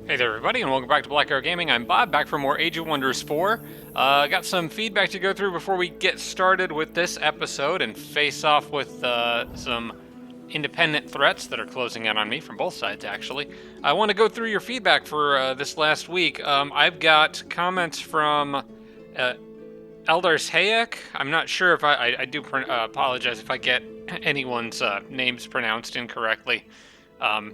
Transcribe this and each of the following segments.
Hey there everybody, and welcome back to Black Arrow Gaming. I'm Bob, back for more Age of Wonders 4. Got some feedback to go through before we get started with this episode and face off with some independent threats that are closing in on me from both sides, actually. I want to go through your feedback for this last week. I've got comments from Eldars Hayek. I'm not sure if I do apologize if I get anyone's names pronounced incorrectly. Um,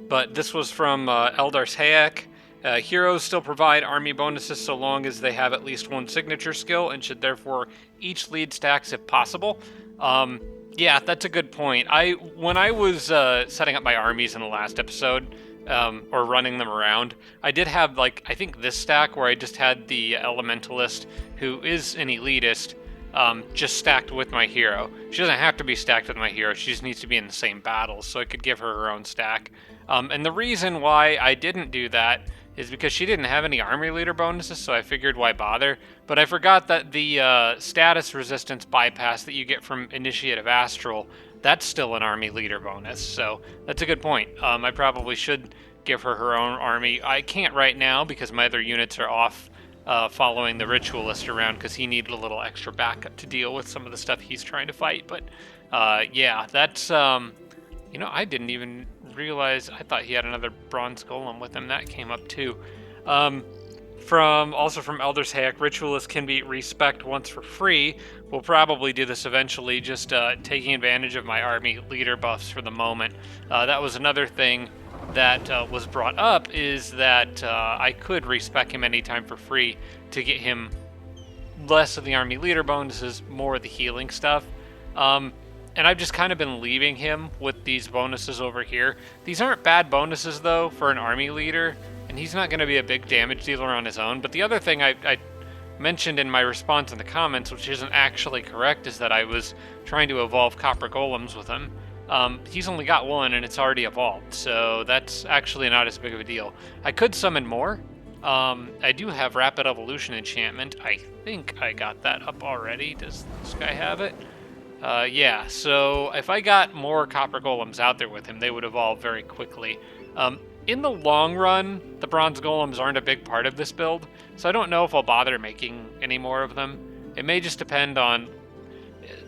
but this was from Eldars Hayek. Heroes still provide army bonuses so long as they have at least one signature skill and should therefore each lead stacks if possible. Yeah, that's a good point. When I was setting up my armies in the last episode, or running them around, I did have, like, I think this stack where I just had the Elementalist, who is an elitist, just stacked with my hero. She doesn't have to be stacked with my hero, she just needs to be in the same battles, so I could give her her own stack. And the reason why I didn't do that is because she didn't have any army leader bonuses, so I figured why bother. But I forgot that the status resistance bypass that you get from Initiative Astral, that's still an army leader bonus, so that's a good point. I probably should give her her own army. I can't right now because my other units are off following the Ritualist around because he needed a little extra backup to deal with some of the stuff he's trying to fight. But yeah, that's... I didn't even realize. I thought he had another bronze golem with him. That came up too. From Elders Hayek, Ritualists can be respect once for free. We'll probably do this eventually, just taking advantage of my army leader buffs for the moment. That was another thing that was brought up, is that I could respec him anytime for free to get him less of the army leader bonuses, more of the healing stuff. And I've just kind of been leaving him with these bonuses over here. These aren't bad bonuses, though, for an army leader, and he's not going to be a big damage dealer on his own. But the other thing I mentioned in my response in the comments, which isn't actually correct, is that I was trying to evolve Copper Golems with him. He's only got one, and it's already evolved, so that's actually not as big of a deal. I could summon more. I do have Rapid Evolution enchantment. I think I got that up already. Does this guy have it? Yeah, so if I got more Copper Golems out there with him, they would evolve very quickly. In the long run, the Bronze Golems aren't a big part of this build, so I don't know if I'll bother making any more of them. It may just depend on...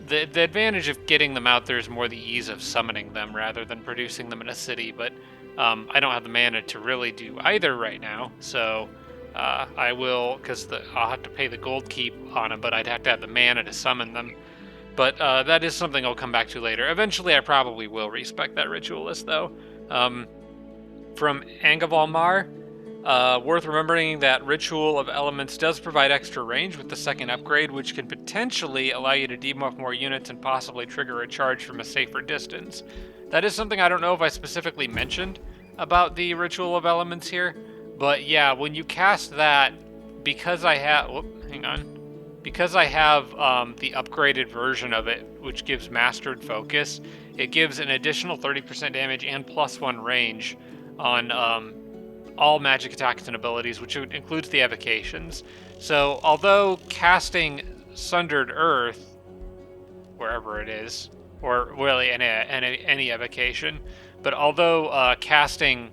The advantage of getting them out there is more the ease of summoning them rather than producing them in a city, but I don't have the mana to really do either right now, so I will, because I'll have to pay the gold keep on them, but I'd have to have the mana to summon them. But that is something I'll come back to later. Eventually, I probably will respect that Ritualist, though. From Angavalmar, worth remembering that Ritual of Elements does provide extra range with the second upgrade, which can potentially allow you to debuff more units and possibly trigger a charge from a safer distance. That is something I don't know if I specifically mentioned about the Ritual of Elements here, but yeah, when you cast that, because I have... hang on. Because I have the upgraded version of it, which gives Mastered Focus, it gives an additional 30% damage and +1 range on all magic attacks and abilities, which includes the evocations. So, although casting Sundered Earth, wherever it is, or really any evocation, but although casting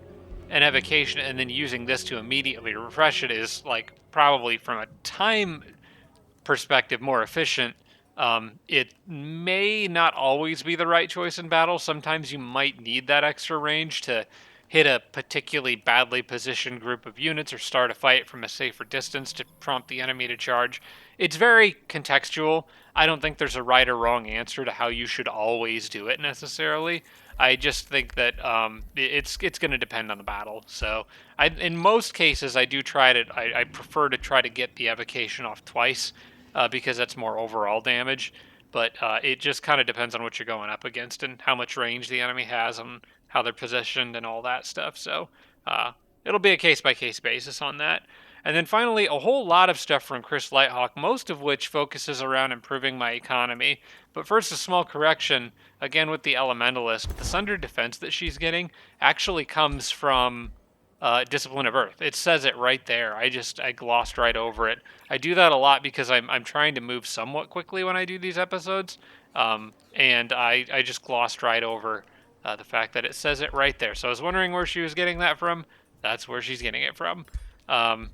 an evocation and then using this to immediately refresh it is, like, probably from a time perspective more efficient, it may not always be the right choice in battle. Sometimes you might need that extra range to hit a particularly badly positioned group of units or start a fight from a safer distance to prompt the enemy to charge. It's very contextual. I don't think there's a right or wrong answer to how you should always do it necessarily. I just think that it's going to depend on the battle. So in most cases, I prefer to try to get the evocation off twice, because that's more overall damage. But it just kind of depends on what you're going up against and how much range the enemy has and how they're positioned and all that stuff. So it'll be a case-by-case basis on that. And then finally, a whole lot of stuff from Chris Lighthawk, most of which focuses around improving my economy. But first, a small correction, again with the Elementalist. The Sundered Defense that she's getting actually comes from Discipline of Earth. It says it right there. I glossed right over it. I do that a lot because I'm trying to move somewhat quickly when I do these episodes, and I just glossed right over the fact that it says it right there. So I was wondering where she was getting that from. That's where she's getting it from. Um,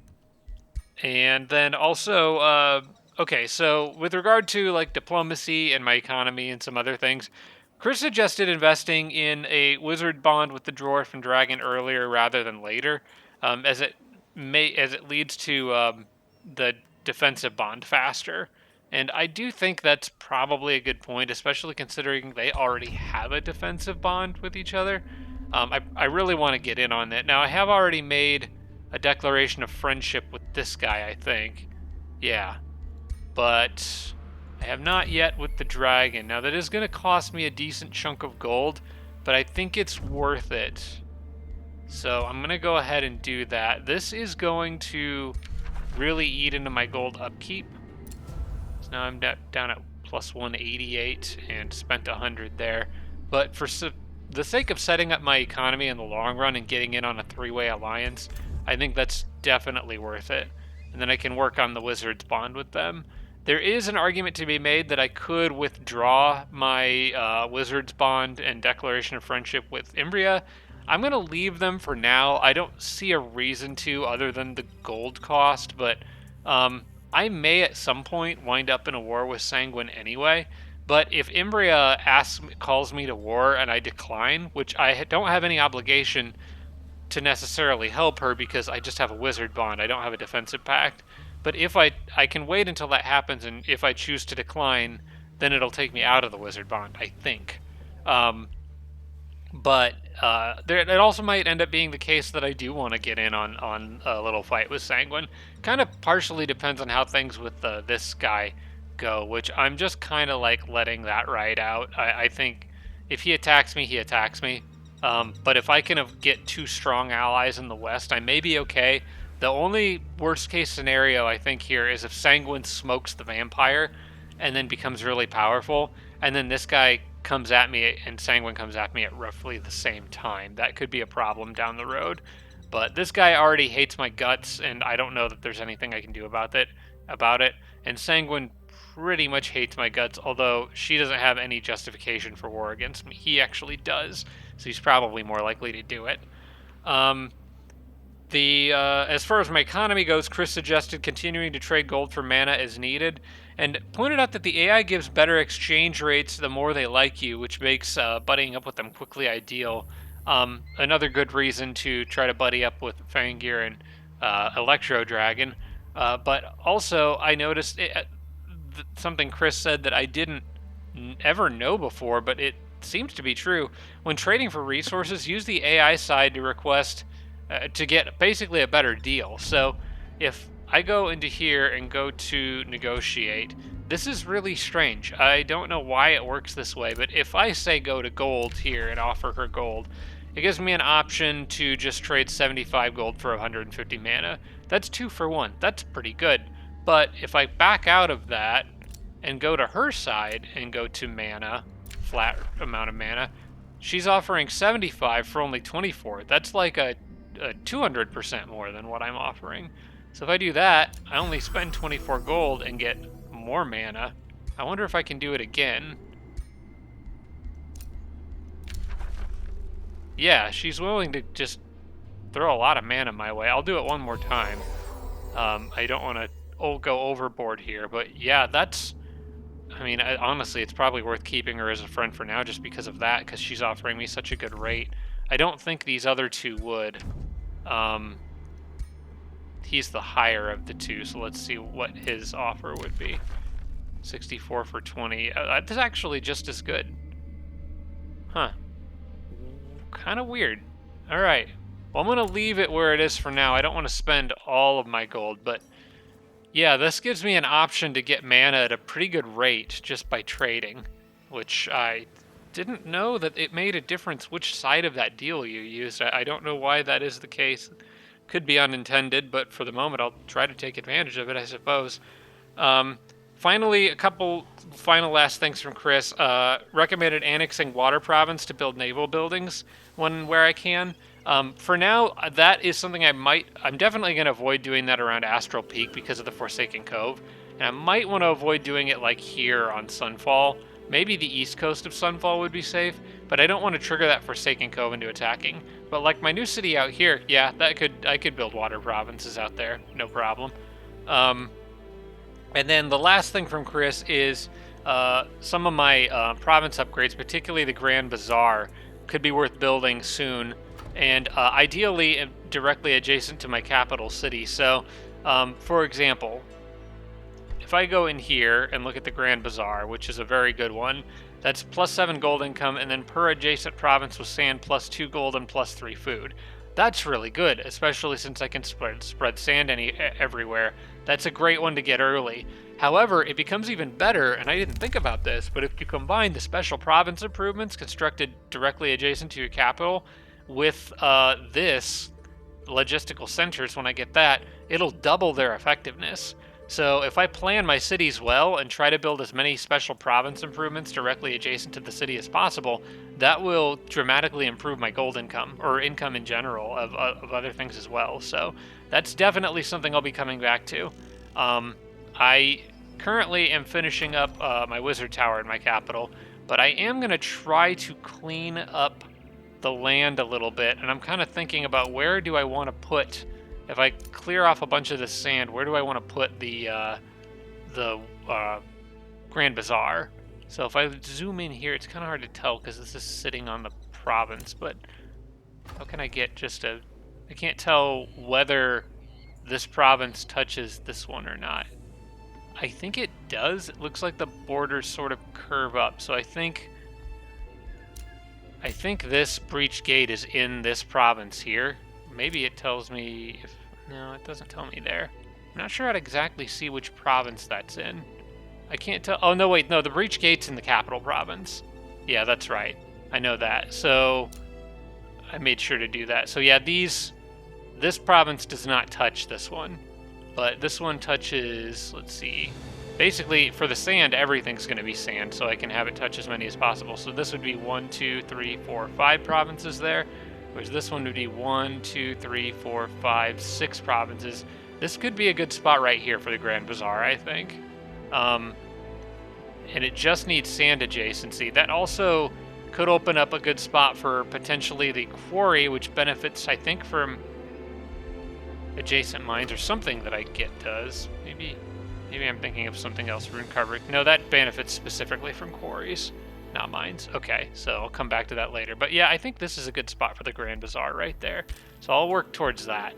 and then also, okay, so with regard to like diplomacy and my economy and some other things, Chris suggested investing in a wizard bond with the dwarf and dragon earlier rather than later, as it leads to the defensive bond faster. And I do think that's probably a good point, especially considering they already have a defensive bond with each other. I really want to get in on that. Now, I have already made a declaration of friendship with this guy, I think. Yeah. But I have not yet with the dragon. Now, that is going to cost me a decent chunk of gold, but I think it's worth it. So I'm going to go ahead and do that. This is going to really eat into my gold upkeep. So now I'm down at plus 188 and spent 100 there. But for the sake of setting up my economy in the long run and getting in on a three-way alliance, I think that's definitely worth it. And then I can work on the Wizards bond with them. There is an argument to be made that I could withdraw my Wizards bond and Declaration of Friendship with Imbria. I'm going to leave them for now. I don't see a reason to other than the gold cost, but I may at some point wind up in a war with Sanguine anyway. But if Imbria calls me to war and I decline, which I don't have any obligation to necessarily help her because I just have a wizard bond, I don't have a defensive pact. But if I can wait until that happens, and if I choose to decline, then it'll take me out of the wizard bond, I think. But it also might end up being the case that I do want to get in on a little fight with Sanguine. Kind of partially depends on how things with this guy go, which I'm just kind of like letting that ride out. I think if he attacks me, he attacks me. But if I can get two strong allies in the west, I may be okay. The only worst case scenario I think here is if Sanguine smokes the vampire and then becomes really powerful, and then this guy comes at me and Sanguine comes at me at roughly the same time. That could be a problem down the road. But this guy already hates my guts, and I don't know that there's anything I can do about it. And Sanguine pretty much hates my guts, although she doesn't have any justification for war against me. He actually does, so he's probably more likely to do it. As far as my economy goes, Chris suggested continuing to trade gold for mana as needed, and pointed out that the AI gives better exchange rates the more they like you, which makes buddying up with them quickly ideal. Another good reason to try to buddy up with Fangir and Electro Dragon. But also, I noticed something Chris said that I didn't ever know before, but it seems to be true. When trading for resources, use the AI side to request to get basically a better deal. So if I go into here and go to negotiate, this is really strange. I don't know why it works this way, but if I say go to gold here and offer her gold, it gives me an option to just trade 75 gold for 150 mana. That's 2 for 1. That's pretty good. But if I back out of that and go to her side and go to mana, flat amount of mana, she's offering 75 for only 24. That's like a 200% more than what I'm offering. So if I do that, I only spend 24 gold and get more mana. I wonder if I can do it again. Yeah, she's willing to just throw a lot of mana my way. I'll do it one more time. I don't want to go overboard here, but yeah, honestly, it's probably worth keeping her as a friend for now just because of that, because she's offering me such a good rate. I don't think these other two would. He's the higher of the two, so let's see what his offer would be. 64 for 20. That's actually just as good. Huh. Kind of weird. Alright. Well, I'm going to leave it where it is for now. I don't want to spend all of my gold, but yeah, this gives me an option to get mana at a pretty good rate just by trading, which I didn't know that it made a difference which side of that deal you used. I don't know why that is the case. Could be unintended, but for the moment I'll try to take advantage of it, I suppose. Finally, a couple final last things from Chris. Recommended annexing Water Province to build naval buildings where I can. For now, that is something I'm definitely going to avoid doing that around Astral Peak because of the Forsaken Cove. And I might want to avoid doing it like here on Sunfall. Maybe the east coast of Sunfall would be safe, but I don't want to trigger that Forsaken Cove into attacking. But like my new city out here, yeah, I could build water provinces out there, no problem. Um, and then the last thing from Chris is some of my province upgrades, particularly the Grand Bazaar, could be worth building soon, and ideally directly adjacent to my capital city. So, for example, if I go in here and look at the Grand Bazaar, which is a very good one, that's +7 gold income, and then per adjacent province with sand +2 gold and +3 food. That's really good, especially since I can spread sand everywhere. That's a great one to get early. However, it becomes even better, and I didn't think about this, but if you combine the special province improvements constructed directly adjacent to your capital with this logistical centers, when I get that, it'll double their effectiveness. So if I plan my cities well and try to build as many special province improvements directly adjacent to the city as possible, that will dramatically improve my gold income, or income in general, of other things as well. So that's definitely something I'll be coming back to. I currently am finishing up my wizard tower in my capital, but I am going to try to clean up the land a little bit, and I'm kind of thinking about where do I want to put, if I clear off a bunch of the sand, where do I want to put the Grand Bazaar? So if I zoom in here, it's kind of hard to tell because this is sitting on the province, but how can I get just a, I can't tell whether this province touches this one or not. I think it does. It looks like the borders sort of curve up, so I think this breach gate is in this province here. Maybe it tells me if... No, it doesn't tell me there. I'm not sure how to exactly see which province that's in. I can't tell... Oh, no, wait. No, the breach gate's in the capital province. Yeah, that's right. I know that. So I made sure to do that. So yeah, this province does not touch this one. But this one touches... Let's see... Basically, for the sand, everything's going to be sand, so I can have it touch as many as possible. So this would be 1, 2, 3, 4, 5 provinces there, whereas this one would be 1, 2, 3, 4, 5, 6 provinces. This could be a good spot right here for the Grand Bazaar, I think. And it just needs sand adjacency. That also could open up a good spot for potentially the quarry, which benefits, I think, from adjacent mines or something that I get does. Maybe I'm thinking of something else. Rune coverage. No, that benefits specifically from quarries, not mines. Okay, so I'll come back to that later. But yeah, I think this is a good spot for the Grand Bazaar right there. So I'll work towards that.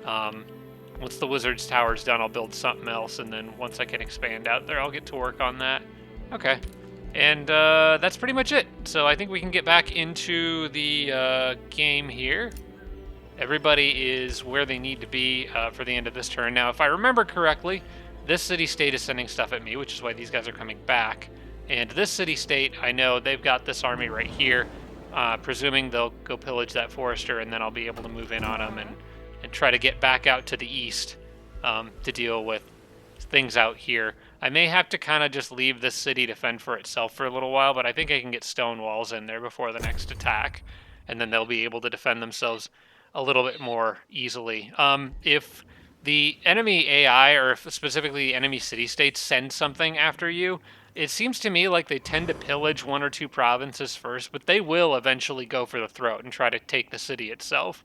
Once the Wizard's Tower's done, I'll build something else, and then once I can expand out there, I'll get to work on that. Okay, and that's pretty much it. So I think we can get back into the game here. Everybody is where they need to be for the end of this turn. Now, if I remember correctly, this city-state is sending stuff at me, which is why these guys are coming back. And this city-state, I know they've got this army right here, presuming they'll go pillage that forester, and then I'll be able to move in on them and try to get back out to the east to deal with things out here. I may have to kind of just leave this city to fend for itself for a little while, but I think I can get stone walls in there before the next attack, and then they'll be able to defend themselves a little bit more easily. If the enemy AI, or if specifically enemy city-states, send something after you, it seems to me like they tend to pillage 1 or 2 provinces first, but they will eventually go for the throat and try to take the city itself.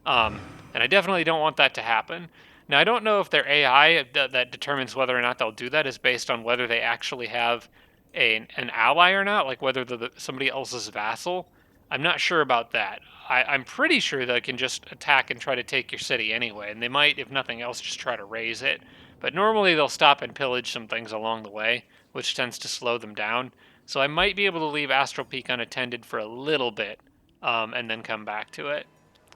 And I definitely don't want that to happen. Now, I don't know if their AI that determines whether or not they'll do that is based on whether they actually have an ally or not, like whether they're somebody else's vassal. I'm not sure about that. I'm pretty sure they can just attack and try to take your city anyway, and they might, if nothing else, just try to raise it. But normally they'll stop and pillage some things along the way, which tends to slow them down. So I might be able to leave Astral Peak unattended for a little bit, and then come back to it.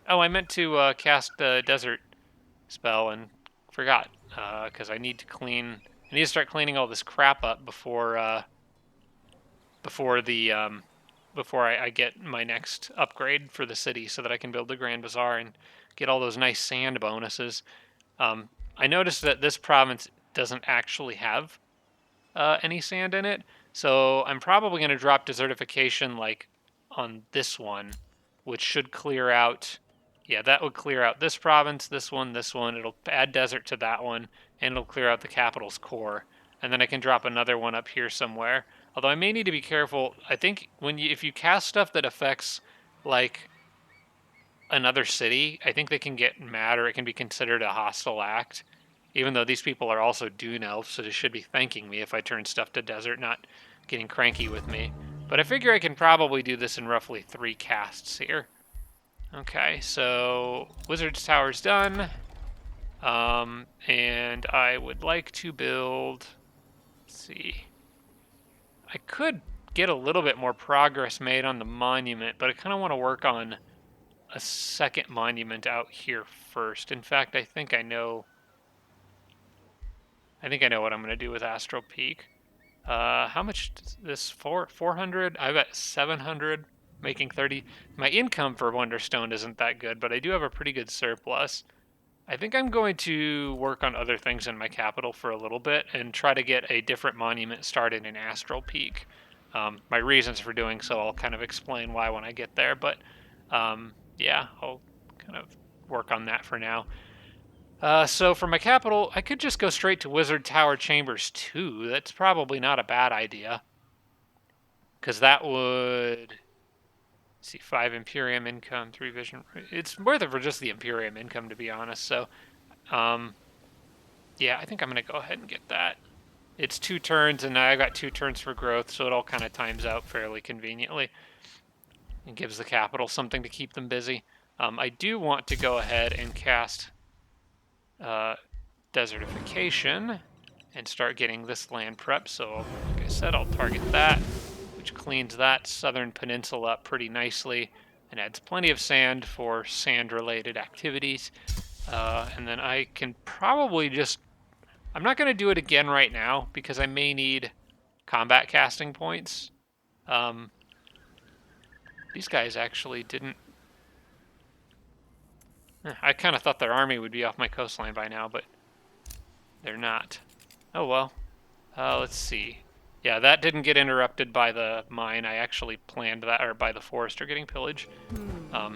Oh, I meant to cast the Desert spell and forgot, because I need to start cleaning all this crap up before I get my next upgrade for the city, so that I can build the Grand Bazaar and get all those nice sand bonuses. I noticed that this province doesn't actually have any sand in it, so I'm probably going to drop desertification like on this one, which should clear out. Yeah, that would clear out this province, this one. It'll add desert to that one, and it'll clear out the capital's core. And then I can drop another one up here somewhere. Although I may need to be careful. I think if you cast stuff that affects, like, another city, I think they can get mad, or it can be considered a hostile act. Even though these people are also dune elves, so they should be thanking me if I turn stuff to desert, not getting cranky with me. But I figure I can probably do this in roughly 3 casts here. Okay, so Wizard's Tower's done. And I would like to build... Let's see. I could get a little bit more progress made on the monument, but I kind of want to work on a second monument out here first. In fact, I think I know what I'm going to do with Astral Peak. How much does this 400? I've got 700, making 30. My income for Wonderstone isn't that good, but I do have a pretty good surplus. I think I'm going to work on other things in my capital for a little bit and try to get a different monument started in Astral Peak. My reasons for doing so, I'll kind of explain why when I get there, but yeah, I'll kind of work on that for now. So for my capital, I could just go straight to Wizard Tower Chambers 2. That's probably not a bad idea, because that would... see, 5 Imperium income, 3 vision. It's worth it for just the Imperium income, to be honest. So, yeah, I think I'm going to go ahead and get that. It's 2 turns, and I got 2 turns for growth, so it all kind of times out fairly conveniently. And gives the capital something to keep them busy. I do want to go ahead and cast Desertification and start getting this land prep. So, like I said, I'll target that, which cleans that southern peninsula up pretty nicely and adds plenty of sand for sand-related activities. And then I can probably just... I'm not going to do it again right now because I may need combat casting points. These guys actually didn't... I kind of thought their army would be off my coastline by now, but they're not. Oh well. Let's see. Yeah, that didn't get interrupted by the mine. I actually planned that, or by the forester getting pillage. I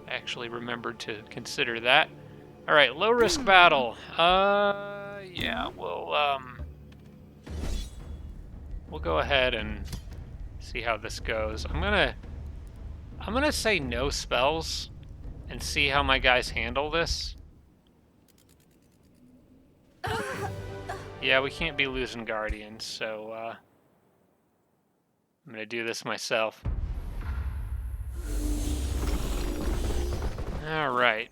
actually remembered to consider that. All right, low risk battle. Yeah, we'll go ahead and see how this goes. I'm gonna say no spells and see how my guys handle this. Yeah, we can't be losing guardians, so I'm gonna do this myself. All right.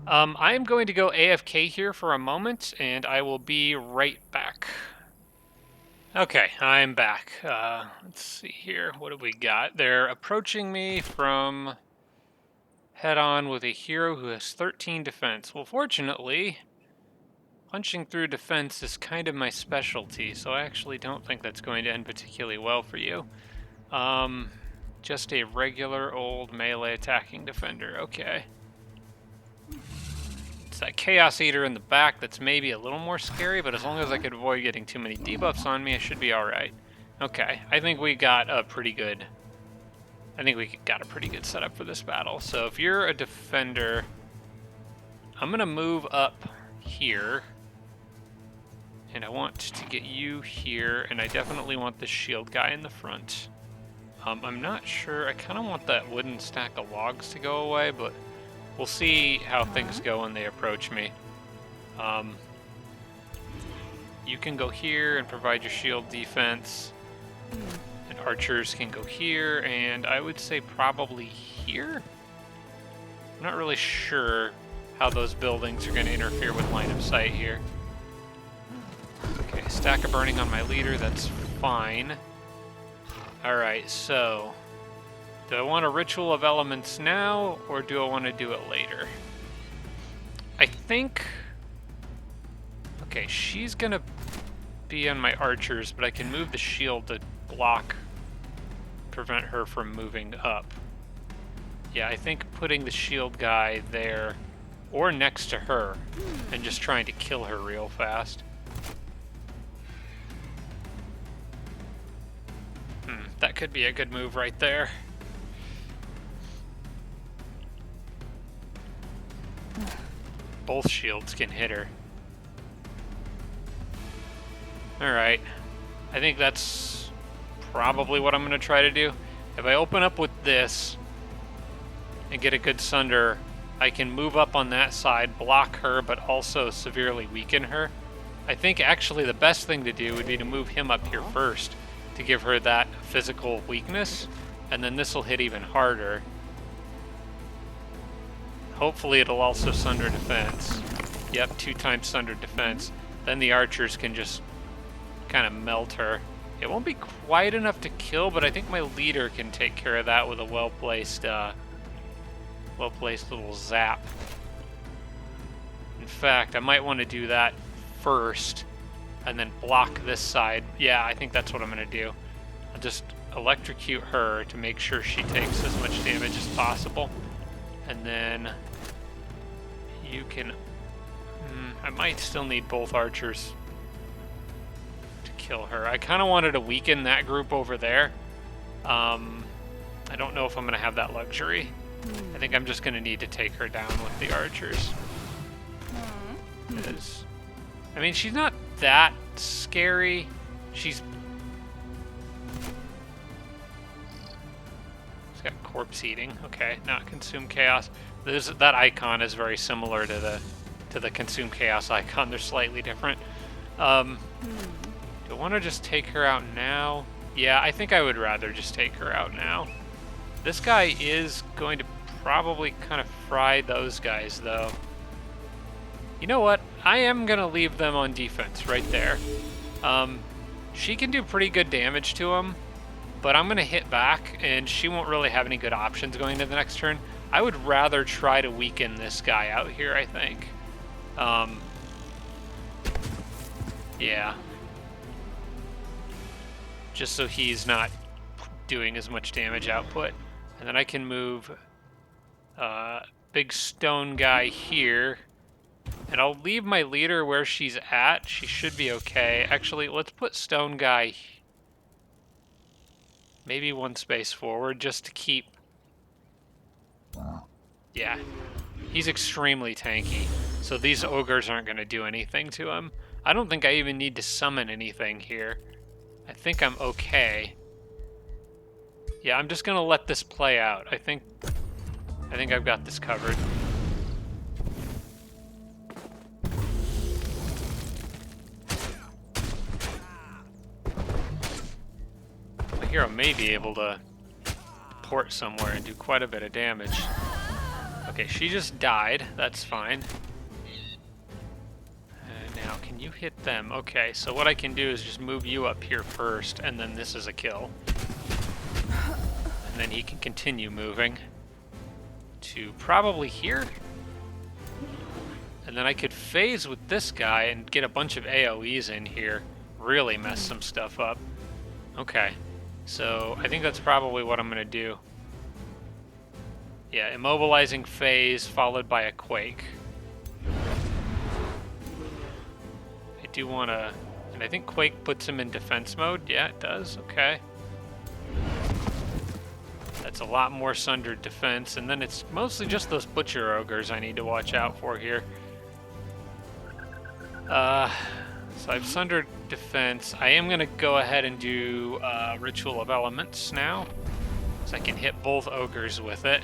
I'm going to go AFK here for a moment, and I will be right back. Okay, I'm back. Let's see here. What have we got? They're approaching me from head-on with a hero who has 13 defense. Well, fortunately, punching through defense is kind of my specialty, so I actually don't think that's going to end particularly well for you. Just a regular old melee attacking defender. Okay. It's that Chaos Eater in the back that's maybe a little more scary, but as long as I could avoid getting too many debuffs on me, I should be alright. Okay, I think we got a pretty good... setup for this battle. So if you're a defender, I'm going to move up here. And I want to get you here, and I definitely want the shield guy in the front. I'm not sure. I kind of want that wooden stack of logs to go away, but we'll see how things go when they approach me. You can go here and provide your shield defense. And archers can go here, and I would say probably here? I'm not really sure how those buildings are going to interfere with line of sight here. Okay, stack of burning on my leader, that's fine. Alright, so... do I want a Ritual of Elements now, or do I want to do it later? I think... okay, she's going to be on my archers, but I can move the shield to block, prevent her from moving up. Yeah, I think putting the shield guy there, or next to her, and just trying to kill her real fast. That could be a good move right there. Both shields can hit her. Alright. I think that's probably what I'm going to try to do. If I open up with this, and get a good sunder, I can move up on that side, block her, but also severely weaken her. I think actually the best thing to do would be to move him up here first to give her that physical weakness, and then this will hit even harder. Hopefully it'll also sunder defense. Yep, 2 times sunder defense. Then the archers can just kind of melt her. It won't be quite enough to kill, but I think my leader can take care of that with a well-placed little zap. In fact, I might want to do that first and then block this side. Yeah, I think that's what I'm going to do. I'll just electrocute her to make sure she takes as much damage as possible. And then you can... I might still need both archers to kill her. I kind of wanted to weaken that group over there. I don't know if I'm going to have that luxury. I think I'm just going to need to take her down with the archers. Because, I mean, she's not that scary. She's got corpse eating. Okay, not consume chaos. That icon is very similar to the consume chaos icon. They're slightly different. Do I want to just take her out now? Yeah, I think I would rather just take her out now. This guy is going to probably kind of fry those guys, though. You know what? I am going to leave them on defense right there. She can do pretty good damage to them, but I'm going to hit back, and she won't really have any good options going into the next turn. I would rather try to weaken this guy out here, I think. Yeah. Just so he's not doing as much damage output. And then I can move big stone guy here. And I'll leave my leader where she's at. She should be okay. Actually, let's put stone guy maybe 1 space forward just to keep... Yeah. He's extremely tanky. So these ogres aren't going to do anything to him. I don't think I even need to summon anything here. I think I'm okay. Yeah, I'm just gonna let this play out. I think I've got this covered. My hero may be able to port somewhere and do quite a bit of damage. Okay, she just died. That's fine. Now, can you hit them? Okay, so what I can do is just move you up here first, and then this is a kill. And then he can continue moving to probably here. And then I could phase with this guy and get a bunch of AoEs in here. Really mess some stuff up. Okay, so I think that's probably what I'm going to do. Yeah, immobilizing phase followed by a quake. I do want to... And I think quake puts him in defense mode. Yeah, it does. Okay. That's a lot more sundered defense. And then it's mostly just those butcher ogres I need to watch out for here. So I've sundered defense. I am going to go ahead and do Ritual of Elements now. So I can hit both ogres with it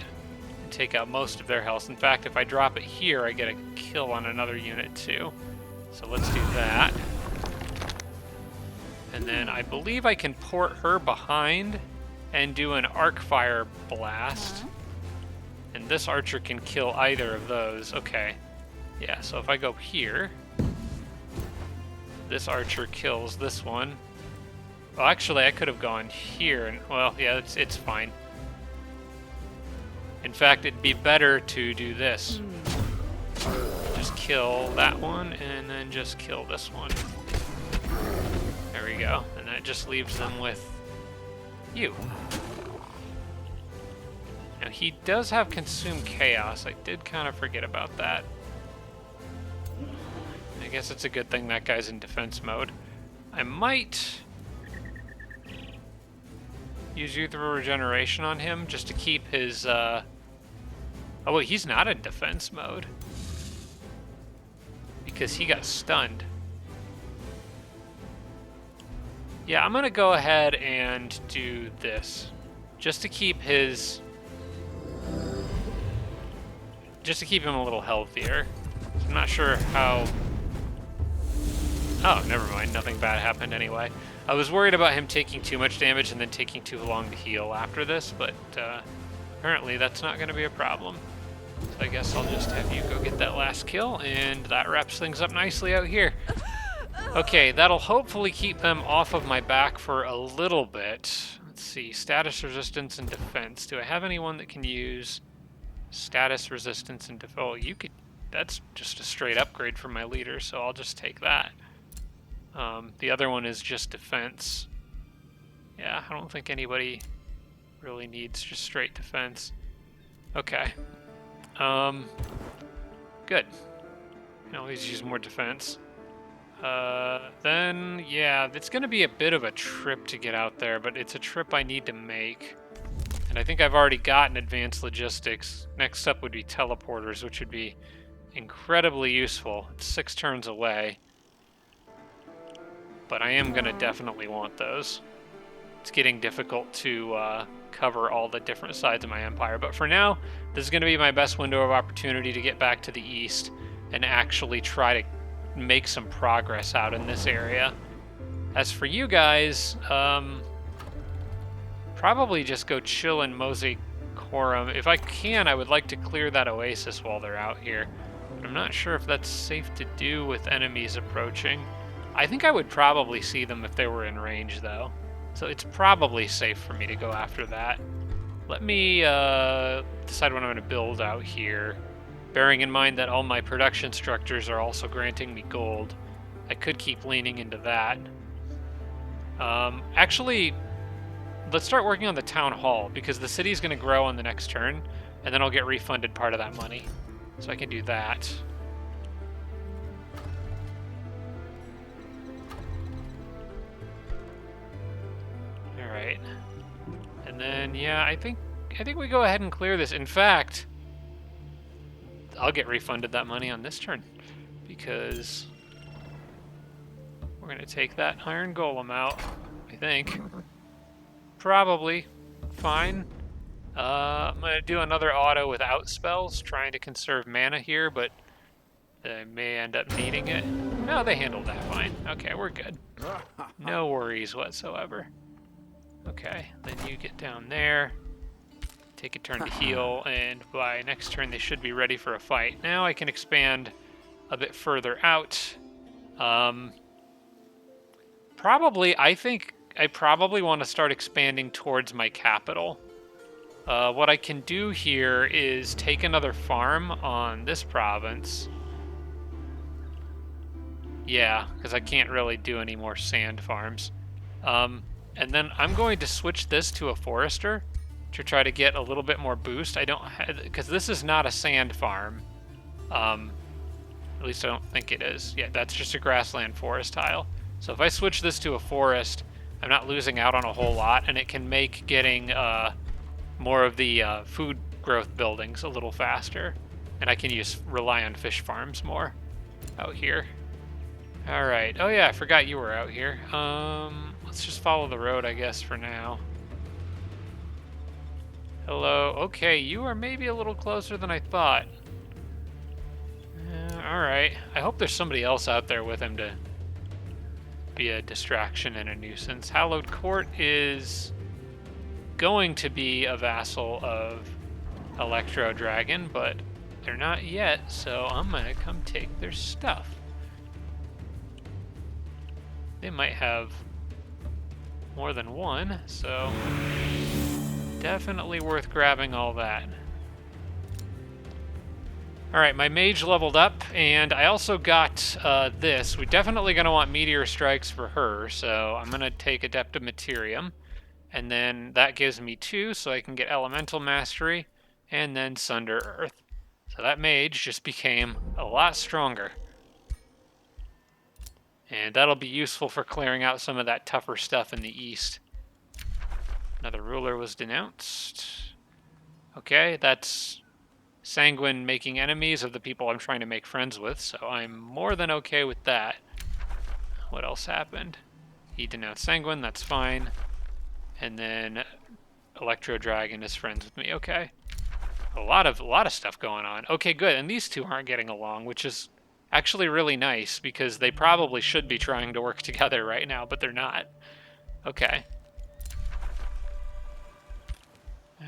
and take out most of their health. In fact, if I drop it here, I get a kill on another unit too. So let's do that. And then I believe I can port her behind and do an arc fire blast. And this archer can kill either of those. Okay. Yeah, so if I go here, this archer kills this one. Well, actually, I could have gone here. And well, yeah, it's fine. In fact, it'd be better to do this. Just kill that one, and then just kill this one. There we go. And that just leaves them with you. Now, he does have Consume Chaos. I did kind of forget about that. I guess it's a good thing that guy's in defense mode. I might use Youthful Regeneration on him just to keep his... Oh, wait, he's not in defense mode. Because he got stunned. Yeah, I'm going to go ahead and do this. Just to keep his just to keep him a little healthier. So I'm not sure how... Oh, never mind. Nothing bad happened anyway. I was worried about him taking too much damage and then taking too long to heal after this, but apparently that's not going to be a problem. So I guess I'll just have you go get that last kill, and that wraps things up nicely out here. Okay, that'll hopefully keep them off of my back for a little bit. Let's see, status resistance and defense. Do I have anyone that can use status resistance and defense? Oh, you could. That's just a straight upgrade from my leader, so I'll just take that. The other one is just defense. Yeah, I don't think anybody really needs just straight defense. Okay. Good. I can always use more defense. Then, yeah, it's going to be a bit of a trip to get out there, but it's a trip I need to make. And I think I've already gotten advanced logistics. Next up would be teleporters, which would be incredibly useful. It's 6 turns away. But I am going to definitely want those. It's getting difficult to cover all the different sides of my empire. But for now, this is going to be my best window of opportunity to get back to the east and actually try to make some progress out in this area. As for you guys, probably just go chill in Mosaic Quorum. If I can, I would like to clear that oasis while they're out here. But I'm not sure if that's safe to do with enemies approaching. I think I would probably see them if they were in range, though. So it's probably safe for me to go after that. Let me decide what I'm going to build out here. Bearing in mind that all my production structures are also granting me gold. I could keep leaning into that. Actually, let's start working on the town hall, because the city's going to grow on the next turn, and then I'll get refunded part of that money. So I can do that. Alright. And then, yeah, I think we go ahead and clear this. In fact, I'll get refunded that money on this turn, because we're going to take that iron golem out, I think. Probably. Fine. I'm going to do another auto without spells, trying to conserve mana here, but I may end up needing it. No, they handled that fine. Okay, we're good. No worries whatsoever. Okay, then you get down there. Take a turn to heal, and by next turn they should be ready for a fight. Now I can expand a bit further out. I think I probably want to start expanding towards my capital. What I can do here is take another farm on this province. Yeah, because I can't really do any more sand farms. And then I'm going to switch this to a forester to try to get a little bit more boost. I don't have, because this is not a sand farm. At least I don't think it is. Yeah, that's just a grassland forest tile. So if I switch this to a forest, I'm not losing out on a whole lot, and it can make getting more of the food growth buildings a little faster. And I can rely on fish farms more out here. All right. Oh yeah, I forgot you were out here. Let's just follow the road, I guess, for now. Hello. Okay, you are maybe a little closer than I thought. All right. I hope there's somebody else out there with him to be a distraction and a nuisance. Hallowed Court is going to be a vassal of Electro Dragon, but they're not yet, so I'm gonna come take their stuff. They might have more than one, so definitely worth grabbing all that. Alright, my mage leveled up, and I also got this. We're definitely going to want Meteor Strikes for her, so I'm going to take Adepta Materium, and then that gives me 2, so I can get Elemental Mastery, and then Sunder Earth. So that mage just became a lot stronger. And that'll be useful for clearing out some of that tougher stuff in the east. Another ruler was denounced. Okay, that's Sanguine making enemies of the people I'm trying to make friends with, so I'm more than okay with that. What else happened? He denounced Sanguine, that's fine. And then Electro Dragon is friends with me, okay. A lot of stuff going on. Okay, good. And these two aren't getting along, which is actually really nice because they probably should be trying to work together right now, but they're not. Okay.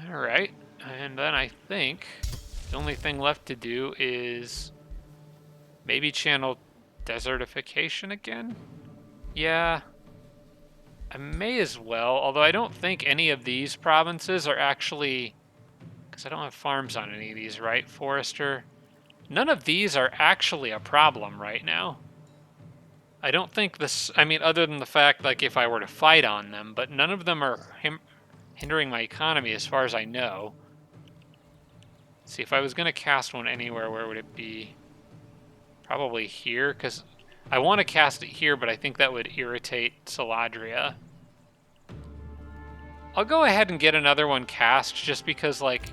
All right. And then I think the only thing left to do is maybe channel desertification again? Yeah, I may as well, although I don't think any of these provinces are actually, because I don't have farms on any of these, right, Forester? None of these are actually a problem right now. I don't think this, I mean, other than the fact, like, if I were to fight on them, but none of them are hindering my economy as far as I know. Let's see, if I was going to cast one anywhere, where would it be? Probably here, because I want to cast it here, but I think that would irritate Saladria. I'll go ahead and get another one cast, just because, like,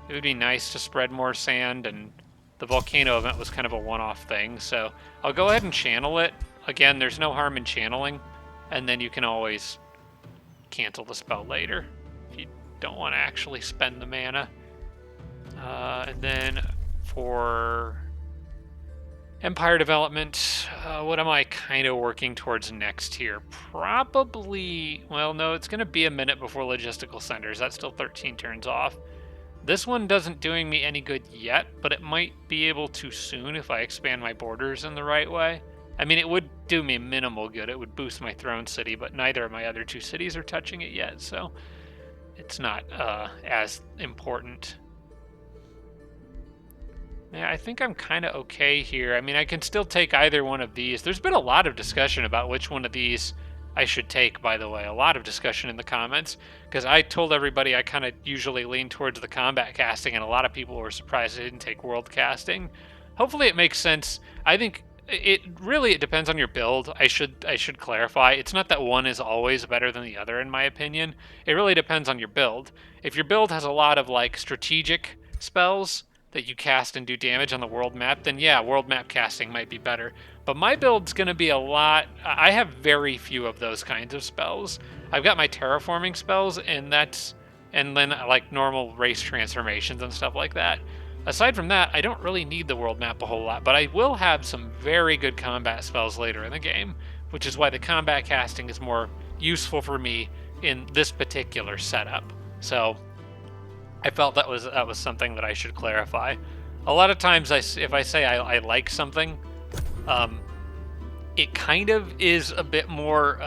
it would be nice to spread more sand, and the volcano event was kind of a one-off thing, so I'll go ahead and channel it. Again, there's no harm in channeling, and then you can always cancel the spell later if you don't want to actually spend the mana. And then for Empire development, what am I kind of working towards next here? Probably, well, no, it's going to be a minute before logistical centers. That's still 13 turns off. This one doesn't doing me any good yet, but it might be able to soon if I expand my borders in the right way. I mean, it would do me minimal good. It would boost my throne city, but neither of my other two cities are touching it yet, so it's not as important. Yeah, I think I'm kind of okay here. I mean, I can still take either one of these. There's been a lot of discussion about which one of these I should take, by the way. A lot of discussion in the comments, because I told everybody I kind of usually lean towards the combat casting, and a lot of people were surprised I didn't take world casting. Hopefully it makes sense. I think it depends on your build. I should clarify. It's not that one is always better than the other, in my opinion. It really depends on your build. If your build has a lot of, like, strategic spells that you cast and do damage on the world map, then yeah, world map casting might be better. But my build's going to be a lot... I have very few of those kinds of spells. I've got my terraforming spells, and then, like, normal race transformations and stuff like that. Aside from that, I don't really need the world map a whole lot, but I will have some very good combat spells later in the game, which is why the combat casting is more useful for me in this particular setup. So I felt that was something that I should clarify. A lot of times, if I say I like something, it kind of is a bit more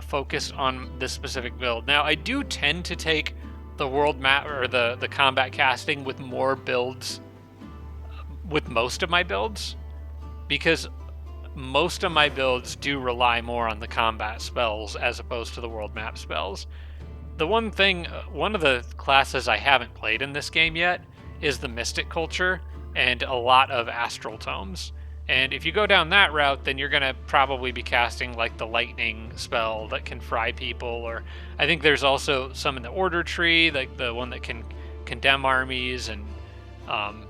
focused on this specific build. Now, I do tend to take the world map or the combat casting with more builds, with most of my builds, because most of my builds do rely more on the combat spells as opposed to the world map spells. The one of the classes I haven't played in this game yet is the Mystic Culture and a lot of Astral Tomes. And if you go down that route, then you're going to probably be casting, like, the Lightning spell that can fry people, or I think there's also some in the Order Tree, like the one that can condemn armies, and I'm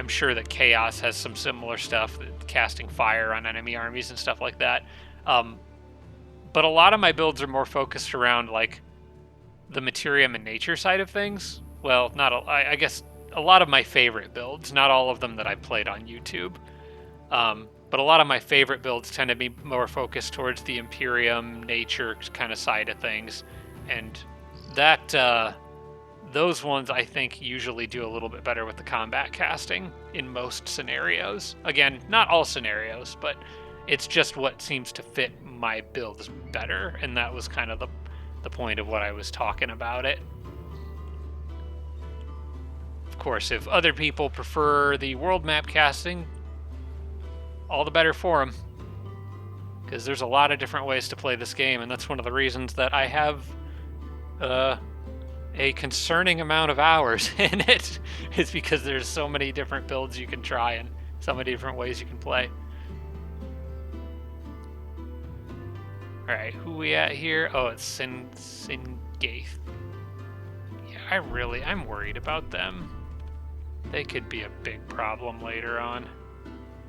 sure that Chaos has some similar stuff, casting fire on enemy armies and stuff like that. But a lot of my builds are more focused around, like, the Materium and Nature side of things. Well, I guess a lot of my favorite builds, not all of them that I've played on YouTube. But a lot of my favorite builds tend to be more focused towards the Imperium, Nature kind of side of things. And those ones, I think, usually do a little bit better with the combat casting in most scenarios. Again, not all scenarios, but it's just what seems to fit my builds better, and that was kind of the point of what I was talking about it. Of course, if other people prefer the world map casting, all the better for them, because there's a lot of different ways to play this game, and that's one of the reasons that I have a concerning amount of hours in it, is because there's so many different builds you can try and so many different ways you can play. Alright, who we at here? Oh, it's Singaith. Yeah, I'm worried about them. They could be a big problem later on.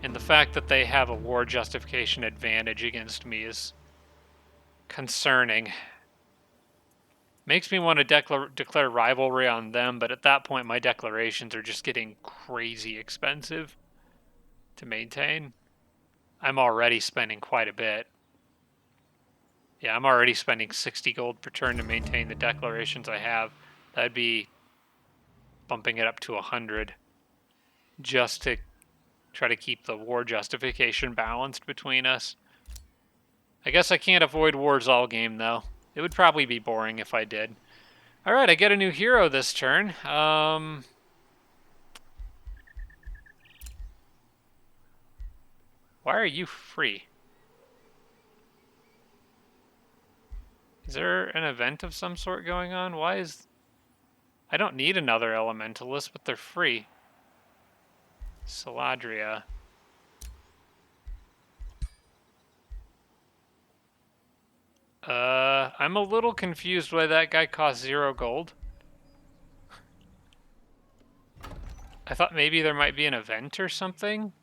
And the fact that they have a war justification advantage against me is concerning. Makes me want to declare rivalry on them, but at that point my declarations are just getting crazy expensive to maintain. I'm already spending quite a bit. Yeah, I'm already spending 60 gold per turn to maintain the declarations I have. That'd be bumping it up to 100 just to try to keep the war justification balanced between us. I guess I can't avoid wars all game, though. It would probably be boring if I did. Alright, I get a new hero this turn. Why are you free? Is there an event of some sort going on? Why is... I don't need another elementalist, but they're free. Saladria. I'm a little confused why that guy cost 0 gold. I thought maybe there might be an event or something.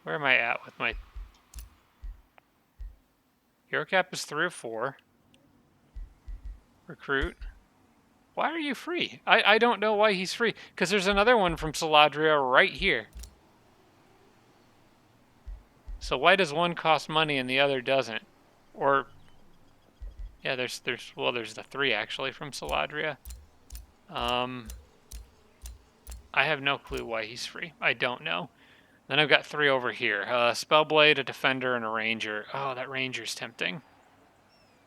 Where am I at with my... Hero cap is 3 or 4. Recruit. Why are you free? I don't know why he's free. Because there's another one from Saladria right here. So why does one cost money and the other doesn't? Or... Yeah, there's the 3 actually from Saladria. I have no clue why he's free. I don't know. Then I've got 3 over here. Spellblade, a Defender, and a Ranger. Oh, that Ranger's tempting.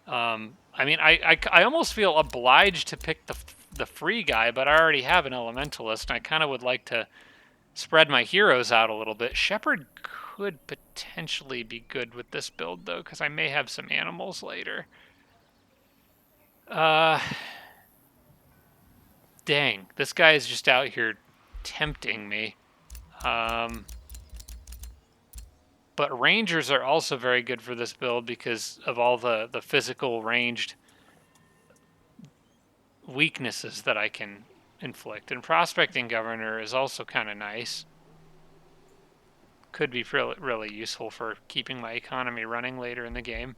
I mean, I almost feel obliged to pick the free guy, but I already have an Elementalist, and I kind of would like to spread my heroes out a little bit. Shepherd could potentially be good with this build, though, because I may have some animals later. Dang, this guy is just out here tempting me. But Rangers are also very good for this build because of all the physical ranged weaknesses that I can inflict. And Prospecting Governor is also kind of nice. Could be really useful for keeping my economy running later in the game.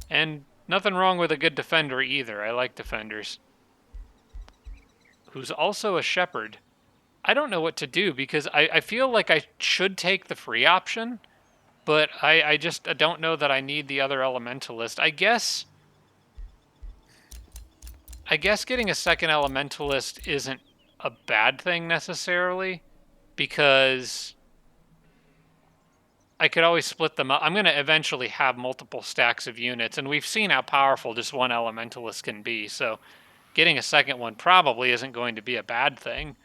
And nothing wrong with a good Defender either. I like Defenders. Who's also a Shepherd. I don't know what to do because I feel like I should take the free option. But I just don't know that I need the other Elementalist. I guess getting a second Elementalist isn't a bad thing necessarily, because I could always split them up. I'm going to eventually have multiple stacks of units, and we've seen how powerful just one Elementalist can be, so getting a second one probably isn't going to be a bad thing.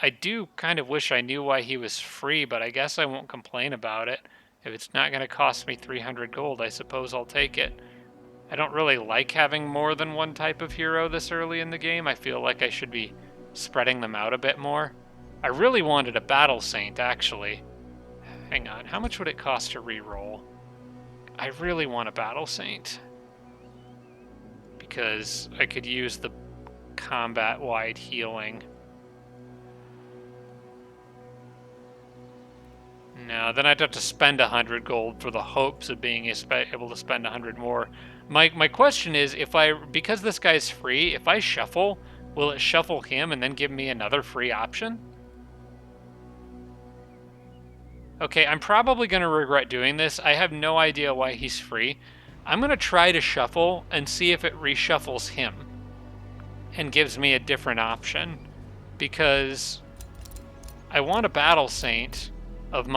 I do kind of wish I knew why he was free, but I guess I won't complain about it. If it's not going to cost me 300 gold, I suppose I'll take it. I don't really like having more than one type of hero this early in the game. I feel like I should be spreading them out a bit more. I really wanted a Battle Saint, actually. Hang on, how much would it cost to reroll? I really want a Battle Saint, because I could use the combat-wide healing. No, then I'd have to spend 100 gold for the hopes of being able to spend 100 more. My question is, because this guy's free, if I shuffle, will it shuffle him and then give me another free option? Okay, I'm probably going to regret doing this. I have no idea why he's free. I'm going to try to shuffle and see if it reshuffles him and gives me a different option, because I want a Battle Saint of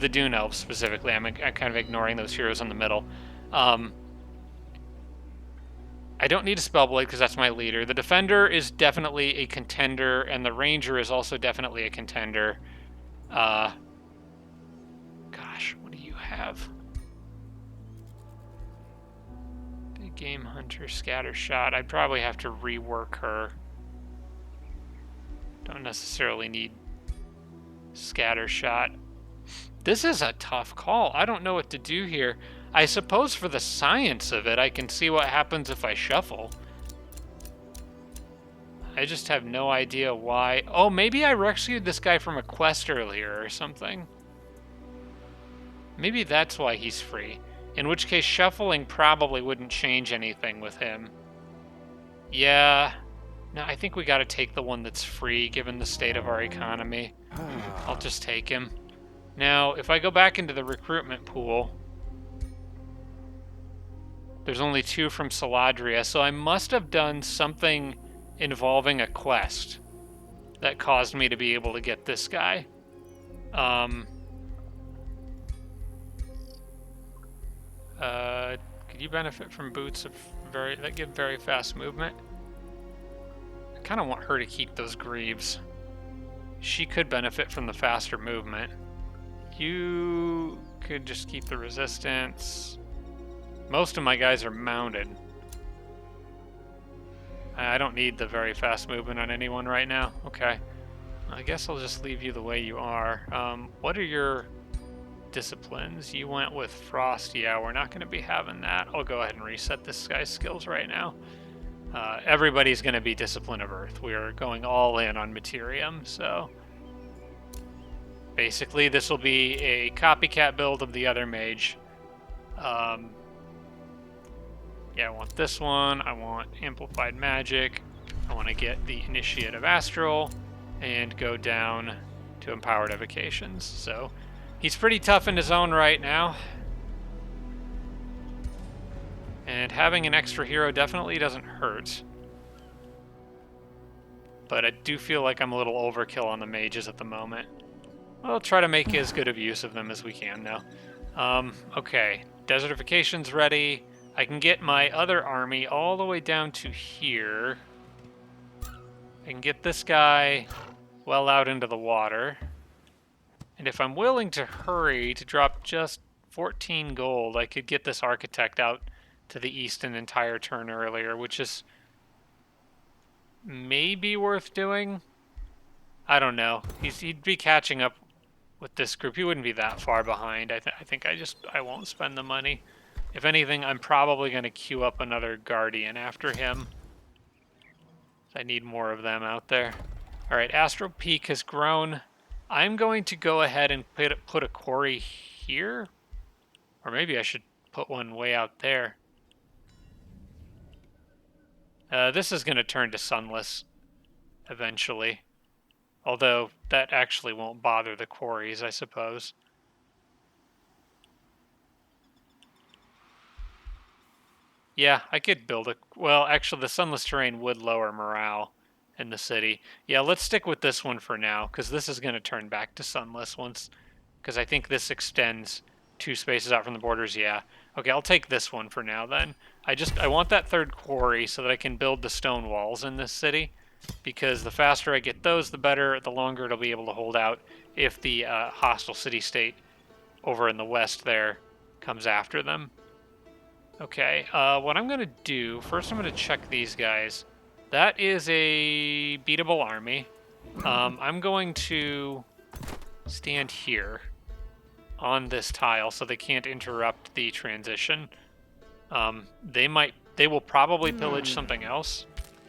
the Dune Elves specifically. I'm kind of ignoring those heroes in the middle. I don't need a Spellblade because that's my leader. The Defender is definitely a contender, and the Ranger is also definitely a contender. Gosh, what do you have? Big Game Hunter, Scattershot. I'd probably have to rework her. Don't necessarily need Scattershot. This is a tough call. I don't know what to do here. I suppose for the science of it, I can see what happens if I shuffle. I just have no idea why. Oh, maybe I rescued this guy from a quest earlier or something. Maybe that's why he's free. In which case, shuffling probably wouldn't change anything with him. Yeah. No, I think we gotta take the one that's free, given the state of our economy. I'll just take him. Now, if I go back into the recruitment pool, there's only 2 from Saladria, so I must have done something involving a quest that caused me to be able to get this guy. Could you benefit from boots that give very fast movement? I kind of want her to keep those greaves. She could benefit from the faster movement. You could just keep the resistance. Most of my guys are mounted. I don't need the very fast movement on anyone right now. Okay. I guess I'll just leave you the way you are. What are your disciplines? You went with Frost. Yeah, we're not going to be having that. I'll go ahead and reset this guy's skills right now. Everybody's going to be Discipline of Earth. We are going all in on Materium, so basically this will be a copycat build of the other mage. Yeah, I want this one. I want Amplified Magic. I want to get the Initiate of Astral and go down to Empowered Evocations. So he's pretty tough in his own right now. And having an extra hero definitely doesn't hurt. But I do feel like I'm a little overkill on the mages at the moment. We'll try to make as good of use of them as we can now. Okay, Desertification's ready. I can get my other army all the way down to here. I can get this guy well out into the water. And if I'm willing to hurry to drop just 14 gold, I could get this architect out to the east an entire turn earlier, which is maybe worth doing. I don't know. He'd be catching up with this group. He wouldn't be that far behind. I think I won't spend the money. If anything, I'm probably going to queue up another Guardian after him. I need more of them out there. All right, Astral Peak has grown. I'm going to go ahead and put a quarry here. Or maybe I should put one way out there. This is going to turn to Sunless eventually. Although that actually won't bother the quarries, I suppose. Yeah, I could build a... Well, actually, the Sunless terrain would lower morale in the city. Yeah, let's stick with this one for now, because this is going to turn back to Sunless once... Because I think this extends 2 spaces out from the borders, yeah. Okay, I'll take this one for now, then. I want that 3rd quarry so that I can build the stone walls in this city. Because the faster I get those, the better, the longer it'll be able to hold out if the hostile city-state over in the west there comes after them. Okay, what I'm going to do, first I'm going to check these guys. That is a beatable army. I'm going to stand here on this tile so they can't interrupt the transition. They will probably pillage something else,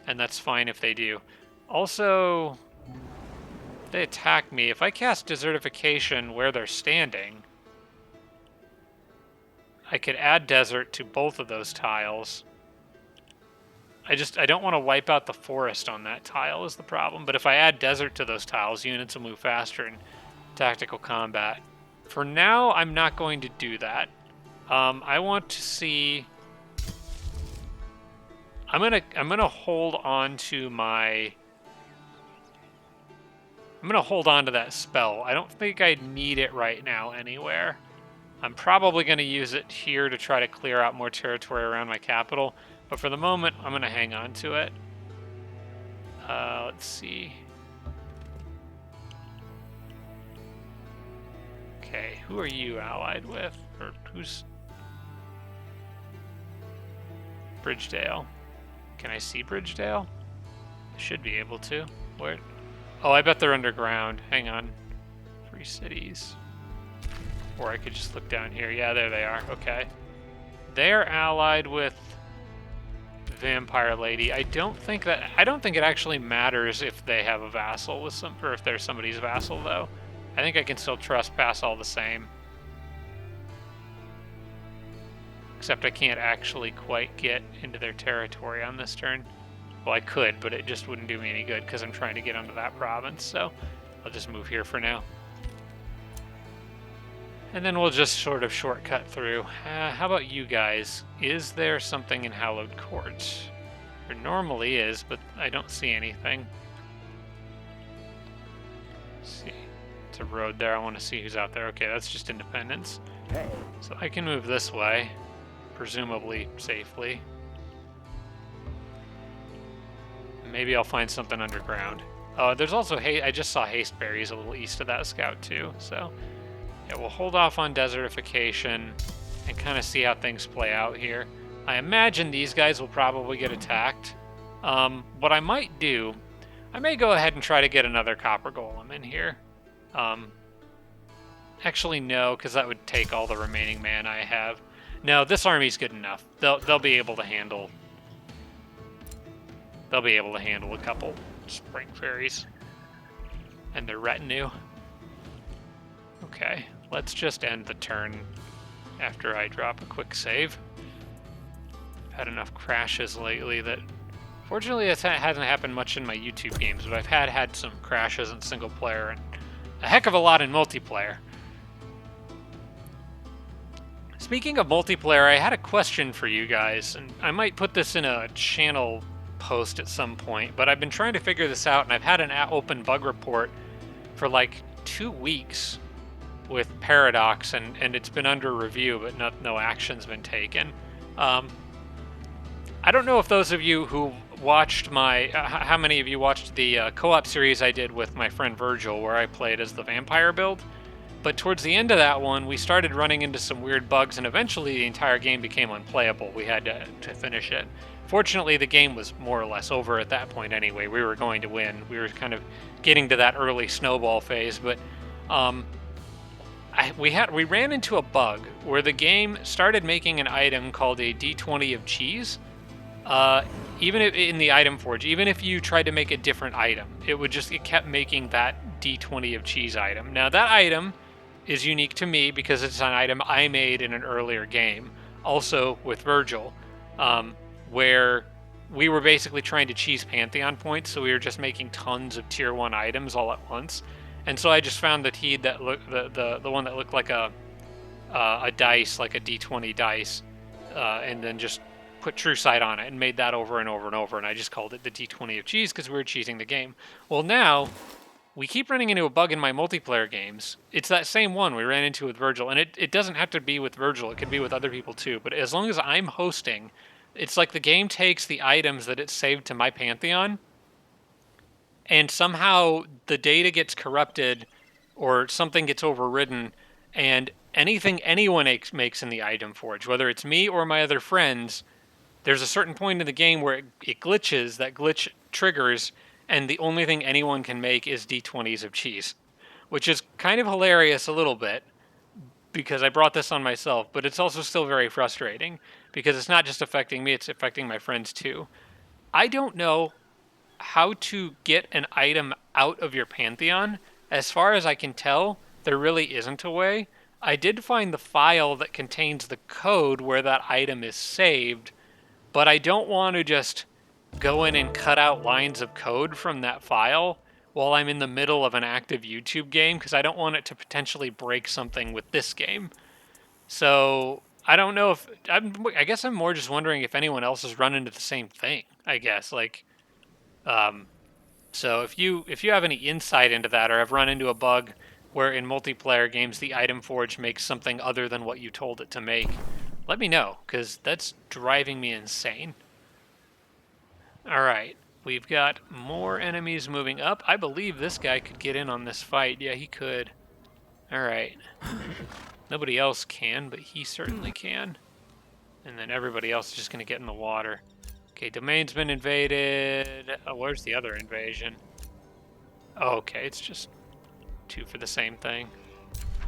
and that's fine if they do. Also, if they attack me, if I cast Desertification where they're standing, I could add desert to both of those tiles. I don't want to wipe out the forest on that tile is the problem. But if I add desert to those tiles, units will move faster in tactical combat. For now, I'm not going to do that. I want to see... I'm gonna hold on to my... I'm gonna hold on to that spell. I don't think I need it right now anywhere. I'm probably going to use it here to try to clear out more territory around my capital, but for the moment, I'm going to hang on to it. Let's see. Okay, who are you allied with? Or who's... Bridgedale. Can I see Bridgedale? I should be able to. Where? Oh, I bet they're underground. Hang on. Free cities. Or I could just look down here. Yeah, there they are. Okay. They're allied with Vampire Lady. I don't think it actually matters if they have a vassal with some, or if they're somebody's vassal, though. I think I can still trespass all the same. Except I can't actually quite get into their territory on this turn. Well, I could, but it just wouldn't do me any good because I'm trying to get onto that province, so I'll just move here for now. And then we'll just sort of shortcut through. How about you guys? Is there something in Hallowed Court? There normally is, but I don't see anything. Let's see. It's a road there. I want to see who's out there. Okay, that's just Independence. Hey. So I can move this way, presumably safely. Maybe I'll find something underground. Oh, there's also I just saw Hasteberries a little east of that scout too. So yeah, we'll hold off on desertification and kind of see how things play out here. I imagine these guys will probably get attacked. What I might do, I may go ahead and try to get another copper golem in here. Actually, no, because that would take all the remaining mana I have. No, this army's good enough. They'll be able to handle. They'll be able to handle a couple spring fairies and their retinue. Okay, let's just end the turn after I drop a quick save. I've had enough crashes lately that, fortunately, it hasn't happened much in my YouTube games, but I've had some crashes in single player and a heck of a lot in multiplayer. Speaking of multiplayer, I had a question for you guys, and I might put this in a channel post at some point, but I've been trying to figure this out, and I've had an open bug report for like 2 weeks with Paradox, and it's been under review, but no action's been taken. I don't know if those of you who watched my, how many of you watched the co-op series I did with my friend Virgil, where I played as the vampire build, but towards the end of that one, we started running into some weird bugs, and eventually the entire game became unplayable. We had to finish it. Fortunately, the game was more or less over at that point anyway. We were going to win. We were kind of getting to that early snowball phase, but we ran into a bug where the game started making an item called a D20 of cheese. Even in the item forge, even if you tried to make a different item, it kept making that D20 of cheese item. Now that item is unique to me because it's an item I made in an earlier game, also with Virgil, where we were basically trying to cheese Pantheon points, so we were just making tons of tier 1 items all at once. And so I just found the teed that looked the one that looked like a dice, like a D20 dice, and then just put True Sight on it and made that over and over and over, and I just called it the D20 of cheese because we were cheesing the game. Well, now we keep running into a bug in my multiplayer games. It's that same one we ran into with Virgil, and it doesn't have to be with Virgil. It could be with other people too, but as long as I'm hosting, it's like the game takes the items that it's saved to my Pantheon, and somehow the data gets corrupted or something gets overridden, and anything anyone makes in the item forge, whether it's me or my other friends, there's a certain point in the game where it glitches, that glitch triggers, and the only thing anyone can make is D20s of cheese, which is kind of hilarious a little bit because I brought this on myself, but it's also still very frustrating because it's not just affecting me, it's affecting my friends too. I don't know how to get an item out of your Pantheon. As far as I can tell, there really isn't a way. I did find the file that contains the code where that item is saved, but I don't want to just go in and cut out lines of code from that file while I'm in the middle of an active YouTube game, because I don't want it to potentially break something with this game. So I don't know if I guess I'm more just wondering if anyone else has run into the same thing. I guess so if you have any insight into that or have run into a bug where in multiplayer games the item forge makes something other than what you told it to make, let me know, because that's driving me insane. Alright, we've got more enemies moving up. I believe this guy could get in on this fight. Yeah, he could. Alright. Nobody else can, but he certainly can. And then everybody else is just going to get in the water. Okay, domain's been invaded. Oh, where's the other invasion? Oh, okay, it's just 2 for the same thing.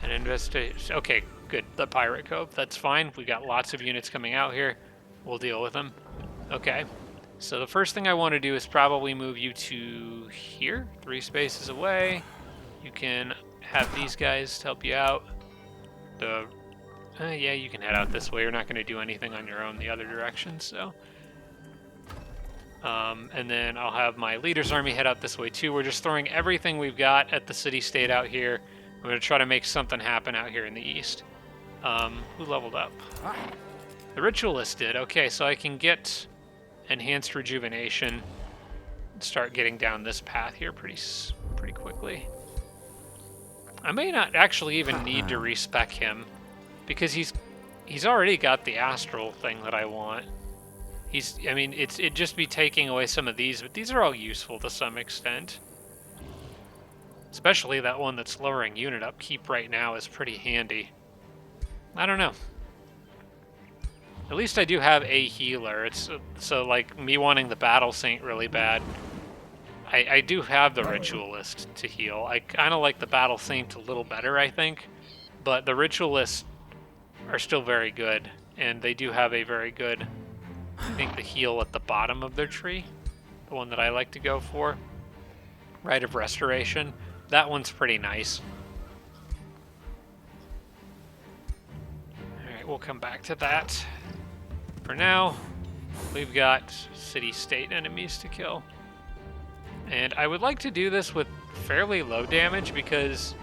An investigation. Okay, good. The Pirate Cove. That's fine. We got lots of units coming out here. We'll deal with them. Okay. So the first thing I want to do is probably move you to here, 3 spaces away. You can have these guys help you out. The Yeah, you can head out this way. You're not going to do anything on your own the other direction, so. And then I'll have my leader's army head out this way too. We're just throwing everything we've got at the city-state out here. I'm going to try to make something happen out here in the east. Who leveled up? The Ritualist did. Okay, so I can get Enhanced Rejuvenation and start getting down this path here pretty quickly. I may not actually even need to respec him because he's already got the Astral thing that I want. I mean, it'd just be taking away some of these, but these are all useful to some extent. Especially that one that's lowering unit upkeep right now is pretty handy. I don't know. At least I do have a healer. So like me wanting the Battle Saint really bad, I do have the Ritualist to heal. I kind of like the Battle Saint a little better, I think, but the Ritualists are still very good, and they do have a very good, I think, the heal at the bottom of their tree, the one that I like to go for, Rite of Restoration. That one's pretty nice. Alright, we'll come back to that. For now, we've got city-state enemies to kill. And I would like to do this with fairly low damage because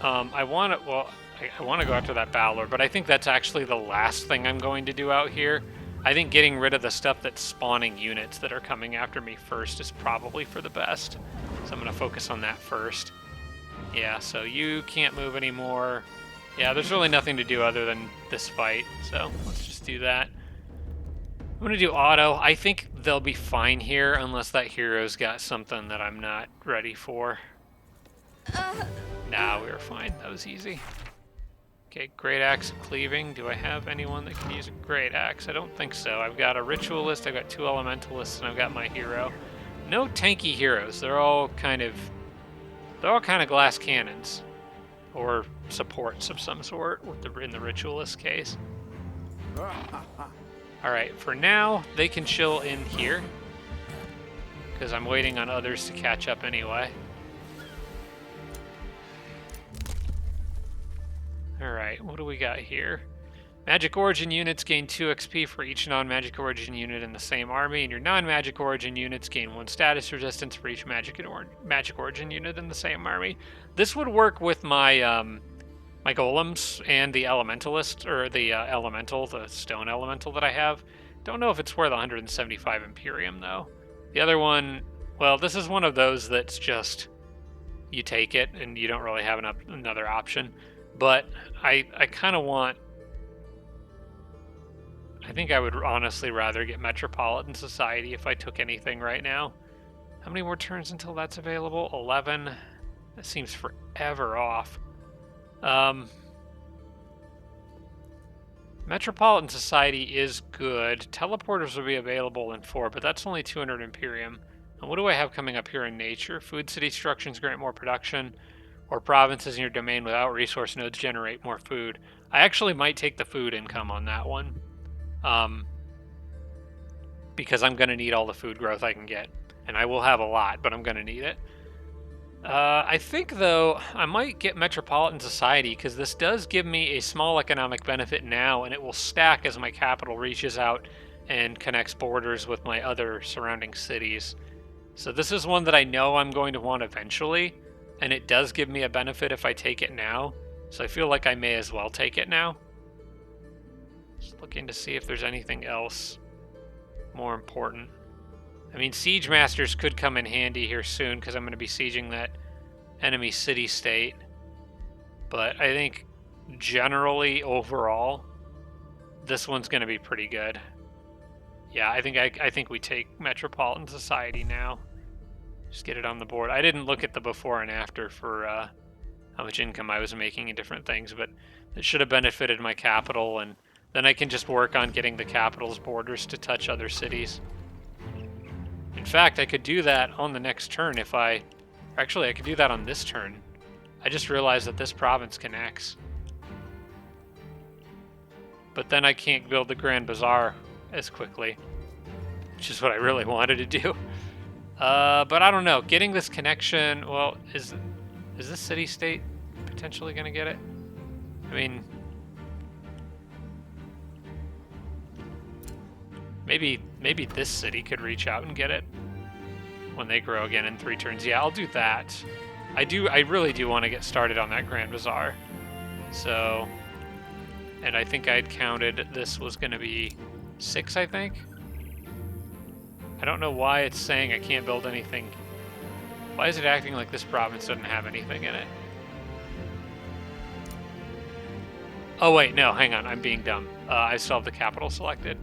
I want to go after that Balor, but I think that's actually the last thing I'm going to do out here. I think getting rid of the stuff that's spawning units that are coming after me first is probably for the best. So I'm going to focus on that first. Yeah, so you can't move anymore. Yeah, there's really nothing to do other than this fight, so let's just do that. I'm going to do auto. I think they'll be fine here unless that hero's got something that I'm not ready for. Nah, we were fine. That was easy. Okay, Great Axe Cleaving. Do I have anyone that can use a Great Axe? I don't think so. I've got a Ritualist, I've got 2 Elementalists, and I've got my hero. No tanky heroes. They're all kind of glass cannons. Or supports of some sort in the Ritualist case. Alright, for now, they can chill in here. Because I'm waiting on others to catch up anyway. Alright, what do we got here? Magic Origin units gain 2 XP for each non-Magic Origin unit in the same army, and your non-Magic Origin units gain 1 status resistance for each Magic Origin unit in the same army. This would work with my my Golems and the Elementalist, or the Elemental, the Stone Elemental that I have. Don't know if it's worth 175 Imperium, though. The other one, well, this is one of those that's just, you take it, and you don't really have another option. But I kind of want... I think I would honestly rather get Metropolitan Society if I took anything right now. How many more turns until that's available? 11. That seems forever off. Metropolitan Society is good. Teleporters will be available in 4, but that's only 200 Imperium. And what do I have coming up here in nature? Food city structures grant more production, or provinces in your domain without resource nodes generate more food. I actually might take the food income on that one. Because I'm going to need all the food growth I can get. And I will have a lot, but I'm going to need it. I think, though, I might get Metropolitan Society, because this does give me a small economic benefit now, and it will stack as my capital reaches out and connects borders with my other surrounding cities. So this is one that I know I'm going to want eventually, and it does give me a benefit if I take it now. So I feel like I may as well take it now. Just looking to see if there's anything else more important. I mean, Siege Masters could come in handy here soon because I'm going to be sieging that enemy city-state. But I think generally, overall, this one's going to be pretty good. Yeah, I think we take Metropolitan Society now. Just get it on the board. I didn't look at the before and after for how much income I was making in different things, but it should have benefited my capital, and then I can just work on getting the capital's borders to touch other cities. In fact, I could do that on the next turn if I... Actually, I could do that on this turn. I just realized that this province connects. But then I can't build the Grand Bazaar as quickly, which is what I really wanted to do. But I don't know. Getting this connection... Well, is this city-state potentially going to get it? I mean, Maybe this city could reach out and get it when they grow again in 3 turns. Yeah, I'll do that. I really do want to get started on that Grand Bazaar. So, and I think I'd counted this was going to be 6, I think. I don't know why it's saying I can't build anything. Why is it acting like this province doesn't have anything in it? Oh wait, no, hang on, I'm being dumb. I still have the capital selected.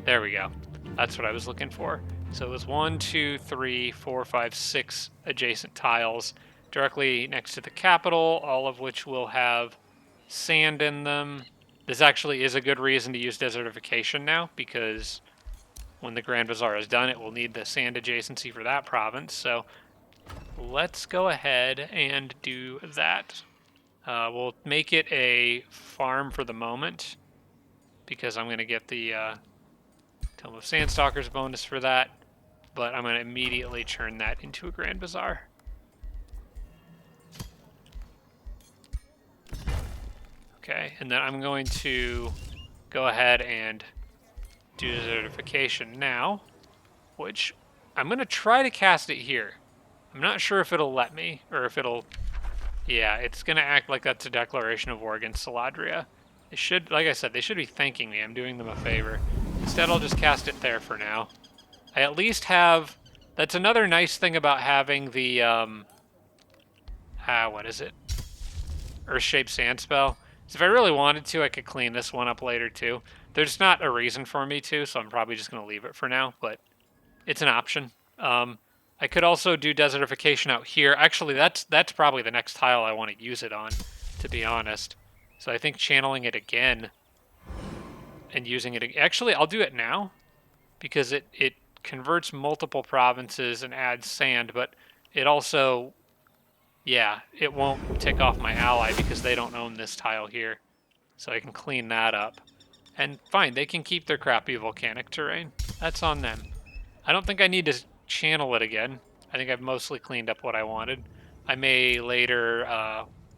There we go. That's what I was looking for. So it was 1, 2, 3, 4, 5, 6 adjacent tiles directly next to the capital, all of which will have sand in them. This actually is a good reason to use desertification now, because when the Grand Bazaar is done, it will need the sand adjacency for that province. So let's go ahead and do that. We'll make it a farm for the moment, because I'm going to get the Tome of Sandstalkers bonus for that, but I'm going to immediately turn that into a Grand Bazaar. Okay, and then I'm going to go ahead and do desertification now, which I'm going to try to cast it here. I'm not sure if it'll let me, or if it'll... Yeah, it's going to act like that's a declaration of war against Saladria. It should, like I said, they should be thanking me. I'm doing them a favor. Instead, I'll just cast it there for now. I at least have... That's another nice thing about having the, what is it? Earth-shaped sand spell. So if I really wanted to, I could clean this one up later too. There's not a reason for me to, so I'm probably just going to leave it for now, but it's an option. I could also do desertification out here. Actually, that's probably the next tile I want to use it on, to be honest. So I think channeling it again and using it... Actually, I'll do it now, because it converts multiple provinces and adds sand, but it also... Yeah, it won't tick off my ally because they don't own this tile here. So I can clean that up. And fine, they can keep their crappy volcanic terrain. That's on them. I don't think I need to channel it again. I think I've mostly cleaned up what I wanted. I may later,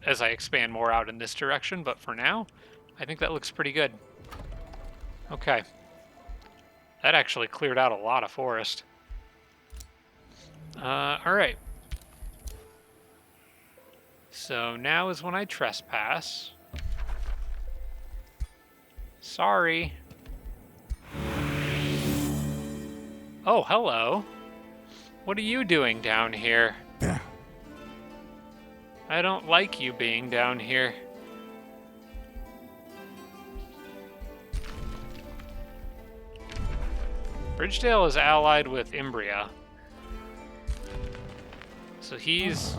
as I expand more out in this direction, but for now, I think that looks pretty good. Okay. That actually cleared out a lot of forest. Alright. So now is when I trespass. Sorry. Oh, hello. What are you doing down here? Yeah. I don't like you being down here. Bridgedale is allied with Imbria. So he's...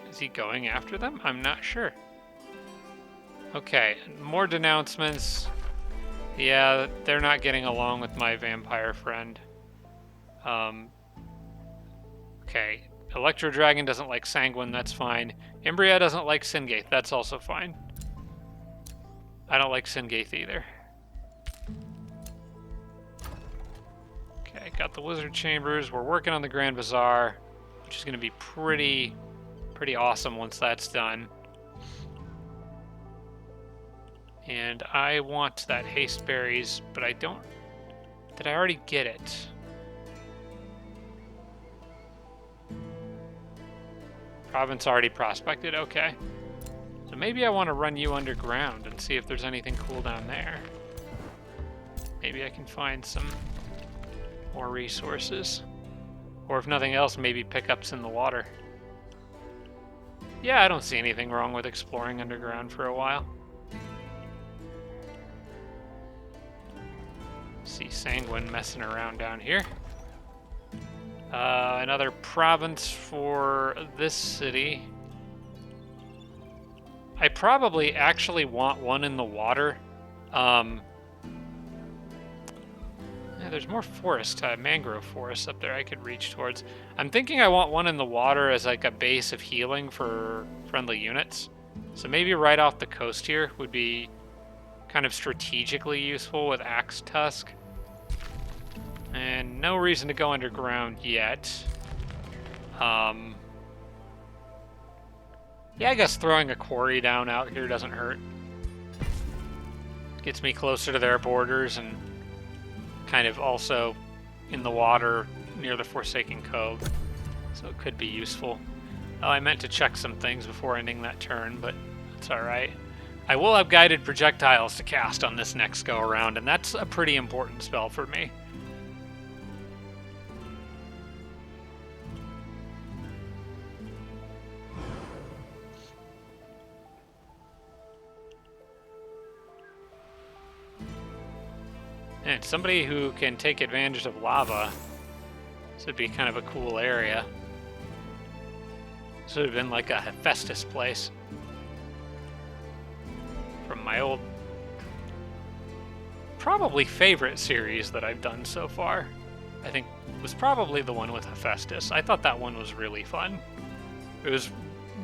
Is he going after them? I'm not sure. Okay, more denouncements. Yeah, they're not getting along with my vampire friend. Okay, Electro Dragon doesn't like Sanguine, that's fine. Imbria doesn't like Singaith, that's also fine. I don't like Singaith either. Okay, got the Wizard Chambers. We're working on the Grand Bazaar, which is going to be pretty awesome once that's done. And I want that haste berries, but I don't... Did I already get it? Province already prospected, okay. So maybe I want to run you underground and see if there's anything cool down there. Maybe I can find some more resources. Or if nothing else, maybe pickups in the water. Yeah, I don't see anything wrong with exploring underground for a while. See Sanguine messing around down here. Another province for this city. I probably actually want one in the water. Yeah, there's more forest, mangrove forest up there I could reach towards. I'm thinking I want one in the water as like a base of healing for friendly units. So maybe right off the coast here would be kind of strategically useful with Axe Tusk. And no reason to go underground yet. Yeah, I guess throwing a quarry down out here doesn't hurt. Gets me closer to their borders and kind of also in the water near the Forsaken Cove, so it could be useful. Oh, I meant to check some things before ending that turn, but it's alright. I will have guided projectiles to cast on this next go around, and that's a pretty important spell for me. And somebody who can take advantage of lava. This would be kind of a cool area. This would have been like a Hephaestus place from my old, probably favorite series that I've done so far. I think was probably the one with Hephaestus. I thought that one was really fun. It was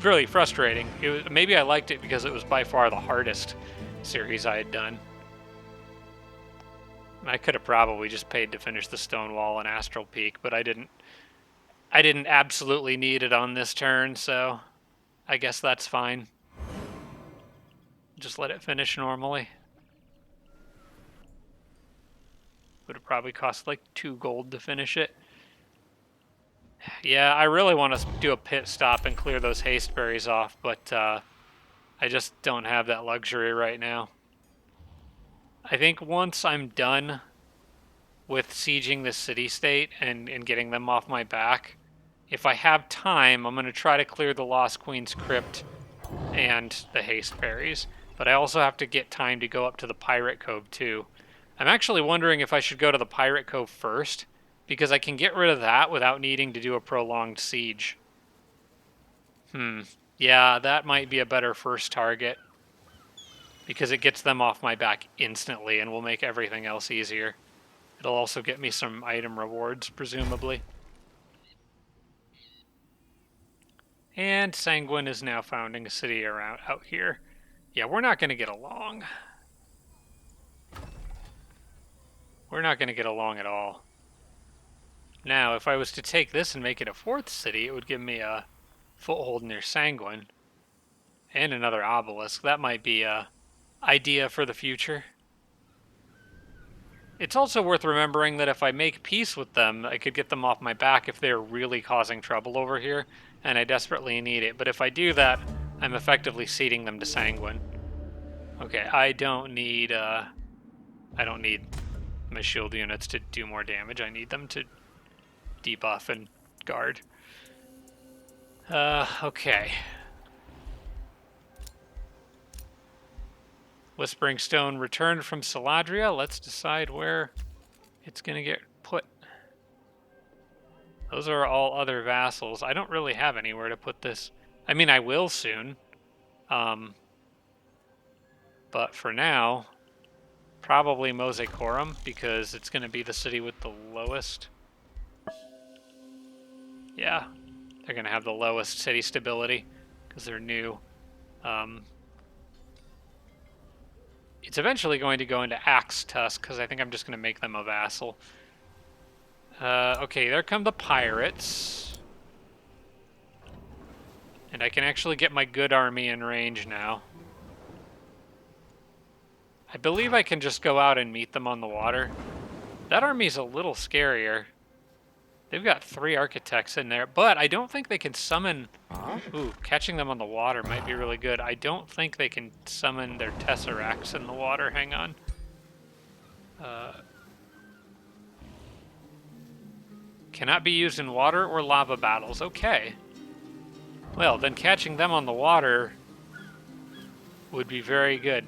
really frustrating. Maybe I liked it because it was by far the hardest series I had done. I could have probably just paid to finish the Stone Wall and Astral Peak, but I didn't absolutely need it on this turn, so I guess that's fine. Just let it finish normally. Would have probably cost like 2 gold to finish it. Yeah, I really want to do a pit stop and clear those haste berries off, but I just don't have that luxury right now. I think once I'm done with sieging the city-state and getting them off my back, if I have time, I'm going to try to clear the Lost Queen's Crypt and the haste berries. But I also have to get time to go up to the Pirate Cove too. I'm actually wondering if I should go to the Pirate Cove first, because I can get rid of that without needing to do a prolonged siege. Yeah, that might be a better first target, because it gets them off my back instantly and will make everything else easier. It'll also get me some item rewards, presumably. And Sanguine is now founding a city around out here. Yeah, we're not going to get along. We're not going to get along at all. Now, if I was to take this and make it a 4th city, it would give me a foothold near Sanguine. And another obelisk. That might be a idea for the future. It's also worth remembering that if I make peace with them, I could get them off my back if they're really causing trouble over here, and I desperately need it. But if I do that, I'm effectively ceding them to Sanguine. Okay, I don't need my shield units to do more damage. I need them to debuff and guard. Okay. Whispering Stone returned from Saladria. Let's decide where it's going to get put. Those are all other vassals. I don't really have anywhere to put this. I mean, I will soon. But for now, probably Mosecorum, because it's going to be the city with the lowest. Yeah, they're going to have the lowest city stability because they're new. It's eventually going to go into Axe Tusk, because I think I'm just going to make them a vassal. Okay, there come the pirates. And I can actually get my good army in range now. I believe I can just go out and meet them on the water. That army's a little scarier. They've got 3 architects in there, but I don't think they can summon... Ooh, catching them on the water might be really good. I don't think they can summon their tesseracts in the water. Hang on. Cannot be used in water or lava battles. Okay. Well, then catching them on the water would be very good.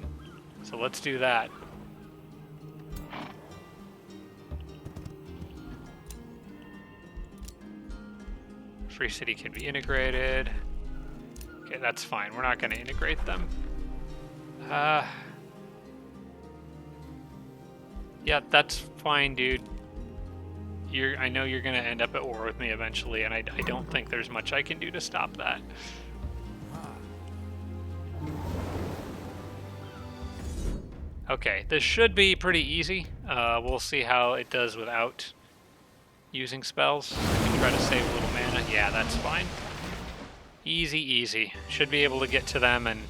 So let's do that. Free City can be integrated. Okay, that's fine. We're not going to integrate them. Yeah, that's fine, dude. I know you're going to end up at war with me eventually, and I don't think there's much I can do to stop that. Okay, this should be pretty easy. We'll see how it does without using spells. I can try to save a little mana. Yeah, that's fine. Easy, easy. Should be able to get to them and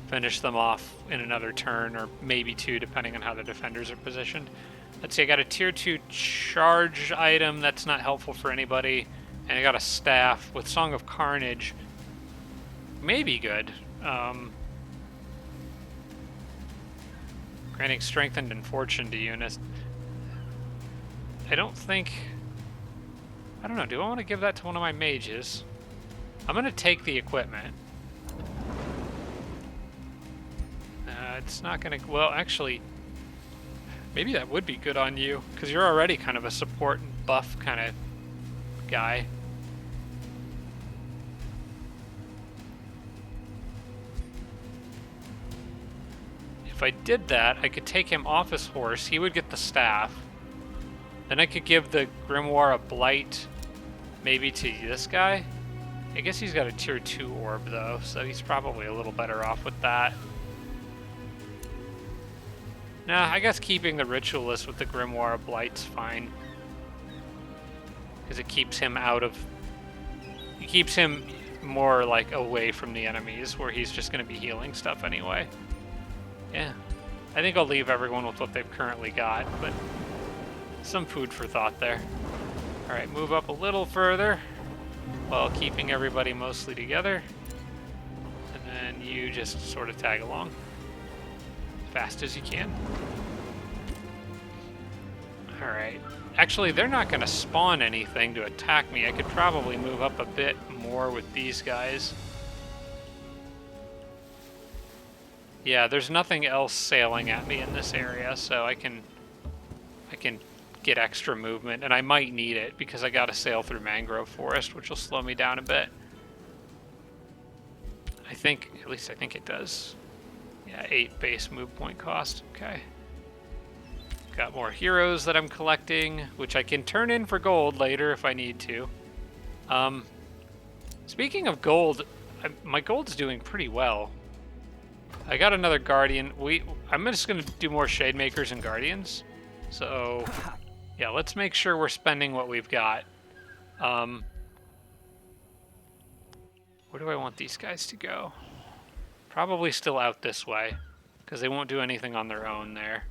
finish them off in another turn, or maybe 2, depending on how the defenders are positioned. Let's see, I got a tier 2 charge item. That's not helpful for anybody. And I got a staff with Song of Carnage. Maybe good. Granting strengthened and fortune to units. I don't know, do I want to give that to one of my mages? I'm going to take the equipment. It's not going to... Well, actually, maybe that would be good on you, because you're already kind of a support and buff kind of guy. If I did that, I could take him off his horse. He would get the staff. Then I could give the Grimoire of Blight maybe to this guy. I guess he's got a tier 2 orb though, so he's probably a little better off with that. Nah, I guess keeping the Ritualist with the Grimoire of Blight's fine. Because it keeps him out of... It keeps him more, like, away from the enemies, where he's just going to be healing stuff anyway. Yeah. I think I'll leave everyone with what they've currently got, but some food for thought there. Alright, move up a little further, while keeping everybody mostly together. And then you just sort of tag along. Fast as you can. Alright. Actually, they're not going to spawn anything to attack me. I could probably move up a bit more with these guys. Yeah, there's nothing else sailing at me in this area, so I can get extra movement, and I might need it because I got to sail through mangrove forest, which will slow me down a bit. At least I think it does. Yeah, 8 base move point cost. Okay. Got more heroes that I'm collecting, which I can turn in for gold later if I need to. Speaking of gold, my gold's doing pretty well. I got another guardian. I'm just going to do more shade makers and guardians. So, yeah, let's make sure we're spending what we've got. Where do I want these guys to go? Probably still out this way, because they won't do anything on their own there.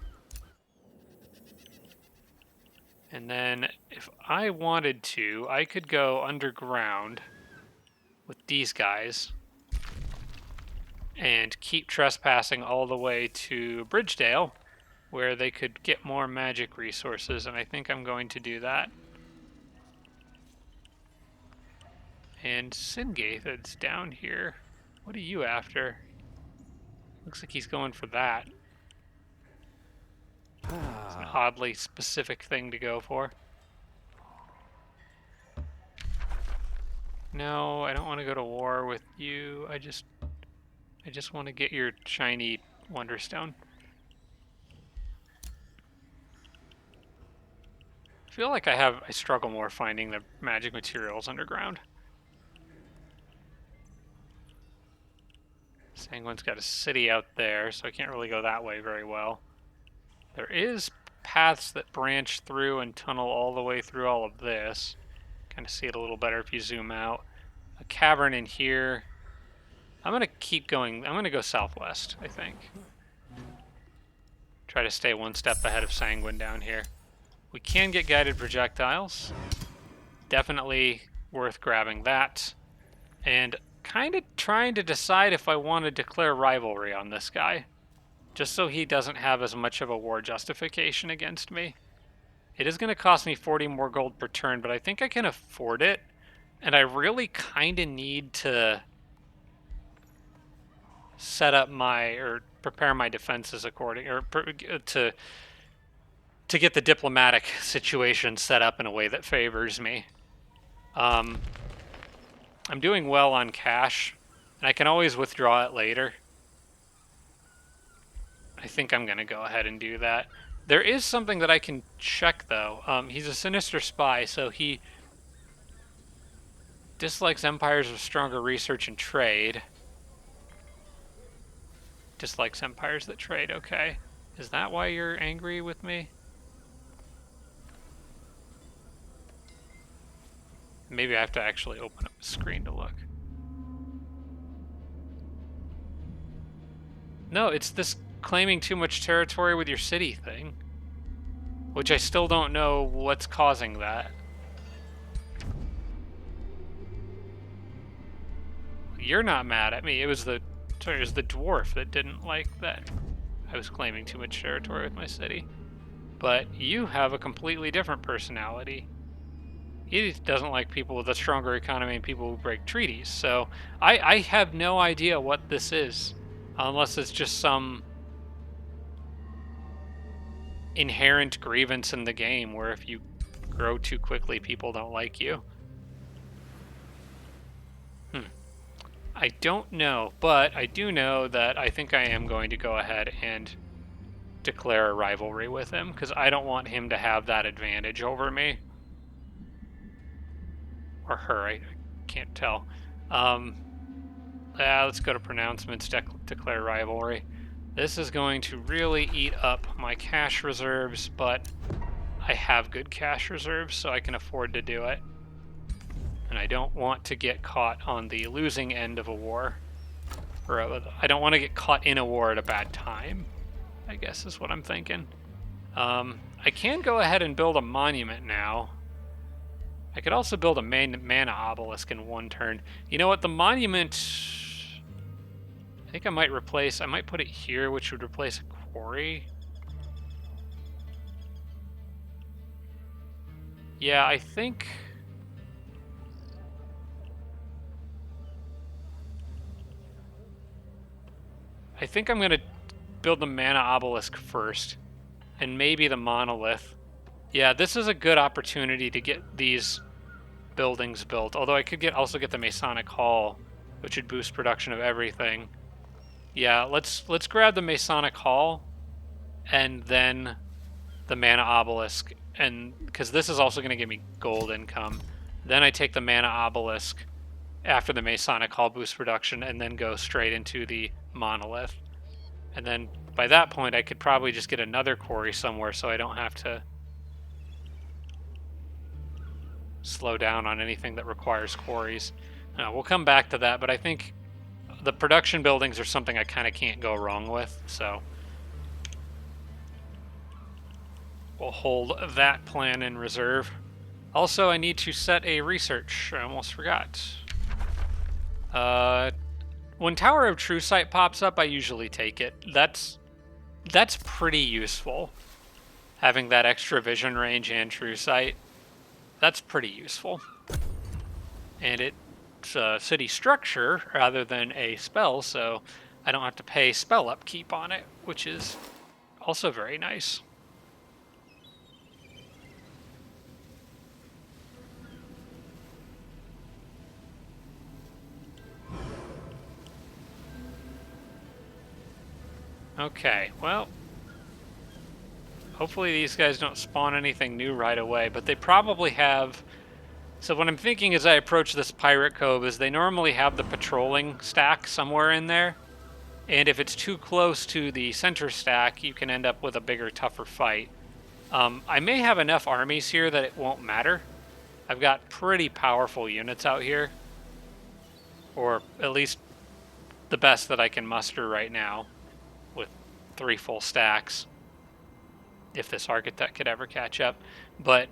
And then, if I wanted to, I could go underground with these guys and keep trespassing all the way to Bridgedale, where they could get more magic resources, and I think I'm going to do that. And Singaith, it's down here. What are you after? Looks like he's going for that. It's an oddly specific thing to go for. No, I don't want to go to war with you. I just want to get your shiny Wonderstone. I feel like I struggle more finding the magic materials underground. Sanguine's got a city out there, so I can't really go that way very well. There is paths that branch through and tunnel all the way through all of this. Kind of see it a little better if you zoom out. A cavern in here. I'm going to keep going. I'm going to go southwest, I think. Try to stay one step ahead of Sanguine down here. We can get guided projectiles. Definitely worth grabbing that. And kind of trying to decide if I want to declare rivalry on this guy, just so he doesn't have as much of a war justification against me. It is going to cost me 40 more gold per turn, but I think I can afford it, and I really kind of need to set up or prepare my defenses according, or to get the diplomatic situation set up in a way that favors me. I'm doing well on cash, and I can always withdraw it later. I think I'm going to go ahead and do that. There is something that I can check, though. He's a sinister spy, so he dislikes empires with stronger research and trade. Dislikes empires that trade, okay. Is that why you're angry with me? Maybe I have to actually open up the screen to look. No, it's this claiming too much territory with your city thing. which I still don't know what's causing that. You're not mad at me. It was the dwarf that didn't like that I was claiming too much territory with my city. But you have a completely different personality. He doesn't like people with a stronger economy and people who break treaties. So I have no idea what this is, unless it's just some inherent grievance in the game where if you grow too quickly, people don't like you. I don't know, but I do know that I think I am going to go ahead and declare a rivalry with him, because I don't want him to have that advantage over me. Or her, I can't tell. Let's go to pronouncements, declare rivalry. This is going to really eat up my cash reserves, but I have good cash reserves, so I can afford to do it. And I don't want to get caught on the losing end of a war. Or I don't want to get caught in a war at a bad time, I guess is what I'm thinking. I can go ahead and build a monument now. I could also build a mana obelisk in one turn. You know what, the monument... I think I might put it here, which would replace a quarry. Yeah, I think I'm going to build the mana obelisk first, and maybe the monolith. Yeah, this is a good opportunity to get these buildings built, although I could also get the Masonic Hall, which would boost production of everything. Yeah, let's grab the Masonic Hall, and then the mana obelisk, and because this is also going to give me gold income. Then I take the mana obelisk after the Masonic Hall boost production, and then go straight into the monolith. And then by that point, I could probably just get another quarry somewhere, so I don't have to slow down on anything that requires quarries. We'll come back to that, but I think the production buildings are something I kind of can't go wrong with, so we'll hold that plan in reserve. Also, I need to set a research. I almost forgot. When Tower of True Sight pops up, I usually take it. That's pretty useful. Having that extra vision range and True Sight, that's pretty useful. And it's a city structure rather than a spell, so I don't have to pay spell upkeep on it, which is also very nice. Okay, well, hopefully these guys don't spawn anything new right away, but they probably have. So what I'm thinking as I approach this pirate cove is they normally have the patrolling stack somewhere in there, and if it's too close to the center stack, you can end up with a bigger, tougher fight. I may have enough armies here that it won't matter. I've got pretty powerful units out here, or at least the best that I can muster right now, with 3 full stacks, if this architect could ever catch up. But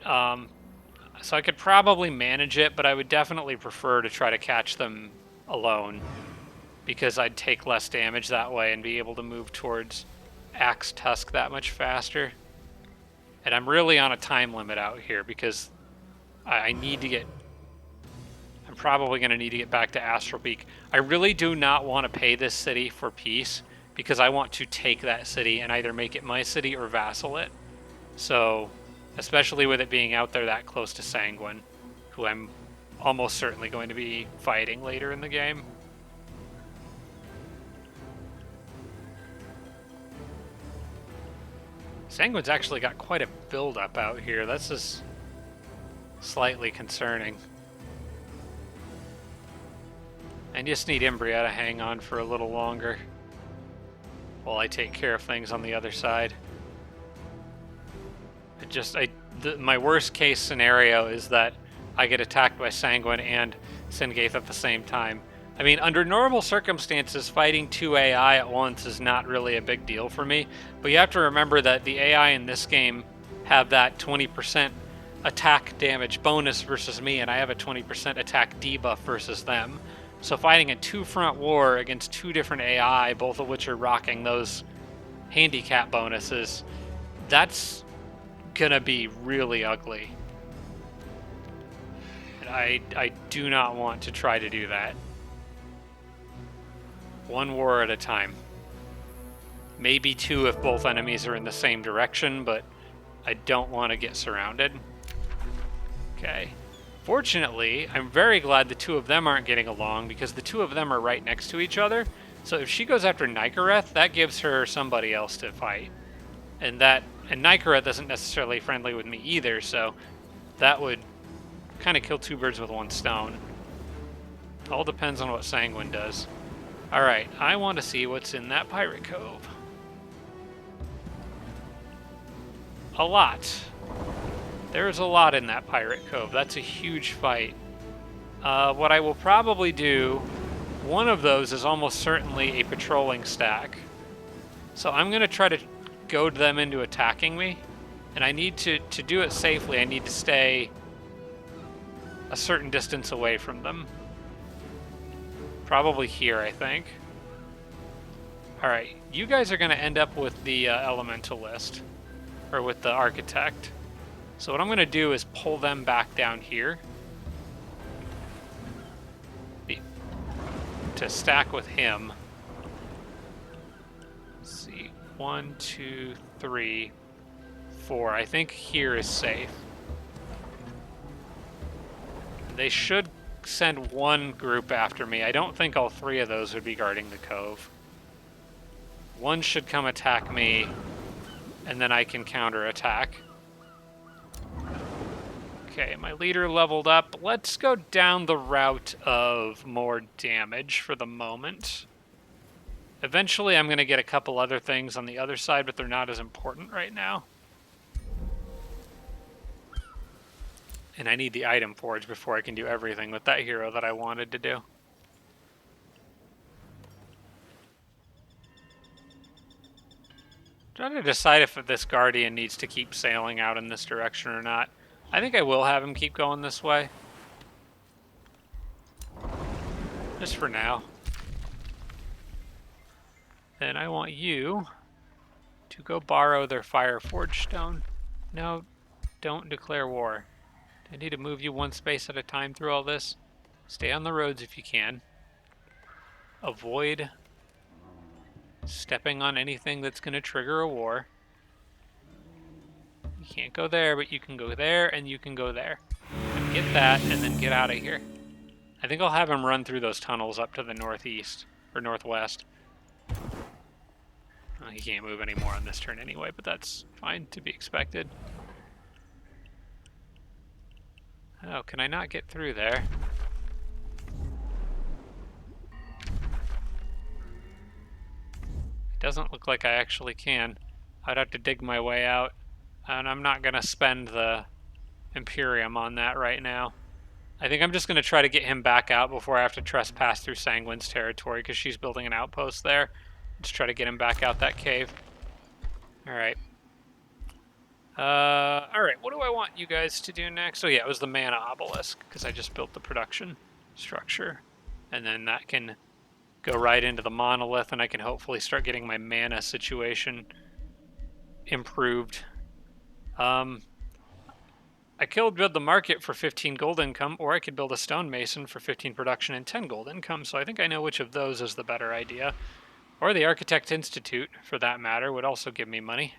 so I could probably manage it, but I would definitely prefer to try to catch them alone, because I'd take less damage that way and be able to move towards Axe Tusk that much faster. And I'm really on a time limit out here, because I need to get... I'm probably going to need to get back to Astral Peak. I really do not want to pay this city for peace, because I want to take that city and either make it my city or vassal it. So, especially with it being out there that close to Sanguine, who I'm almost certainly going to be fighting later in the game. Sanguine's actually got quite a build-up out here. This is slightly concerning. I just need Imbria to hang on for a little longer while I take care of things on the other side. My worst case scenario is that I get attacked by Sanguine and Singaith at the same time. I mean, under normal circumstances, fighting 2 AI at once is not really a big deal for me, but you have to remember that the AI in this game have that 20% attack damage bonus versus me, and I have a 20% attack debuff versus them. So fighting a two-front war against two different AI, both of which are rocking those handicap bonuses, that's gonna be really ugly. And I do not want to try to do that. One war at a time. Maybe two if both enemies are in the same direction, but I don't want to get surrounded. Okay. Fortunately, I'm very glad the two of them aren't getting along, because the two of them are right next to each other. So if she goes after Nicoreth, that gives her somebody else to fight. And Nicoreth isn't necessarily friendly with me either, so that would kind of kill two birds with one stone. All depends on what Sanguine does. Alright, I want to see what's in that pirate cove. A lot. There's a lot in that pirate cove. That's a huge fight. What I will probably do, one of those is almost certainly a patrolling stack. So I'm going to try to goad them into attacking me. And I need to do it safely, I need to stay a certain distance away from them. Probably here, I think. Alright, you guys are going to end up with the Elementalist. Or with the Architect. So what I'm going to do is pull them back down here. To stack with him. Let's see. 1, 2, 3, 4. I think here is safe. They should send one group after me. I don't think all three of those would be guarding the cove. One should come attack me, and then I can counterattack. Okay, my leader leveled up. Let's go down the route of more damage for the moment. Eventually I'm going to get a couple other things on the other side, but they're not as important right now. And I need the item forge before I can do everything with that hero that I wanted to do. Trying to decide if this Guardian needs to keep sailing out in this direction or not. I think I will have him keep going this way. Just for now. Then I want you to go borrow their Fire Forge Stone. No, don't declare war. I need to move you one space at a time through all this. Stay on the roads if you can. Avoid stepping on anything that's going to trigger a war. You can't go there, but you can go there and you can go there. And get that and then get out of here. I think I'll have him run through those tunnels up to the northeast or northwest. Well, he can't move anymore on this turn anyway, but that's fine, to be expected. Oh, can I not get through there? It doesn't look like I actually can. I'd have to dig my way out, and I'm not going to spend the Imperium on that right now. I think I'm just going to try to get him back out before I have to trespass through Sanguine's territory, because she's building an outpost there. Let's try to get him back out that cave. Alright. Alright, what do I want you guys to do next? Oh yeah, it was the mana obelisk, because I just built the production structure. And then that can go right into the monolith, and I can hopefully start getting my mana situation improved. I could build the market for 15 gold income, or I could build a stonemason for 15 production and 10 gold income, so I think I know which of those is the better idea. Or the Architect Institute, for that matter, would also give me money.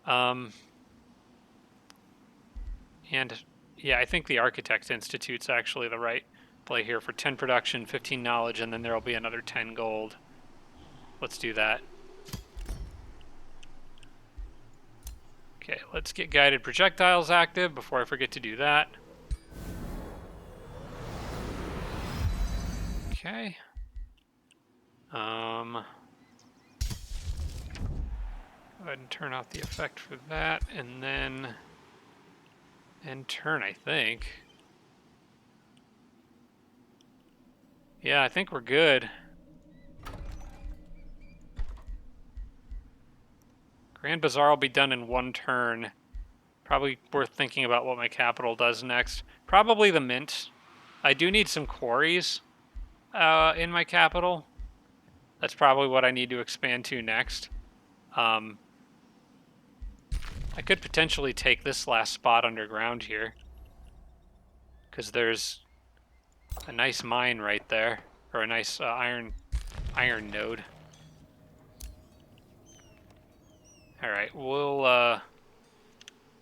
And yeah, I think the Architect Institute's actually the right play here for 10 production, 15 knowledge, and then there'll be another 10 gold. Let's do that. Okay, let's get guided projectiles active before I forget to do that. Okay. Go ahead and turn off the effect for that, and then end turn, I think. Yeah, I think we're good. Grand Bazaar will be done in one turn, Probably worth thinking about what my capital does next. Probably the mint. I do need some quarries in my capital. That's probably what I need to expand to next. I could potentially take this last spot underground here, because there's a nice mine right there, or a nice iron node. All right, we'll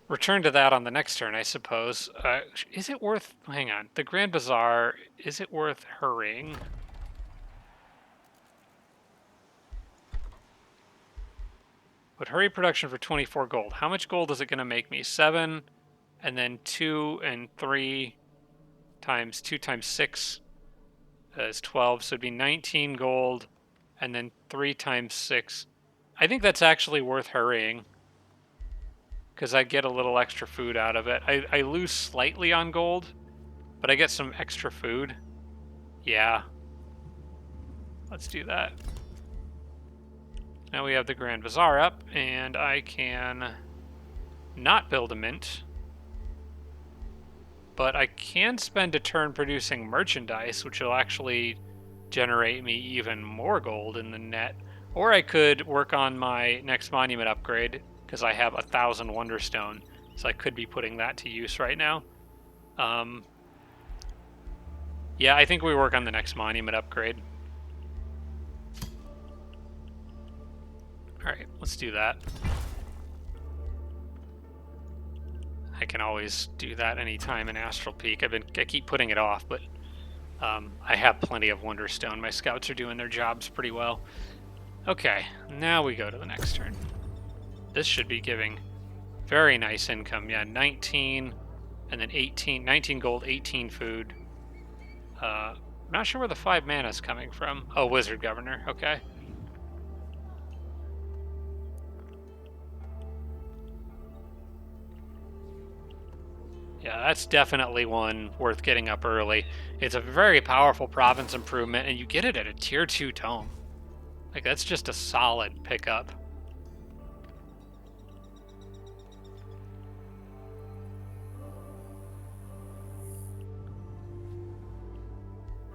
return to that on the next turn, I suppose. Is it worth... Hang on. The Grand Bazaar, is it worth hurrying? But hurry production for 24 gold. How much gold is it going to make me? 7, and then 2 and 3 times 2 times 6 is 12. So it'd be 19 gold, and then 3 times 6. I think that's actually worth hurrying, because I get a little extra food out of it. I lose slightly on gold, but I get some extra food. Yeah. Let's do that. Now we have the Grand Bazaar up, and I can not build a mint. But I can spend a turn producing merchandise, which will actually generate me even more gold in the net. Or I could work on my next monument upgrade, because I have 1,000 Wonderstone, so I could be putting that to use right now. Yeah, I think we work on the next monument upgrade. Alright, let's do that. I can always do that anytime in Astral Peak. I keep putting it off, but I have plenty of Wonderstone. My scouts are doing their jobs pretty well. Okay, now we go to the next turn. This should be giving very nice income. Yeah, 19, and then 18. 19 gold, 18 food. I'm not sure where the 5 mana is coming from. Oh, Wizard Governor. Okay. Yeah, that's definitely one worth getting up early. It's a very powerful province improvement, and you get it at a tier 2 tome. Like, that's just a solid pickup.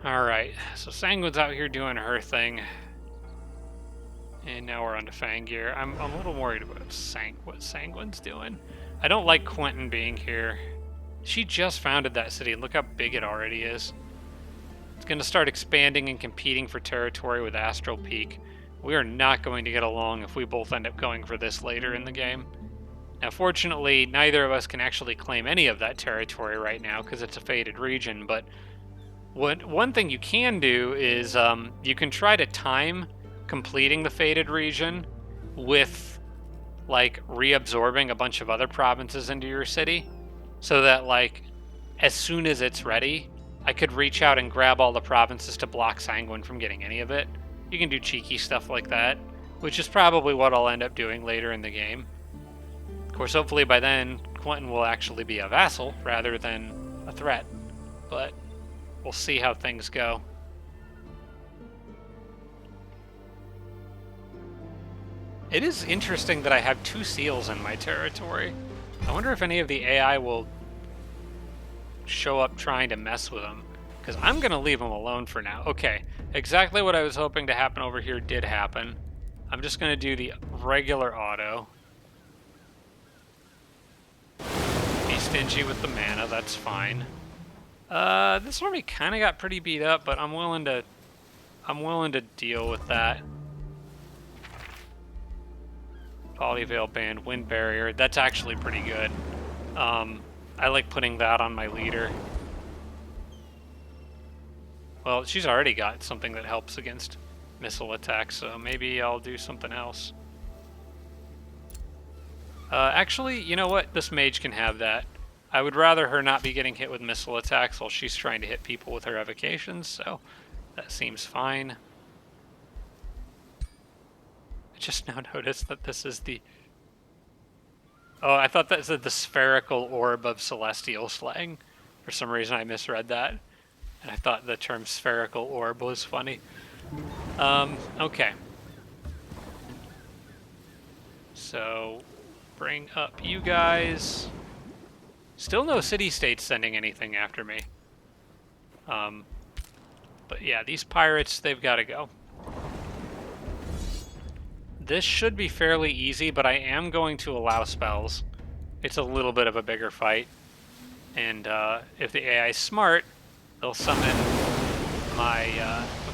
Alright, so Sanguine's out here doing her thing. And now we're on to Fangir. I'm a little worried about what Sanguine's doing. I don't like Quentin being here. She just founded that city, and look how big it already is. It's going to start expanding and competing for territory with Astral Peak. We are not going to get along if we both end up going for this later in the game. Now, fortunately, neither of us can actually claim any of that territory right now, because it's a fated region, but one thing you can do is you can try to time completing the fated region with, like, reabsorbing a bunch of other provinces into your city, so that, like, as soon as it's ready, I could reach out and grab all the provinces to block Sanguine from getting any of it. You can do cheeky stuff like that, which is probably what I'll end up doing later in the game. Of course, hopefully by then, Quentin will actually be a vassal rather than a threat, but we'll see how things go. It is interesting that I have 2 seals in my territory. I wonder if any of the AI will show up trying to mess with them, because I'm going to leave them alone for now. Okay, exactly what I was hoping to happen over here did happen. I'm just going to do the regular auto. Be stingy with the mana, that's fine. This army kind of got pretty beat up, but I'm willing to deal with that. Polyveil Band, Wind Barrier, that's actually pretty good. I like putting that on my leader. Well, she's already got something that helps against missile attacks, so maybe I'll do something else. Actually, you know what? This mage can have that. I would rather her not be getting hit with missile attacks while she's trying to hit people with her evocations, so that seems fine. I just now noticed that this is the... Oh, I thought that said the spherical orb of celestial slang. For some reason I misread that, and I thought the term spherical orb was funny. Okay. So, bring up you guys. Still no city-states sending anything after me. But yeah, these pirates, they've got to go. This should be fairly easy, but I am going to allow spells. It's a little bit of a bigger fight. And if the AI is smart, they'll summon my...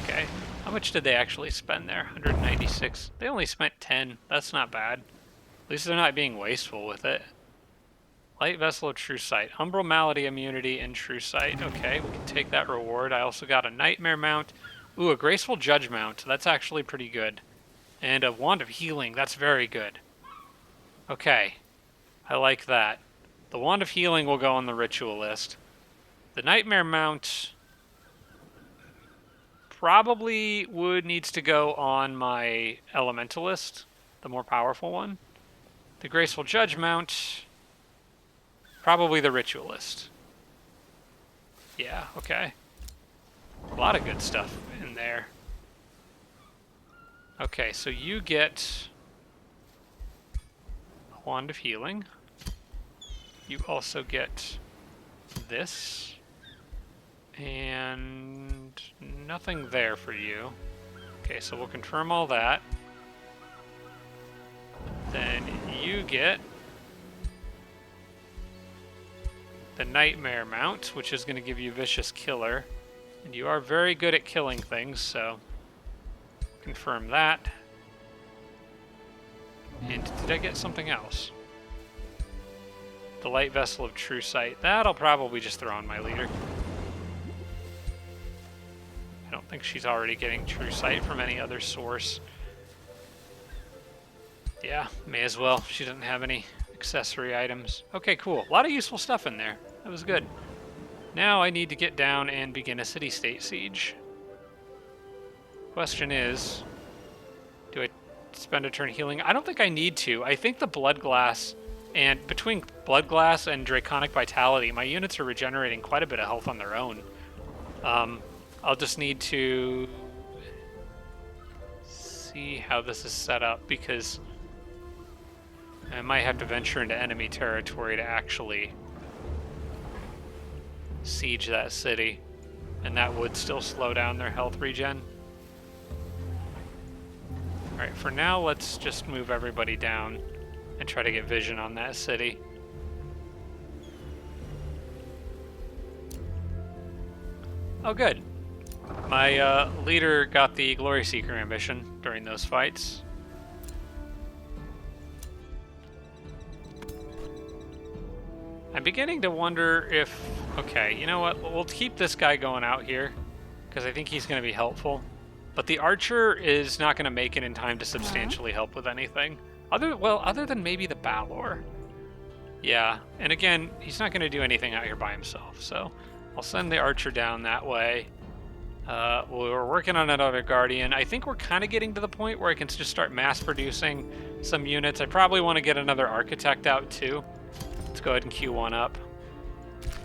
okay, how much did they actually spend there? 196. They only spent 10. That's not bad. At least they're not being wasteful with it. Light Vessel of True Sight. Umbral Malady Immunity and True Sight. Okay, we can take that reward. I also got a Nightmare Mount. Ooh, a Graceful Judge Mount. That's actually pretty good. And a Wand of Healing. That's very good. Okay, I like that. The Wand of Healing will go on the Ritual list. The Nightmare Mount probably needs to go on my Elementalist, the more powerful one. The Graceful Judge Mount, probably the Ritualist. Yeah, okay. A lot of good stuff in there. Okay, so you get a Wand of Healing. You also get this. And nothing there for you. Okay, so we'll confirm all that. Then you get the Nightmare Mount, which is going to give you Vicious Killer. And you are very good at killing things, so confirm that. And did I get something else? The Light Vessel of True Sight. That'll probably just throw on my leader. I don't think she's already getting True Sight from any other source. Yeah, may as well. She doesn't have any accessory items. Okay, cool. A lot of useful stuff in there. That was good. Now I need to get down and begin a city-state siege. Question is, do I spend a turn healing? I don't think I need to. I think the Blood Glass, and between Blood Glass and Draconic Vitality, my units are regenerating quite a bit of health on their own. I'll just need to see how this is set up, because I might have to venture into enemy territory to actually siege that city, and that would still slow down their health regen. Alright, for now, let's just move everybody down and try to get vision on that city. Oh, good. My leader got the Glory Seeker ambition during those fights. I'm beginning to wonder if... Okay, you know what? We'll keep this guy going out here, because I think he's going to be helpful. But the Archer is not going to make it in time to substantially help with anything. Other than maybe the Balor. Yeah, and again, he's not going to do anything out here by himself, so I'll send the Archer down that way. We're working on another Guardian. I think we're kind of getting to the point where I can just start mass-producing some units. I probably want to get another Architect out, too. Let's go ahead and queue one up.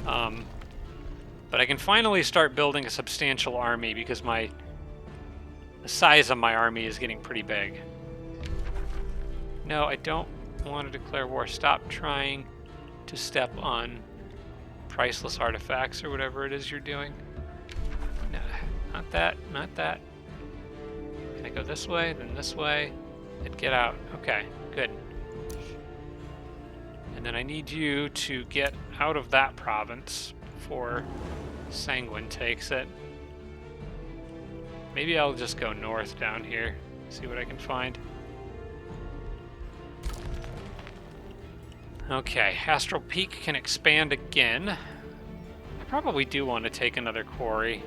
But I can finally start building a substantial army, because the size of my army is getting pretty big. No, I don't want to declare war. Stop trying to step on priceless artifacts or whatever it is you're doing. No, not that, not that. Can I go this way, then this way, and get out? Okay, good. And then I need you to get out of that province before Sanguine takes it. Maybe I'll just go north down here, see what I can find. Okay, Astral Peak can expand again. I probably do want to take another quarry.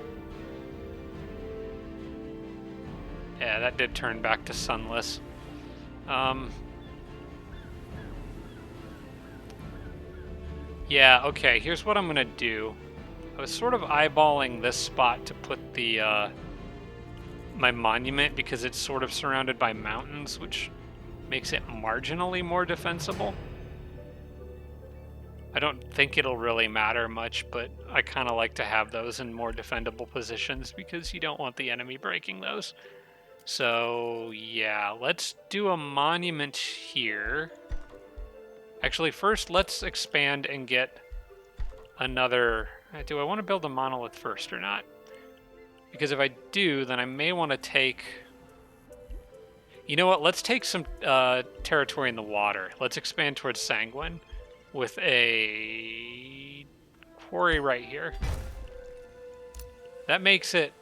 Yeah, that did turn back to sunless. Yeah, okay, here's what I'm gonna do. I was sort of eyeballing this spot to put the my monument, because it's sort of surrounded by mountains, which makes it marginally more defensible. I don't think it'll really matter much, but I kind of like to have those in more defendable positions, because you don't want the enemy breaking those. So yeah, let's do a monument here. Actually, first let's expand and get another... Do I want to build a monolith first or not? Because if I do, then I may want to take... You know what? Let's take some territory in the water. Let's expand towards Sanguine with a quarry right here. That makes it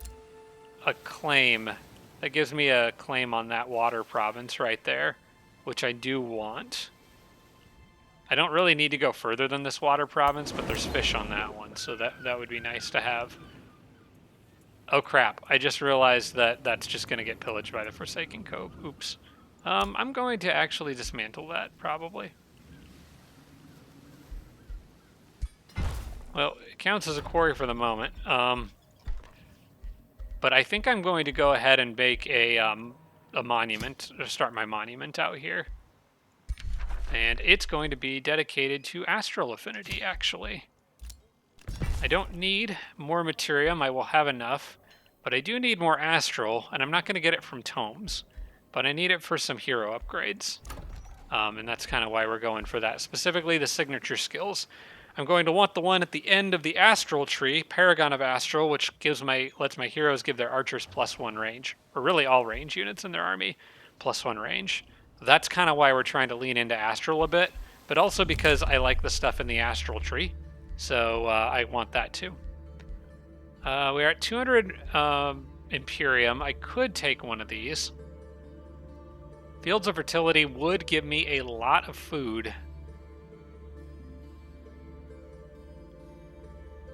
a claim. That gives me a claim on that water province right there, which I do want. I don't really need to go further than this water province, but there's fish on that one, so that would be nice to have. Oh crap, I just realized that that's just going to get pillaged by the Forsaken Cove. Oops. I'm going to actually dismantle that, probably. Well, it counts as a quarry for the moment. But I think I'm going to go ahead and bake a monument, or start my monument out here. And it's going to be dedicated to Astral Affinity, actually. I don't need more Materium, I will have enough. But I do need more Astral, and I'm not going to get it from Tomes. But I need it for some hero upgrades. And that's kind of why we're going for that. Specifically, the signature skills. I'm going to want the one at the end of the Astral tree, Paragon of Astral, which lets my heroes give their archers +1 range. Or really all range units in their army, +1 range. That's kind of why we're trying to lean into Astral a bit. But also because I like the stuff in the Astral tree. So I want that too. We're at 200 Imperium. I could take one of these. Fields of Fertility would give me a lot of food.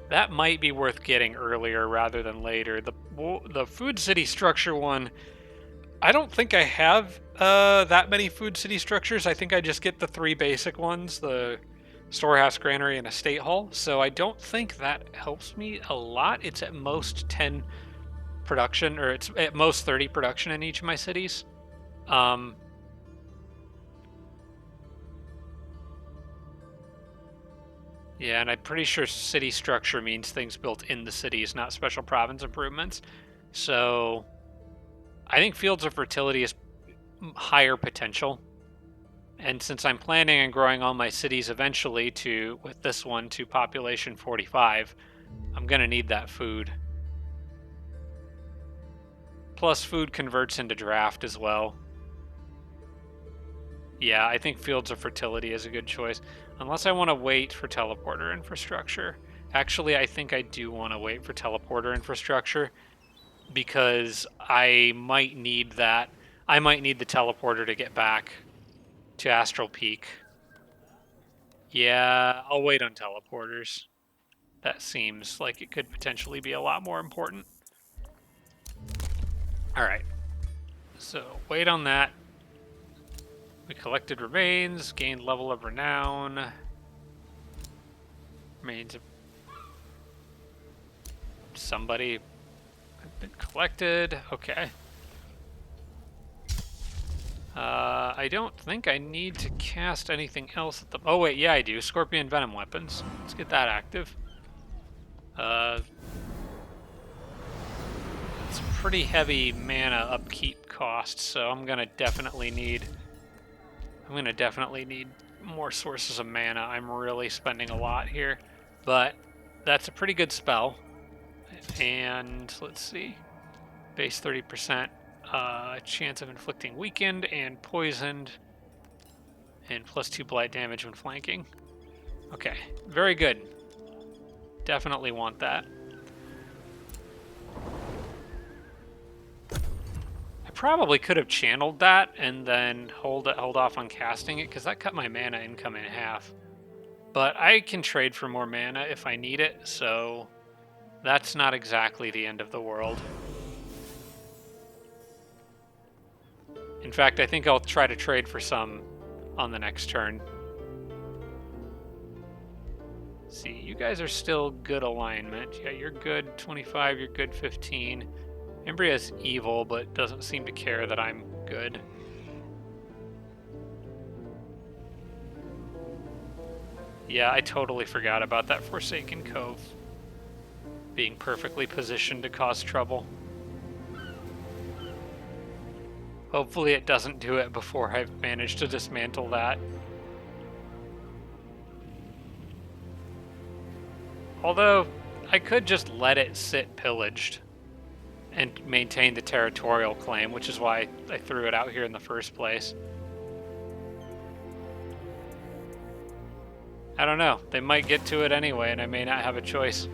That might be worth getting earlier rather than later. The Food City structure one, I don't think I have that many Food City structures. I think I just get the 3 basic ones, the Storehouse, Granary, and Estate Hall. So I don't think that helps me a lot. It's at most 10 production, or it's at most 30 production in each of my cities. Yeah, and I'm pretty sure city structure means things built in the cities, not special province improvements. So I think Fields of Fertility is higher potential. And since I'm planning on growing all my cities eventually with this one to population 45, I'm going to need that food. Plus food converts into draft as well. Yeah, I think Fields of Fertility is a good choice. Unless I want to wait for teleporter infrastructure. Actually, I think I do want to wait for teleporter infrastructure because I might need that. I might need the teleporter to get back to Astral Peak. Yeah, I'll wait on teleporters. That seems like it could potentially be a lot more important. Alright. So, wait on that. We collected remains, gained level of renown. Remains of somebody have been collected. Okay. I don't think I need to cast anything else at the... Oh wait, yeah I do. Scorpion Venom weapons. Let's get that active. It's pretty heavy mana upkeep cost, so I'm gonna definitely need more sources of mana. I'm really spending a lot here, but that's a pretty good spell. And let's see, base 30%, chance of inflicting weakened and poisoned, and +2 blight damage when flanking. Okay, very good. Definitely want that. I probably could have channeled that and then hold off on casting it, because that cut my mana income in half. But I can trade for more mana if I need it, so that's not exactly the end of the world. In fact, I think I'll try to trade for some on the next turn. See, you guys are still good alignment. Yeah, you're good 25, you're good 15. Embria's evil, but doesn't seem to care that I'm good. Yeah, I totally forgot about that Forsaken Cove being perfectly positioned to cause trouble. Hopefully it doesn't do it before I've managed to dismantle that. Although, I could just let it sit pillaged and maintain the territorial claim, which is why I threw it out here in the first place. I don't know. They might get to it anyway, and I may not have a choice.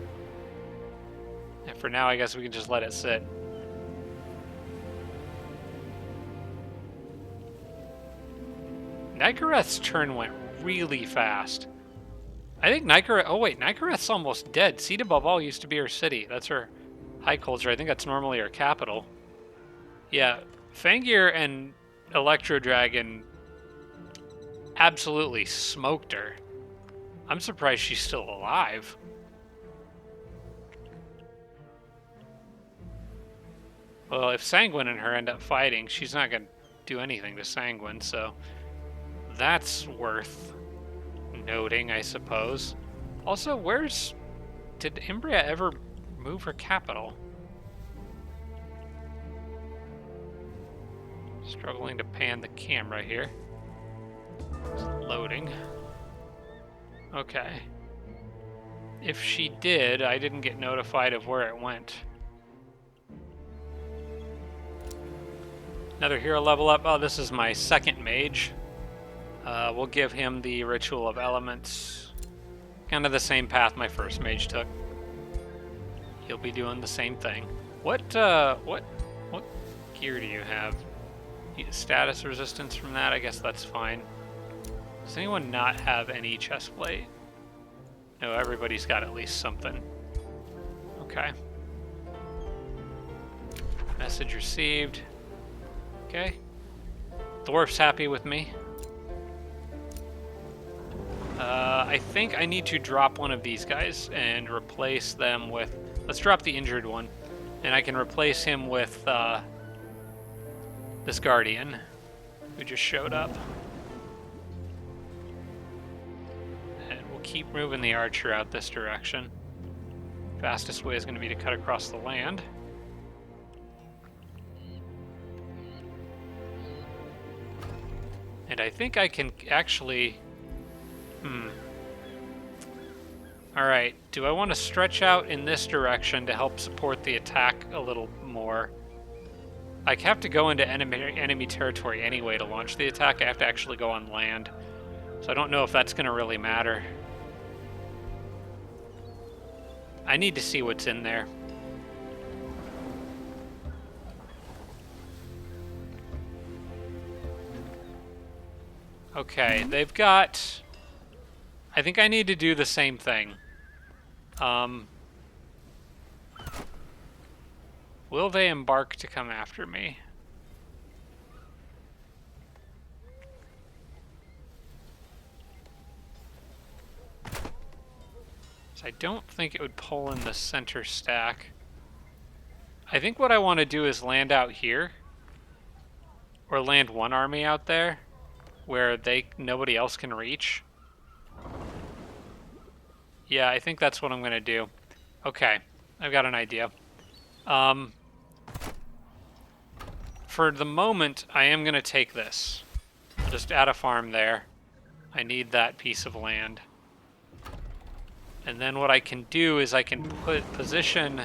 And for now, I guess we can just let it sit. Nikareth's turn went really fast. I think Nikareth... Oh, wait. Nikareth's almost dead. Seat Above All used to be her city. That's her high culture. I think that's normally her capital. Yeah. Fangir and Electro Dragon absolutely smoked her. I'm surprised she's still alive. Well, if Sanguine and her end up fighting, she's not going to do anything to Sanguine, so that's worth noting, I suppose. Also, did Imbria ever move her capital? Struggling to pan the camera here. It's loading. Okay. If she did, I didn't get notified of where it went. Another hero level up. Oh, this is my second mage. We'll give him the Ritual of Elements. Kind of the same path my first mage took. He'll be doing the same thing. What gear do you have? You get status resistance from that? I guess that's fine. Does anyone not have any chest plate? No, everybody's got at least something. Okay. Message received. Okay. Dwarf's happy with me. I think I need to drop one of these guys and replace them with... Let's drop the injured one. And I can replace him with this Guardian who just showed up. And we'll keep moving the archer out this direction. Fastest way is going to be to cut across the land. And I think I can actually... Alright, do I want to stretch out in this direction to help support the attack a little more? I have to go into enemy territory anyway to launch the attack. I have to actually go on land. So I don't know if that's going to really matter. I need to see what's in there. Okay, they've got... I think I need to do the same thing. Will they embark to come after me? So I don't think it would pull in the center stack. I think what I want to do is land out here. Or land one army out there where nobody else can reach. Yeah, I think that's what I'm going to do. Okay, I've got an idea. For the moment, I am going to take this. I'll just add a farm there. I need that piece of land. And then what I can do is I can position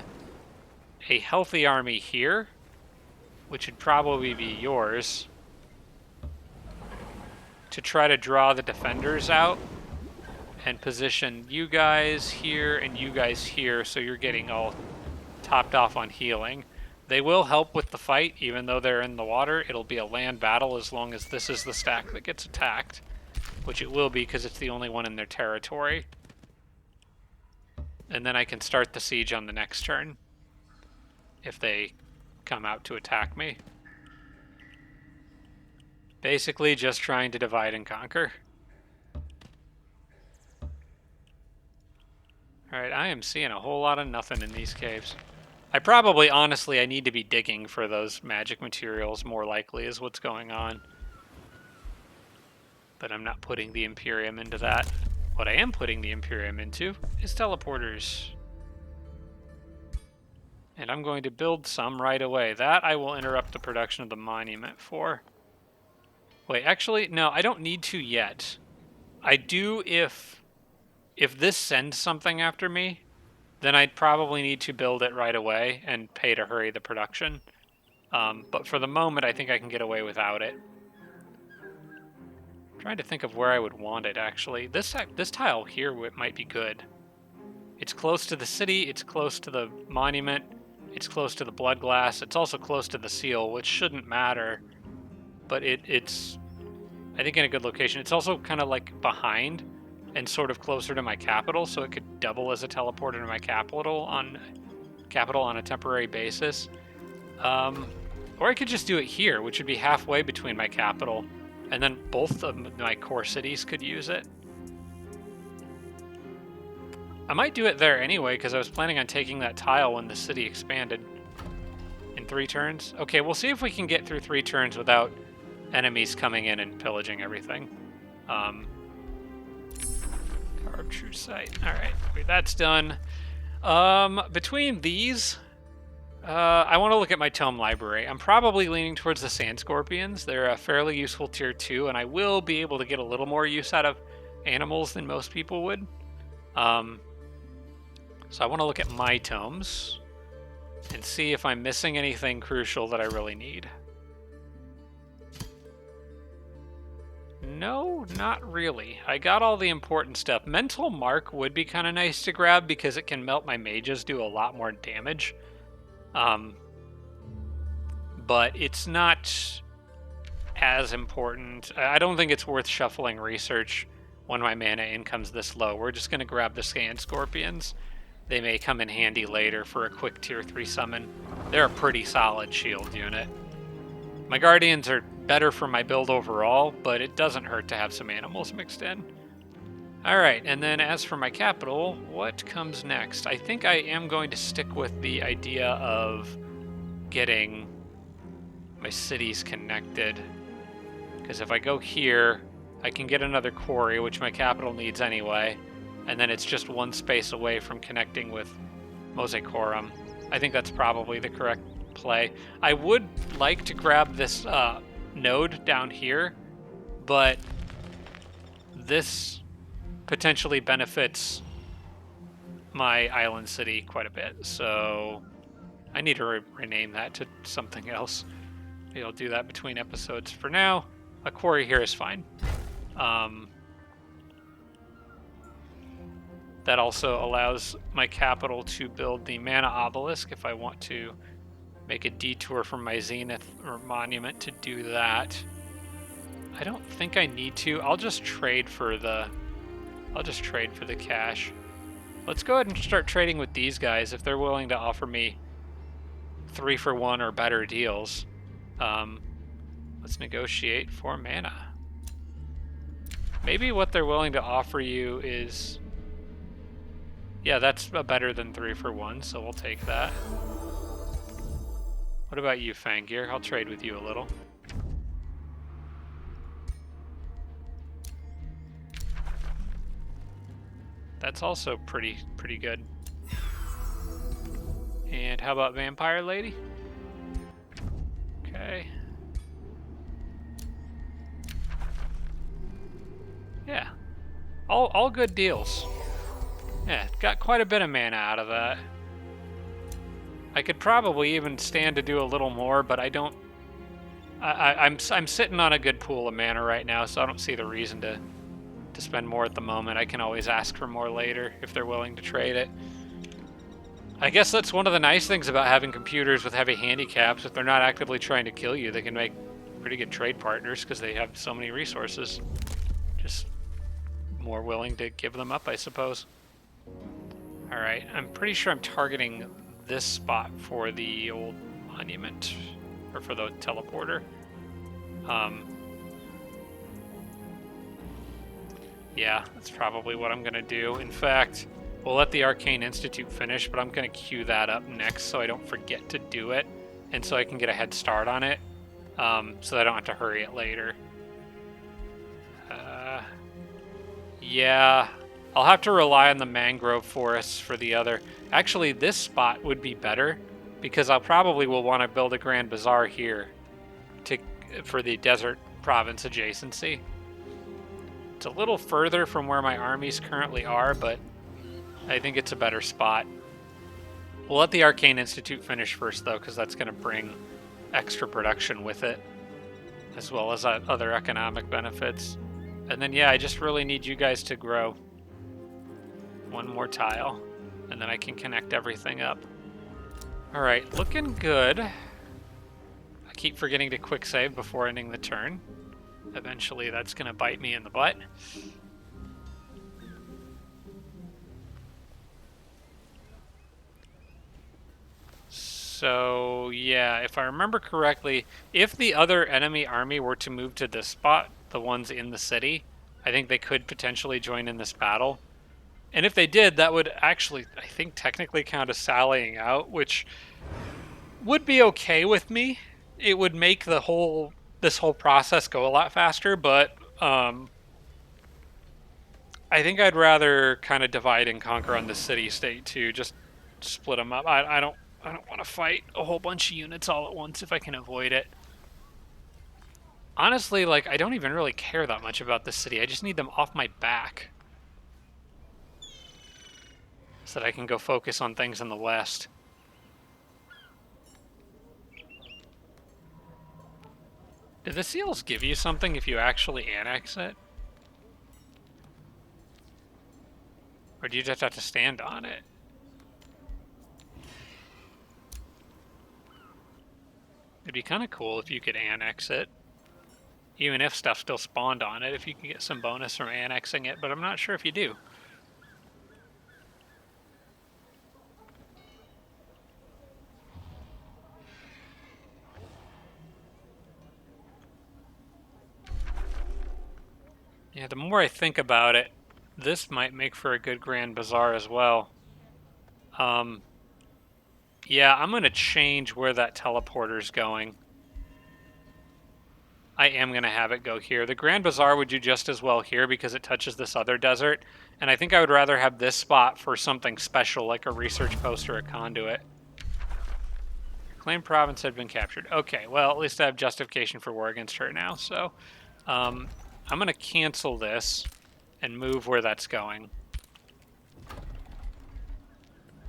a healthy army here, which would probably be yours, to try to draw the defenders out and position you guys here and you guys here so you're getting all topped off on healing. They will help with the fight even though they're in the water. It'll be a land battle as long as this is the stack that gets attacked, which it will be because it's the only one in their territory. And then I can start the siege on the next turn if they come out to attack me. Basically just trying to divide and conquer. Alright, I am seeing a whole lot of nothing in these caves. Honestly, I need to be digging for those magic materials, more likely, is what's going on. But I'm not putting the Imperium into that. What I am putting the Imperium into is teleporters. And I'm going to build some right away. That I will interrupt the production of the monument for. Wait, actually, no, I don't need to yet. I do if this sends something after me, then I'd probably need to build it right away and pay to hurry the production. But for the moment, I think I can get away without it. I'm trying to think of where I would want it, actually. This tile here might be good. It's close to the city, it's close to the monument, it's close to the blood glass, it's also close to the seal, which shouldn't matter, but it's, I think, in a good location. It's also kind of like behind and sort of closer to my capital, so it could double as a teleporter to my capital on a temporary basis. Or I could just do it here, which would be halfway between my capital, and then both of my core cities could use it. I might do it there anyway, because I was planning on taking that tile when the city expanded in 3 turns. Okay, we'll see if we can get through 3 turns without enemies coming in and pillaging everything. Carve true sight. Alright, that's done. Between these, I want to look at my tome library. I'm probably leaning towards the sand scorpions. They're a fairly useful tier 2, and I will be able to get a little more use out of animals than most people would. So I want to look at my tomes and see if I'm missing anything crucial that I really need. No, not really. I got all the important stuff. Mental Mark would be kind of nice to grab because it can melt my mages, do a lot more damage. But it's not as important. I don't think it's worth shuffling research when my mana income's this low. We're just going to grab the Sand Scorpions. They may come in handy later for a quick tier 3 summon. They're a pretty solid shield unit. My Guardians are better for my build overall, but it doesn't hurt to have some animals mixed in. Alright, and then as for my capital, what comes next? I think I am going to stick with the idea of getting my cities connected. Because if I go here, I can get another quarry, which my capital needs anyway. And then it's just 1 space away from connecting with Mosaicorum. I think that's probably the correct play. I would like to grab this node down here, but this potentially benefits my island city quite a bit, so I need to rename that to something else. Maybe I'll do that between episodes. For now, a quarry here is fine. That also allows my capital to build the mana obelisk if I want to make a detour from my zenith or monument to do that. I don't think I need to. I'll just trade for the cash. Let's go ahead and start trading with these guys if they're willing to offer me 3-for-1 or better deals. Let's negotiate for mana. Maybe what they're willing to offer you is... Yeah, that's better than 3-for-1, so we'll take that. What about you, Fangir? I'll trade with you a little. That's also pretty good. And how about Vampire Lady? Okay. Yeah. All good deals. Yeah, got quite a bit of mana out of that. I could probably even stand to do a little more, but I don't... I'm sitting on a good pool of mana right now, so I don't see the reason to spend more at the moment. I can always ask for more later if they're willing to trade it. I guess that's one of the nice things about having computers with heavy handicaps. If they're not actively trying to kill you, they can make pretty good trade partners because they have so many resources. Just more willing to give them up, I suppose. Alright, I'm pretty sure I'm targeting this spot for the old monument, or for the teleporter. Yeah, that's probably what I'm going to do. In fact, we'll let the Arcane Institute finish, but I'm going to queue that up next so I don't forget to do it, and so I can get a head start on it, so that I don't have to hurry it later. Yeah, I'll have to rely on the mangrove forests for the other. Actually, this spot would be better, because I'll probably will want to build a Grand Bazaar here for the desert province adjacency. It's a little further from where my armies currently are, but I think it's a better spot. We'll let the Arcane Institute finish first, though, because that's going to bring extra production with it, as well as other economic benefits. And then, yeah, I just really need you guys to grow. One more tile, and then I can connect everything up. All right, looking good. I keep forgetting to quick save before ending the turn. Eventually, that's going to bite me in the butt. So, yeah, if I remember correctly, if the other enemy army were to move to this spot, the ones in the city, I think they could potentially join in this battle. And if they did, that would actually, I think, technically count as sallying out, which would be okay with me. It would make this whole process go a lot faster, but I think I'd rather kind of divide and conquer on the city-state too, just split them up. I don't want to fight a whole bunch of units all at once if I can avoid it. Honestly, like, I don't even really care that much about the city. I just need them off my back so that I can go focus on things in the west. Do the seals give you something if you actually annex it? Or do you just have to stand on it? It'd be kind of cool if you could annex it. Even if stuff still spawned on it, if you could get some bonus from annexing it, but I'm not sure if you do. Yeah, the more I think about it, this might make for a good Grand Bazaar as well. Yeah, I'm going to change where that teleporter's going. I am going to have it go here. The Grand Bazaar would do just as well here because it touches this other desert. And I think I would rather have this spot for something special like a research post or a conduit. Claimed province had been captured. Okay, well, at least I have justification for war against her now. So I'm going to cancel this and move where that's going.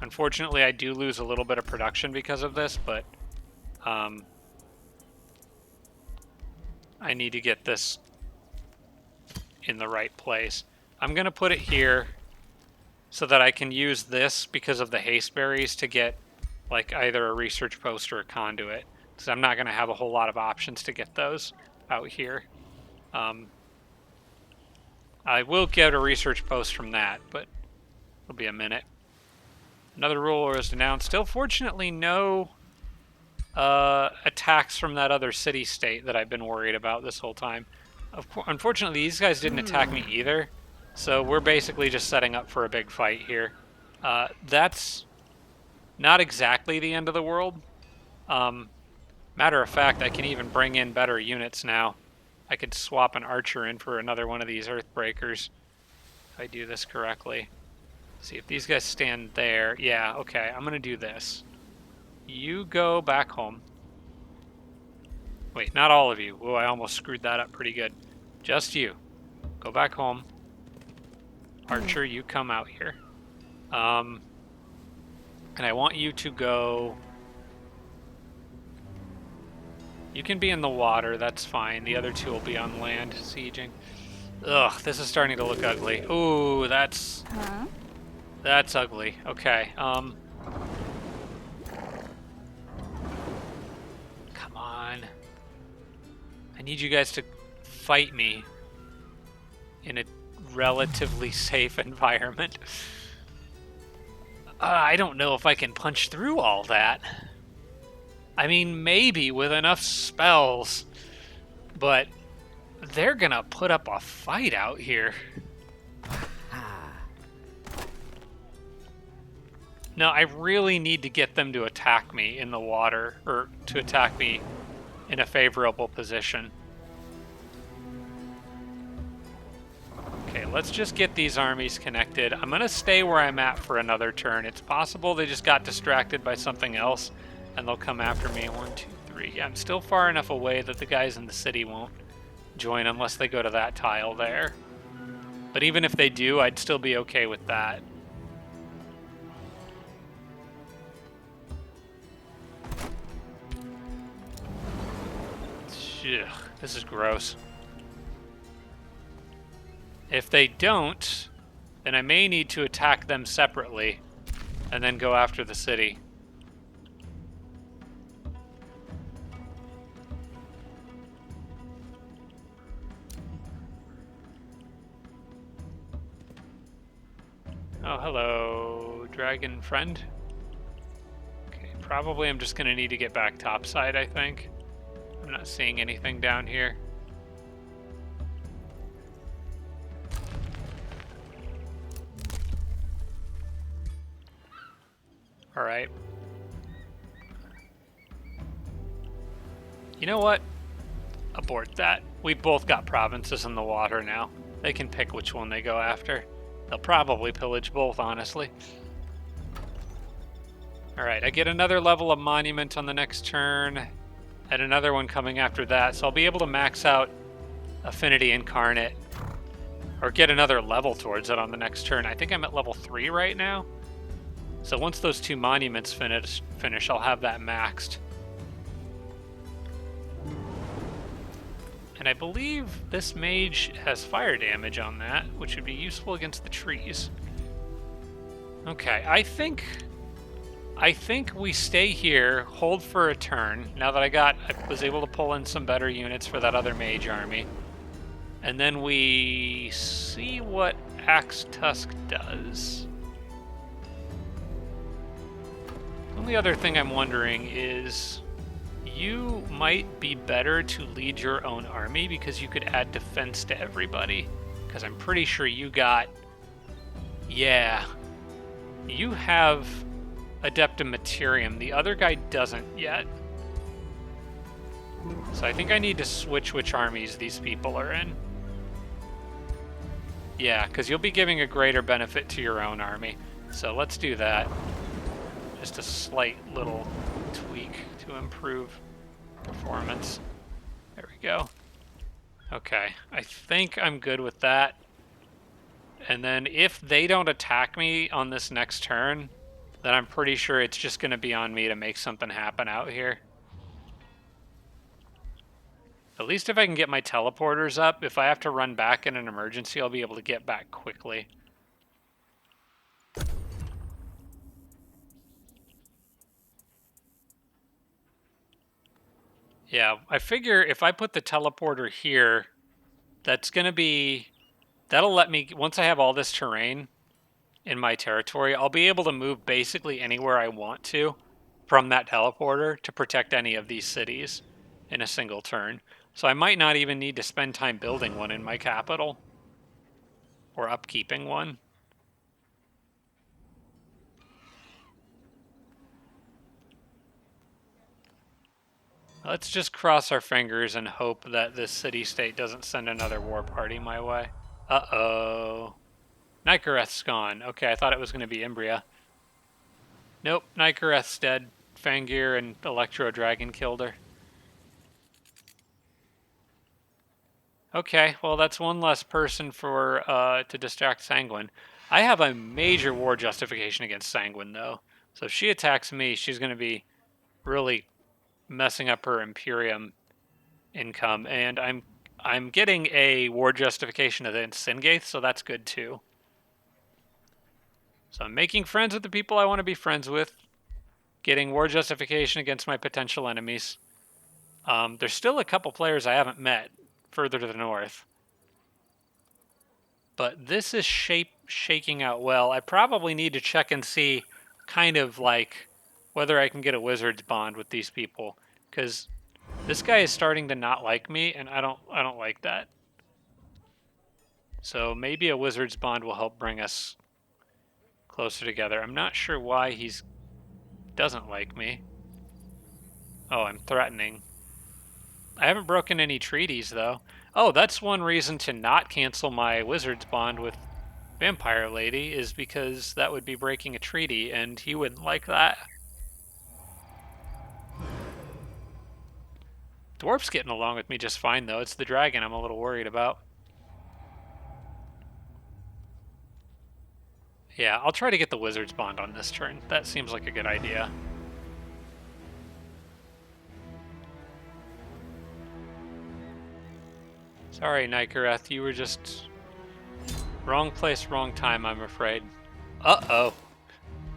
Unfortunately, I do lose a little bit of production because of this, but I need to get this in the right place. I'm going to put it here so that I can use this because of the haste berries to get like either a research post or a conduit, because I'm not going to have a whole lot of options to get those out here. I will get a research post from that, but it'll be a minute. Another ruler is denounced. Still, fortunately, no attacks from that other city-state that I've been worried about this whole time. Unfortunately, these guys didn't attack me either, so we're basically just setting up for a big fight here. That's not exactly the end of the world. Matter of fact, I can even bring in better units now. I could swap an archer in for another one of these Earthbreakers if I do this correctly. See if these guys stand there. Yeah, okay, I'm gonna do this. You go back home. Wait, not all of you. Oh, I almost screwed that up pretty good. Just you. Go back home. Archer, you come out here. And I want you to go... You can be in the water, that's fine. The other two will be on land, sieging. Ugh, this is starting to look ugly. Ooh, that's... Huh? That's ugly. Okay, Come on. I need you guys to fight me in a relatively safe environment. I don't know if I can punch through all that. I mean, maybe with enough spells, but they're gonna put up a fight out here. No, I really need to get them to attack me in the water, or to attack me in a favorable position. Okay, let's just get these armies connected. I'm gonna stay where I'm at for another turn. It's possible they just got distracted by something else, and they'll come after me. 1, 2, 3. Yeah, I'm still far enough away that the guys in the city won't join unless they go to that tile there. But even if they do, I'd still be okay with that. Ugh, this is gross. If they don't, then I may need to attack them separately and then go after the city. Oh, hello, dragon friend. Okay, probably I'm just gonna need to get back topside, I think. I'm not seeing anything down here. All right. You know what? Abort that. We both got provinces in the water now. They can pick which one they go after. They'll probably pillage both, honestly. Alright, I get another level of monument on the next turn, and another one coming after that, so I'll be able to max out Affinity Incarnate, or get another level towards it on the next turn. I think I'm at level 3 right now. So once those 2 monuments finish, I'll have that maxed. And I believe this mage has fire damage on that, which would be useful against the trees. Okay, I think we stay here, hold for a turn, now that I was able to pull in some better units for that other mage army. And then we see what Axe Tusk does. The only other thing I'm wondering is, you might be better to lead your own army because you could add defense to everybody. Because I'm pretty sure you got... Yeah. You have Adeptum Materium. The other guy doesn't yet. So I think I need to switch which armies these people are in. Yeah, because you'll be giving a greater benefit to your own army. So let's do that. Just a slight little tweak to improve performance. There we go. Okay, I think I'm good with that. And then if they don't attack me on this next turn, then I'm pretty sure it's just going to be on me to make something happen out here. At least if I can get my teleporters up, if I have to run back in an emergency, I'll be able to get back quickly. Yeah, I figure if I put the teleporter here, that'll let me, once I have all this terrain in my territory, I'll be able to move basically anywhere I want to from that teleporter to protect any of these cities in a single turn. So I might not even need to spend time building one in my capital or upkeeping one. Let's just cross our fingers and hope that this city-state doesn't send another war party my way. Uh-oh. Nicoreth's gone. Okay, I thought it was going to be Imbria. Nope, Nicoreth's dead. Fangir and Electro Dragon killed her. Okay, well that's one less person for to distract Sanguine. I have a major war justification against Sanguine, though. So if she attacks me, she's going to be really messing up her Imperium income, and I'm getting a war justification against Singaith, so that's good too. So I'm making friends with the people I want to be friends with, getting war justification against my potential enemies. There's still a couple players I haven't met further to the north, but this is shaking out well. I probably need to check and see kind of like whether I can get a wizard's bond with these people, because this guy is starting to not like me, and I don't like that. So maybe a wizard's bond will help bring us closer together. I'm not sure why he doesn't like me. Oh, I'm threatening. I haven't broken any treaties, though. Oh, that's one reason to not cancel my wizard's bond with Vampire Lady, is because that would be breaking a treaty, and he wouldn't like that. Dwarf's getting along with me just fine, though. It's the dragon I'm a little worried about. Yeah, I'll try to get the wizard's bond on this turn. That seems like a good idea. Sorry, Nikareth, you were just wrong place, wrong time, I'm afraid. Uh-oh.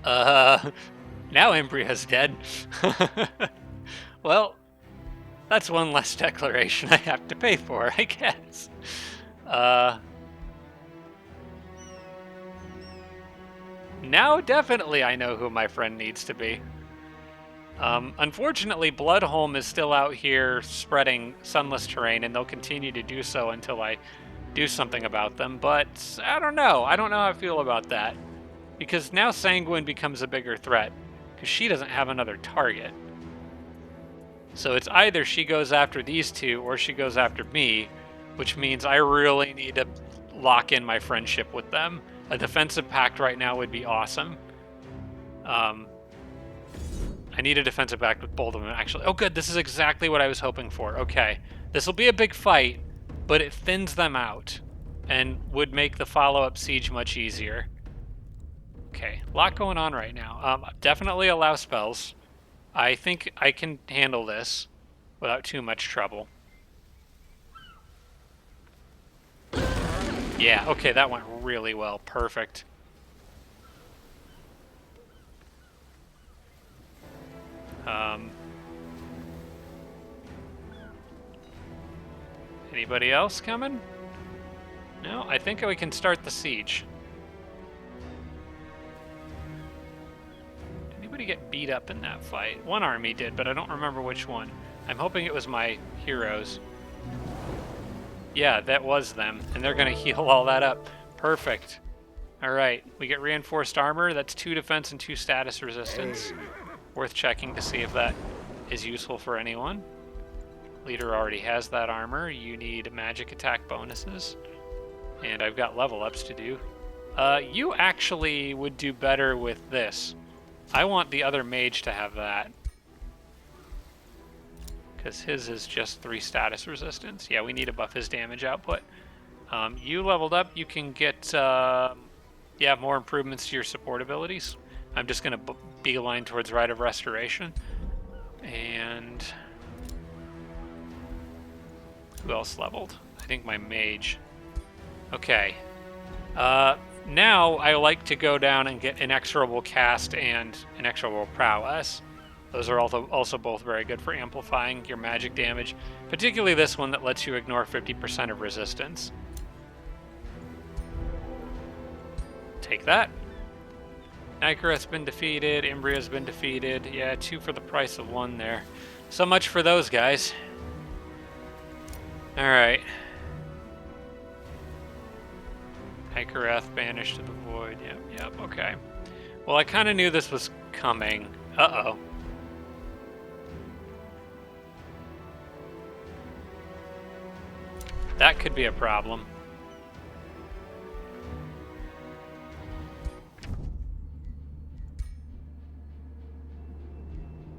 Now Imbria's dead. Well, that's one less declaration I have to pay for, I guess. Now definitely I know who my friend needs to be. Unfortunately, Bloodholm is still out here spreading sunless terrain, and they'll continue to do so until I do something about them, but I don't know. I don't know how I feel about that. Because now Sanguine becomes a bigger threat, because she doesn't have another target. So it's either she goes after these two, or she goes after me, which means I really need to lock in my friendship with them. A defensive pact right now would be awesome. I need a defensive pact with both of them, actually. Oh, good. This is exactly what I was hoping for. Okay. This will be a big fight, but it thins them out and would make the follow-up siege much easier. Okay. A lot going on right now. Definitely allow spells. I think I can handle this without too much trouble. Yeah, okay, that went really well. Perfect. Anybody else coming? No, I think we can start the siege. Did anybody get beat up in that fight? One army did, but I don't remember which one. I'm hoping it was my heroes. Yeah, that was them, and they're going to heal all that up. Perfect. Alright, we get reinforced armor. That's 2 defense and 2 status resistance. Worth checking to see if that is useful for anyone. Leader already has that armor. You need magic attack bonuses. And I've got level ups to do. You actually would do better with this. I want the other mage to have that. Because his is just 3 status resistance. Yeah, we need to buff his damage output. You leveled up, you can get more improvements to your support abilities. I'm just going to beeline towards Rite of Restoration. And who else leveled? I think my mage. Okay. Now I like to go down and get Inexorable Cast and Inexorable Prowess. Those are also both very good for amplifying your magic damage, particularly this one that lets you ignore 50% of resistance. Take that. Nikareth's been defeated, Imbria's been defeated. Yeah, 2 for the price of 1 there. So much for those guys. Alright. Nikareth banished to the void. Yep, okay. Well, I kind of knew this was coming. Uh-oh. That could be a problem.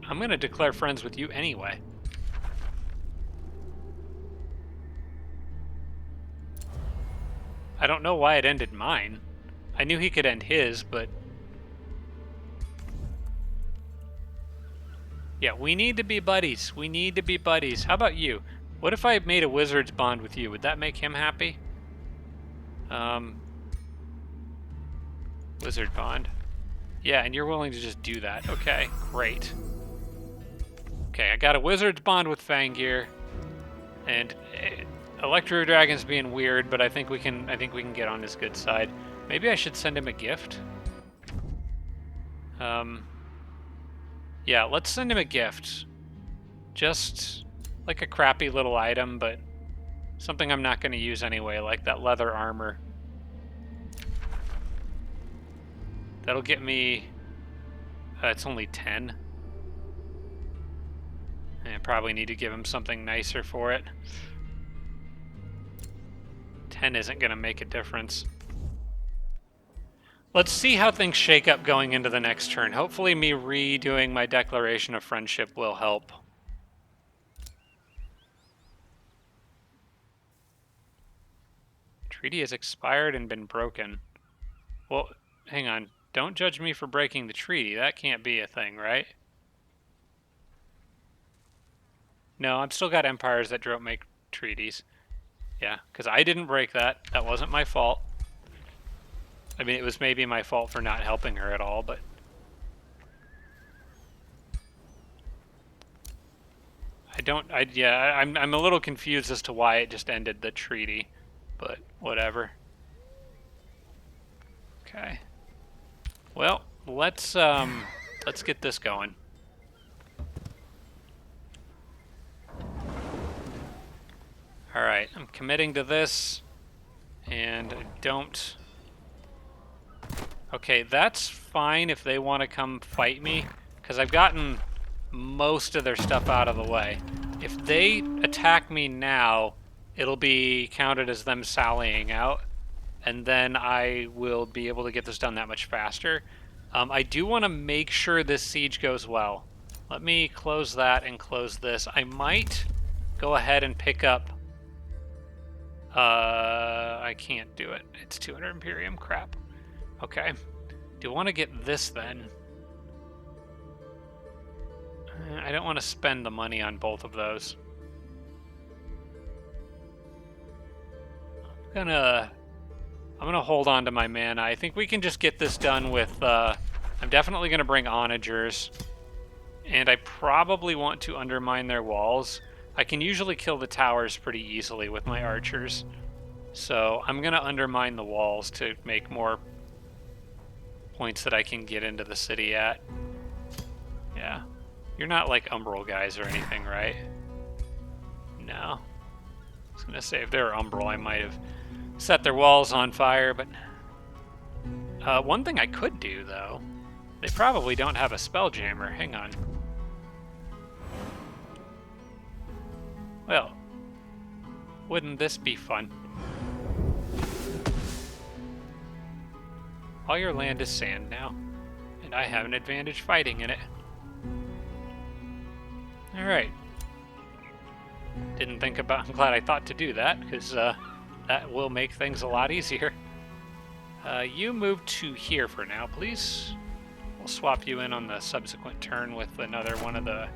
I'm going to declare friends with you anyway. I don't know why it ended mine. I knew he could end his, but... Yeah, we need to be buddies. We need to be buddies. How about you? What if I made a wizard's bond with you? Would that make him happy? Wizard bond. Yeah, and you're willing to just do that. Okay, great. Okay, I got a wizard's bond with Fangir, and Electro Dragon's being weird, but I think we can get on his good side. Maybe I should send him a gift. Yeah, let's send him a gift. Just like a crappy little item, but something I'm not going to use anyway, like that leather armor. That'll get me... it's only 10. I probably need to give him something nicer for it. 10 isn't going to make a difference. Let's see how things shake up going into the next turn. Hopefully me redoing my declaration of friendship will help. Treaty has expired and been broken. Well, hang on. Don't judge me for breaking the treaty. That can't be a thing, right? No, I've still got empires that don't make treaties. Yeah, because I didn't break that. That wasn't my fault. I mean, it was maybe my fault for not helping her at all, but... I'm a little confused as to why it just ended the treaty, but whatever. Okay. Well, let's get this going. All right, I'm committing to this, and I don't... Okay, that's fine if they want to come fight me, because I've gotten most of their stuff out of the way. If they attack me now, it'll be counted as them sallying out, and then I will be able to get this done that much faster. I do want to make sure this siege goes well. Let me close that and close this. I might go ahead and pick up... I can't do it. It's 200 Imperium. Crap. Okay. Do I want to get this then? I don't want to spend the money on both of those. I'm gonna hold on to my mana. I think we can just get this done with, I'm definitely gonna bring onagers. And I probably want to undermine their walls. I can usually kill the towers pretty easily with my archers. So I'm gonna undermine the walls to make more points that I can get into the city at. Yeah. You're not like Umbral guys or anything, right? No. I was gonna say if they were Umbral, I might have set their walls on fire, but... one thing I could do, though, they probably don't have a Spelljammer. Hang on. Well, wouldn't this be fun? All your land is sand now, and I have an advantage fighting in it. Alright. Didn't think about... I'm glad I thought to do that, because that will make things a lot easier. You move to here for now, please. We'll swap you in on the subsequent turn with another one of the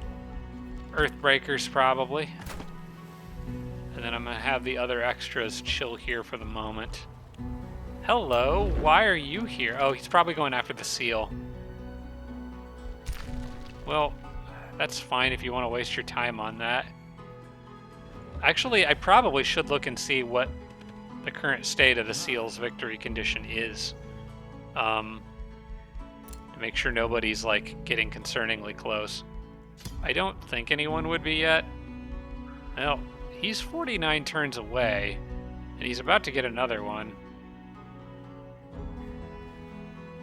Earthbreakers, probably. And then I'm going to have the other extras chill here for the moment. Hello, why are you here? Oh, he's probably going after the seal. Well, that's fine if you want to waste your time on that. Actually, I probably should look and see what the current state of the seal's victory condition is. To make sure nobody's, like, getting concerningly close. I don't think anyone would be yet. Well, he's 49 turns away, and he's about to get another one.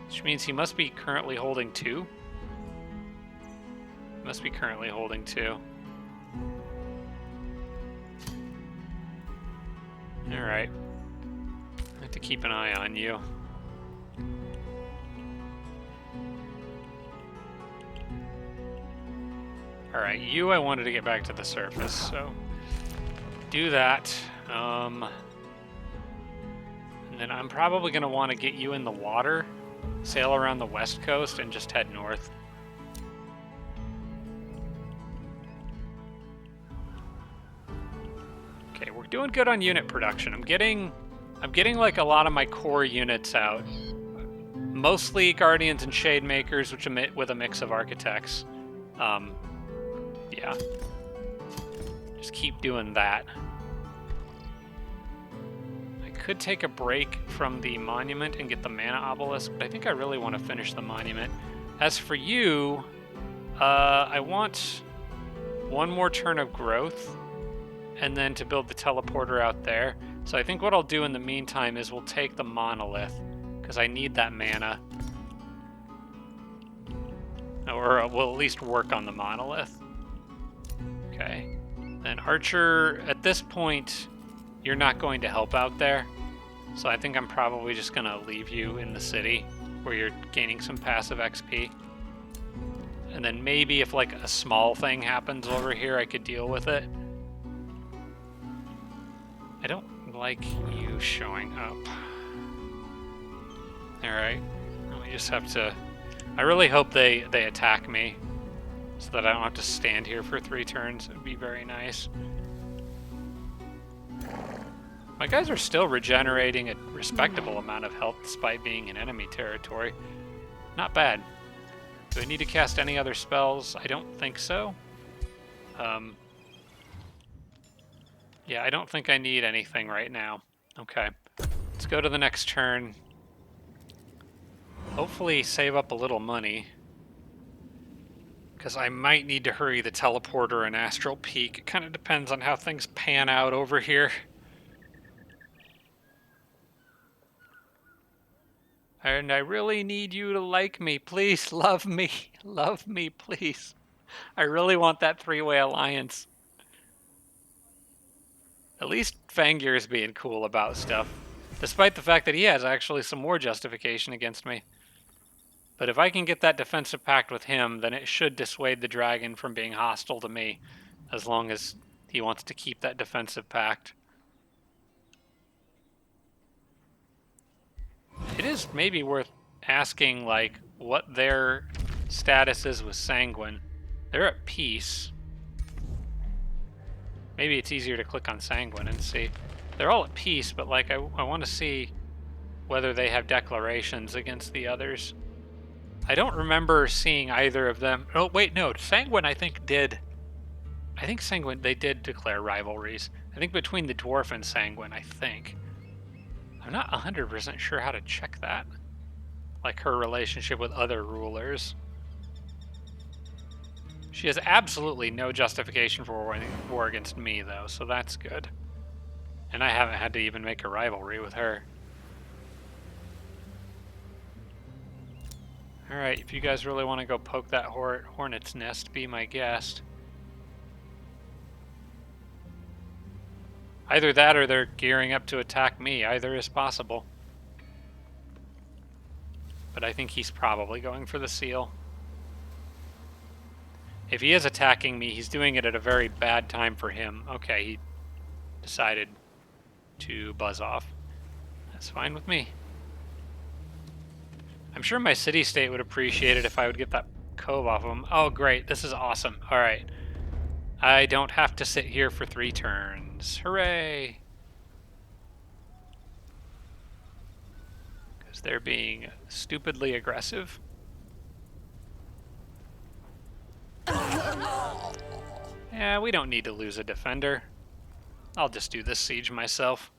Which means he must be currently holding 2. Must be currently holding 2. Alright. I have to keep an eye on you. Alright, you I wanted to get back to the surface, so do that. And then I'm probably going to want to get you in the water, sail around the west coast, and just head north. Okay, we're doing good on unit production. I'm getting like a lot of my core units out. Mostly Guardians and Shademakers, which emit with a mix of Architects. Yeah. Just keep doing that. I could take a break from the monument and get the mana obelisk, but I think I really want to finish the monument. As for you, I want one more turn of growth, and then to build the teleporter out there. So I think what I'll do in the meantime is we'll take the monolith, because I need that mana. Or we'll at least work on the monolith. Okay. Then Archer, at this point, you're not going to help out there. So I think I'm probably just going to leave you in the city, where you're gaining some passive XP. And then maybe if like a small thing happens over here, I could deal with it. I don't like you showing up. Alright. We just have to... I really hope they attack me, so that I don't have to stand here for 3 turns. It would be very nice. My guys are still regenerating a respectable amount of health despite being in enemy territory. Not bad. Do I need to cast any other spells? I don't think so. Yeah, I don't think I need anything right now. Okay. Let's go to the next turn. Hopefully save up a little money. Because I might need to hurry the teleporter and astral peak. It kind of depends on how things pan out over here. And I really need you to like me. Please love me. Love me, please. I really want that three-way alliance. At least Fangir is being cool about stuff. Despite the fact that he has actually some more justification against me. But if I can get that defensive pact with him, then it should dissuade the dragon from being hostile to me. As long as he wants to keep that defensive pact. It is maybe worth asking, like, what their status is with Sanguine. They're at peace. Maybe it's easier to click on Sanguine and see. They're all at peace, but like I want to see whether they have declarations against the others. I don't remember seeing either of them. Oh, wait, no. Sanguine, I think, did. I think Sanguine, they did declare rivalries. I think between the Dwarf and Sanguine, I think. I'm not 100% sure how to check that. Like her relationship with other rulers. She has absolutely no justification for war against me, though, so that's good. And I haven't had to even make a rivalry with her. Alright, if you guys really want to go poke that hornet's nest, be my guest. Either that or they're gearing up to attack me. Either is possible. But I think he's probably going for the seal. If he is attacking me, he's doing it at a very bad time for him. Okay, he decided to buzz off. That's fine with me. I'm sure my city-state would appreciate it if I would get that cove off of him. Oh, great. This is awesome. All right. I don't have to sit here for 3 turns. Hooray! Because they're being stupidly aggressive. Yeah, we don't need to lose a defender. I'll just do this siege myself.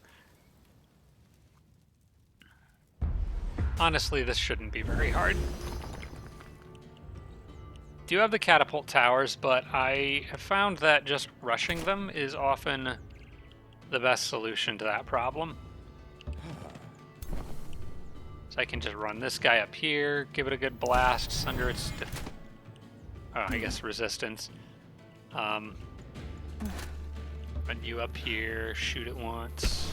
Honestly, this shouldn't be very hard. Do have the catapult towers, but I have found that just rushing them is often the best solution to that problem. So I can just run this guy up here, give it a good blast under its, I guess, resistance. Run you up here, shoot it once.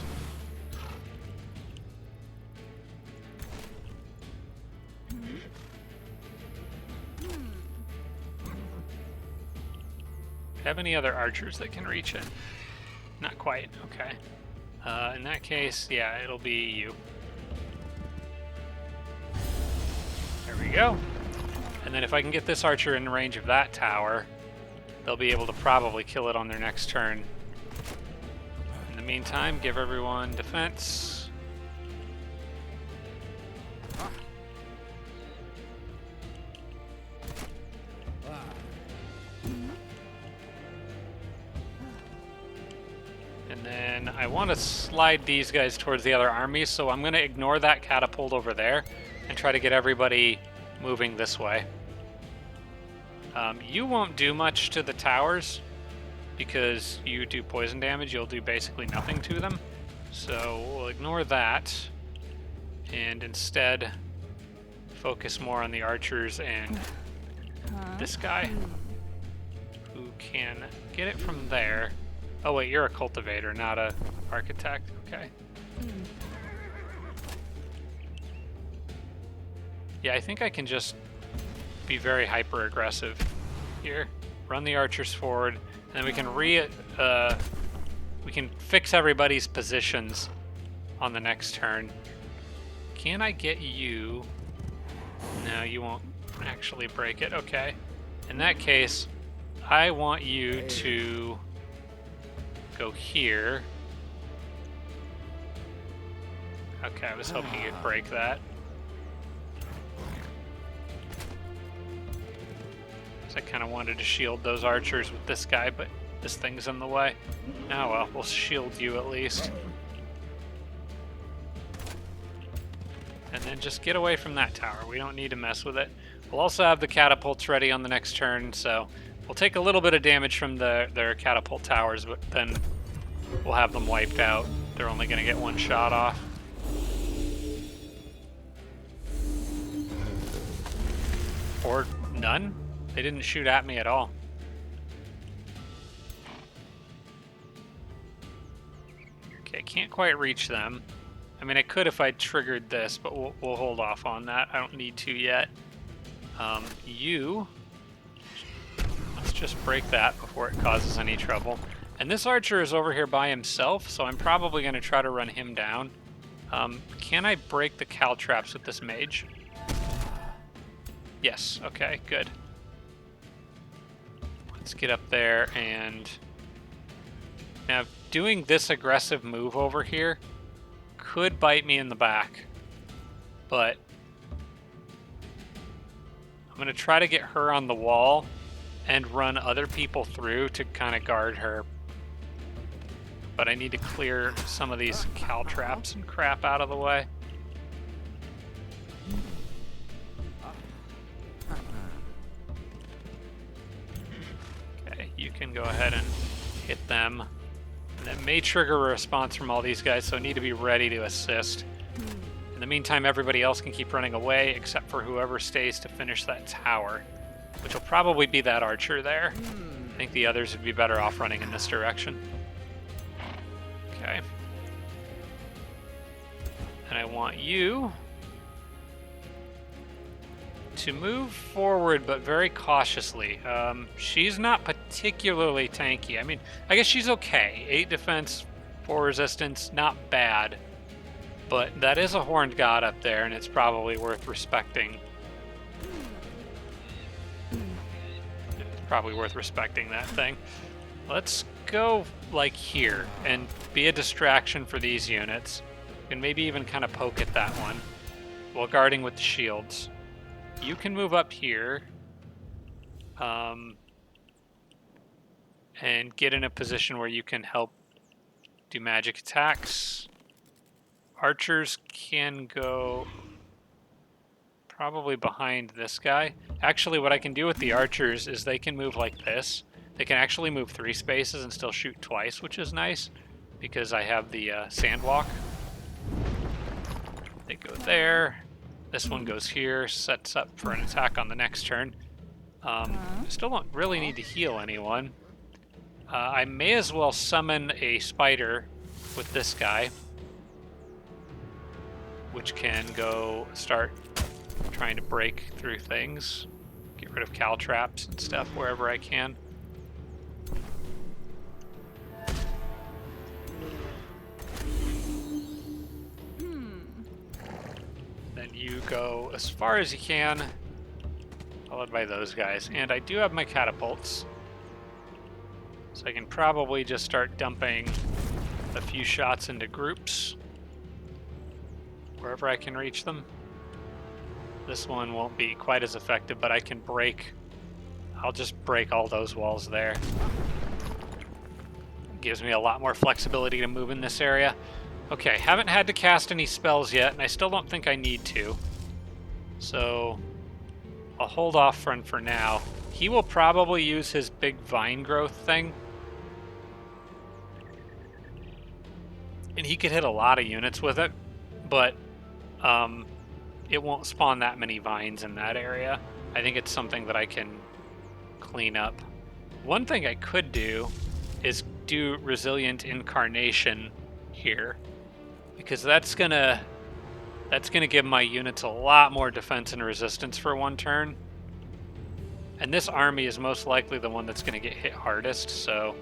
Have any other archers that can reach it? Not quite, okay. In that case, yeah, it'll be you. There we go. And then if I can get this archer in range of that tower, they'll be able to probably kill it on their next turn. In the meantime, give everyone defense. And then I want to slide these guys towards the other armies, so I'm going to ignore that catapult over there and try to get everybody moving this way. You won't do much to the towers because you do poison damage. You'll do basically nothing to them. So we'll ignore that and instead focus more on the archers and this guy who can get it from there. Oh wait, you're a cultivator, not a architect. Okay. Yeah, I think I can just be very hyper aggressive here. Run the archers forward, and then we can we can fix everybody's positions on the next turn. Can I get you? No, you won't actually break it. Okay. In that case, I want you to go here Okay, I was hoping you'd break that. I kind of wanted to shield those archers with this guy, but this thing's in the way. Oh well, we'll shield you at least. And then just get away from that tower. We don't need to mess with it. We'll also have the catapults ready on the next turn, so we'll take a little bit of damage from their catapult towers, but then we'll have them wiped out. They're only going to get one shot off. Or none? They didn't shoot at me at all. Okay, can't quite reach them. I mean, I could if I triggered this, but we'll hold off on that. I don't need to yet. Let's just break that before it causes any trouble. And this archer is over here by himself, so I'm probably going to try to run him down. Can I break the caltraps with this mage? Yes, okay, good. Let's get up there and... Now, doing this aggressive move over here could bite me in the back, but I'm going to try to get her on the wall and run other people through to kind of guard her. But I need to clear some of these caltraps and crap out of the way. Okay, you can go ahead and hit them. And that may trigger a response from all these guys, so I need to be ready to assist. In the meantime, everybody else can keep running away, except for whoever stays to finish that tower, which will probably be that archer there. I think the others would be better off running in this direction. Okay. And I want you to move forward, but very cautiously. She's not particularly tanky. I mean, I guess she's okay. 8 defense, 4 resistance, not bad. But that is a horned god up there, and it's probably worth respecting. It's probably worth respecting that thing. Let's go, like, here, and be a distraction for these units. And maybe even kind of poke at that one, while guarding with the shields. You can move up here and get in a position where you can help do magic attacks. Archers can go probably behind this guy. Actually, what I can do with the archers is they can move like this. They can actually move 3 spaces and still shoot twice, which is nice because I have the sandwalk. They go there. This one goes here, sets up for an attack on the next turn. Still don't really need to heal anyone. I may as well summon a spider with this guy, which can go start trying to break through things. Get rid of caltraps and stuff wherever I can. You go as far as you can, followed by those guys. And I do have my catapults, so I can probably just start dumping a few shots into groups wherever I can reach them. This one won't be quite as effective, but I can break. I'll just break all those walls there. It gives me a lot more flexibility to move in this area. Okay, haven't had to cast any spells yet, and I still don't think I need to. So I'll hold off for now. He will probably use his big vine growth thing. And he could hit a lot of units with it, but it won't spawn that many vines in that area. I think it's something that I can clean up. One thing I could do is do Resilient Incarnation here, because that's gonna give my units a lot more defense and resistance for one turn. And this army is most likely the one that's gonna get hit hardest, so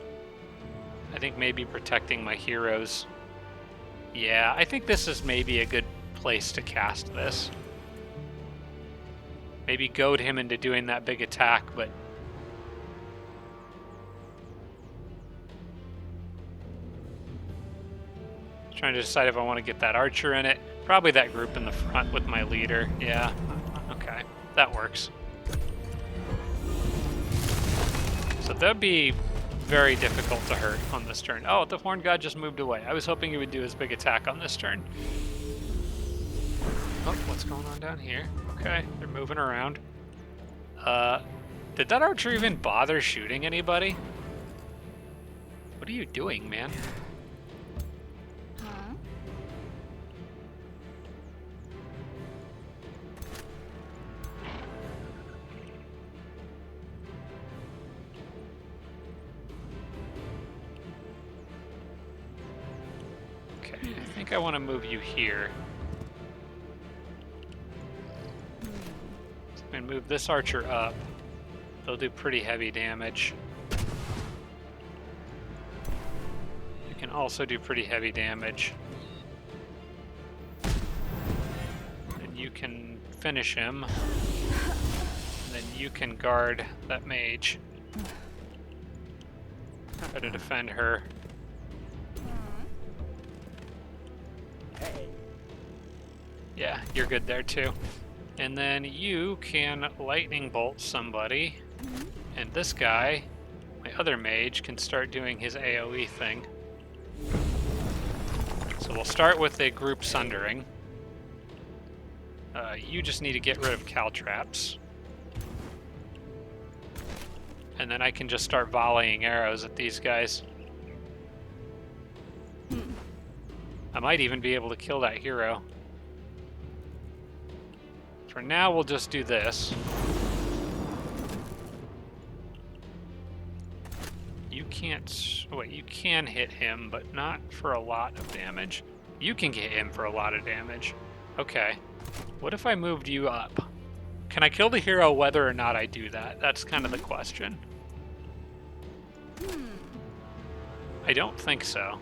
I think maybe protecting my heroes. Yeah, I think this is maybe a good place to cast this. Maybe goad him into doing that big attack, but trying to decide if I want to get that archer in it. Probably that group in the front with my leader. Yeah. Okay. That works. So that'd be very difficult to hurt on this turn. Oh, the Horn God just moved away. I was hoping he would do his big attack on this turn. Oh, what's going on down here? Okay, they're moving around. Did that archer even bother shooting anybody? What are you doing, man? Okay, I think I want to move you here. So I'm going to move this archer up. They'll do pretty heavy damage. You can also do pretty heavy damage. And you can finish him. And then you can guard that mage. Try to defend her. Yeah, you're good there too. And then you can lightning bolt somebody. And this guy, my other mage, can start doing his AoE thing. So we'll start with a group sundering. You just need to get rid of caltraps. And then I can just start volleying arrows at these guys. I might even be able to kill that hero. For now, we'll just do this. You can't... Oh wait, you can hit him, but not for a lot of damage. You can hit him for a lot of damage. Okay. What if I moved you up? Can I kill the hero whether or not I do that? That's kind of the question. I don't think so.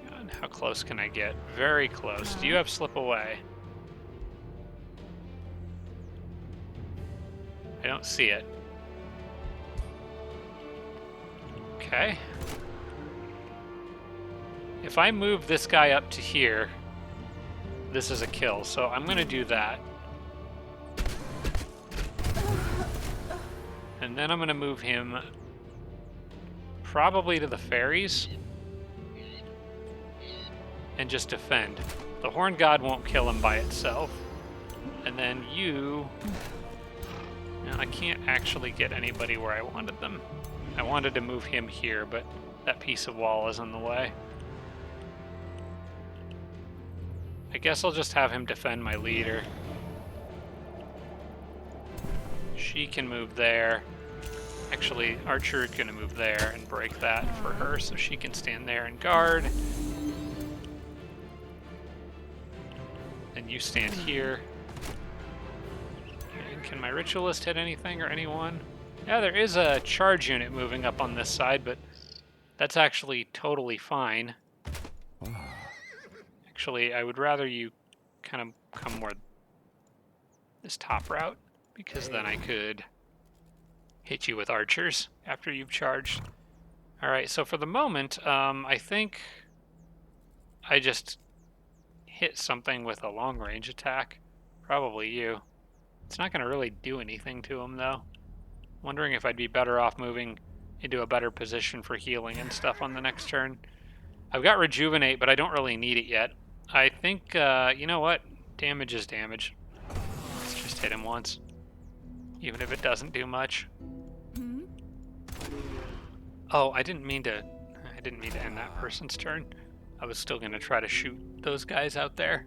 God, how close can I get? Very close. Do you have slip away? I don't see it. Okay. If I move this guy up to here, this is a kill, so I'm going to do that. And then I'm going to move him probably to the fairies and just defend. The Horn God won't kill him by itself. And then you... Now, I can't actually get anybody where I wanted them. I wanted to move him here, but that piece of wall is in the way. I guess I'll just have him defend my leader. She can move there. Actually, Archer is going to move there and break that for her so she can stand there and guard. And you stand here. And can my Ritualist hit anything or anyone? Yeah, there is a charge unit moving up on this side, but that's actually totally fine. Actually, I would rather you kind of come more this top route, because then I could hit you with archers after you've charged. Alright, so for the moment, I think I just hit something with a long-range attack. Probably you. It's not going to really do anything to him, though. Wondering if I'd be better off moving into a better position for healing and stuff on the next turn. I've got Rejuvenate, but I don't really need it yet. I think, you know what? Damage is damage. Let's just hit him once. Even if it doesn't do much. Oh, I didn't mean to end that person's turn. I was still going to try to shoot those guys out there.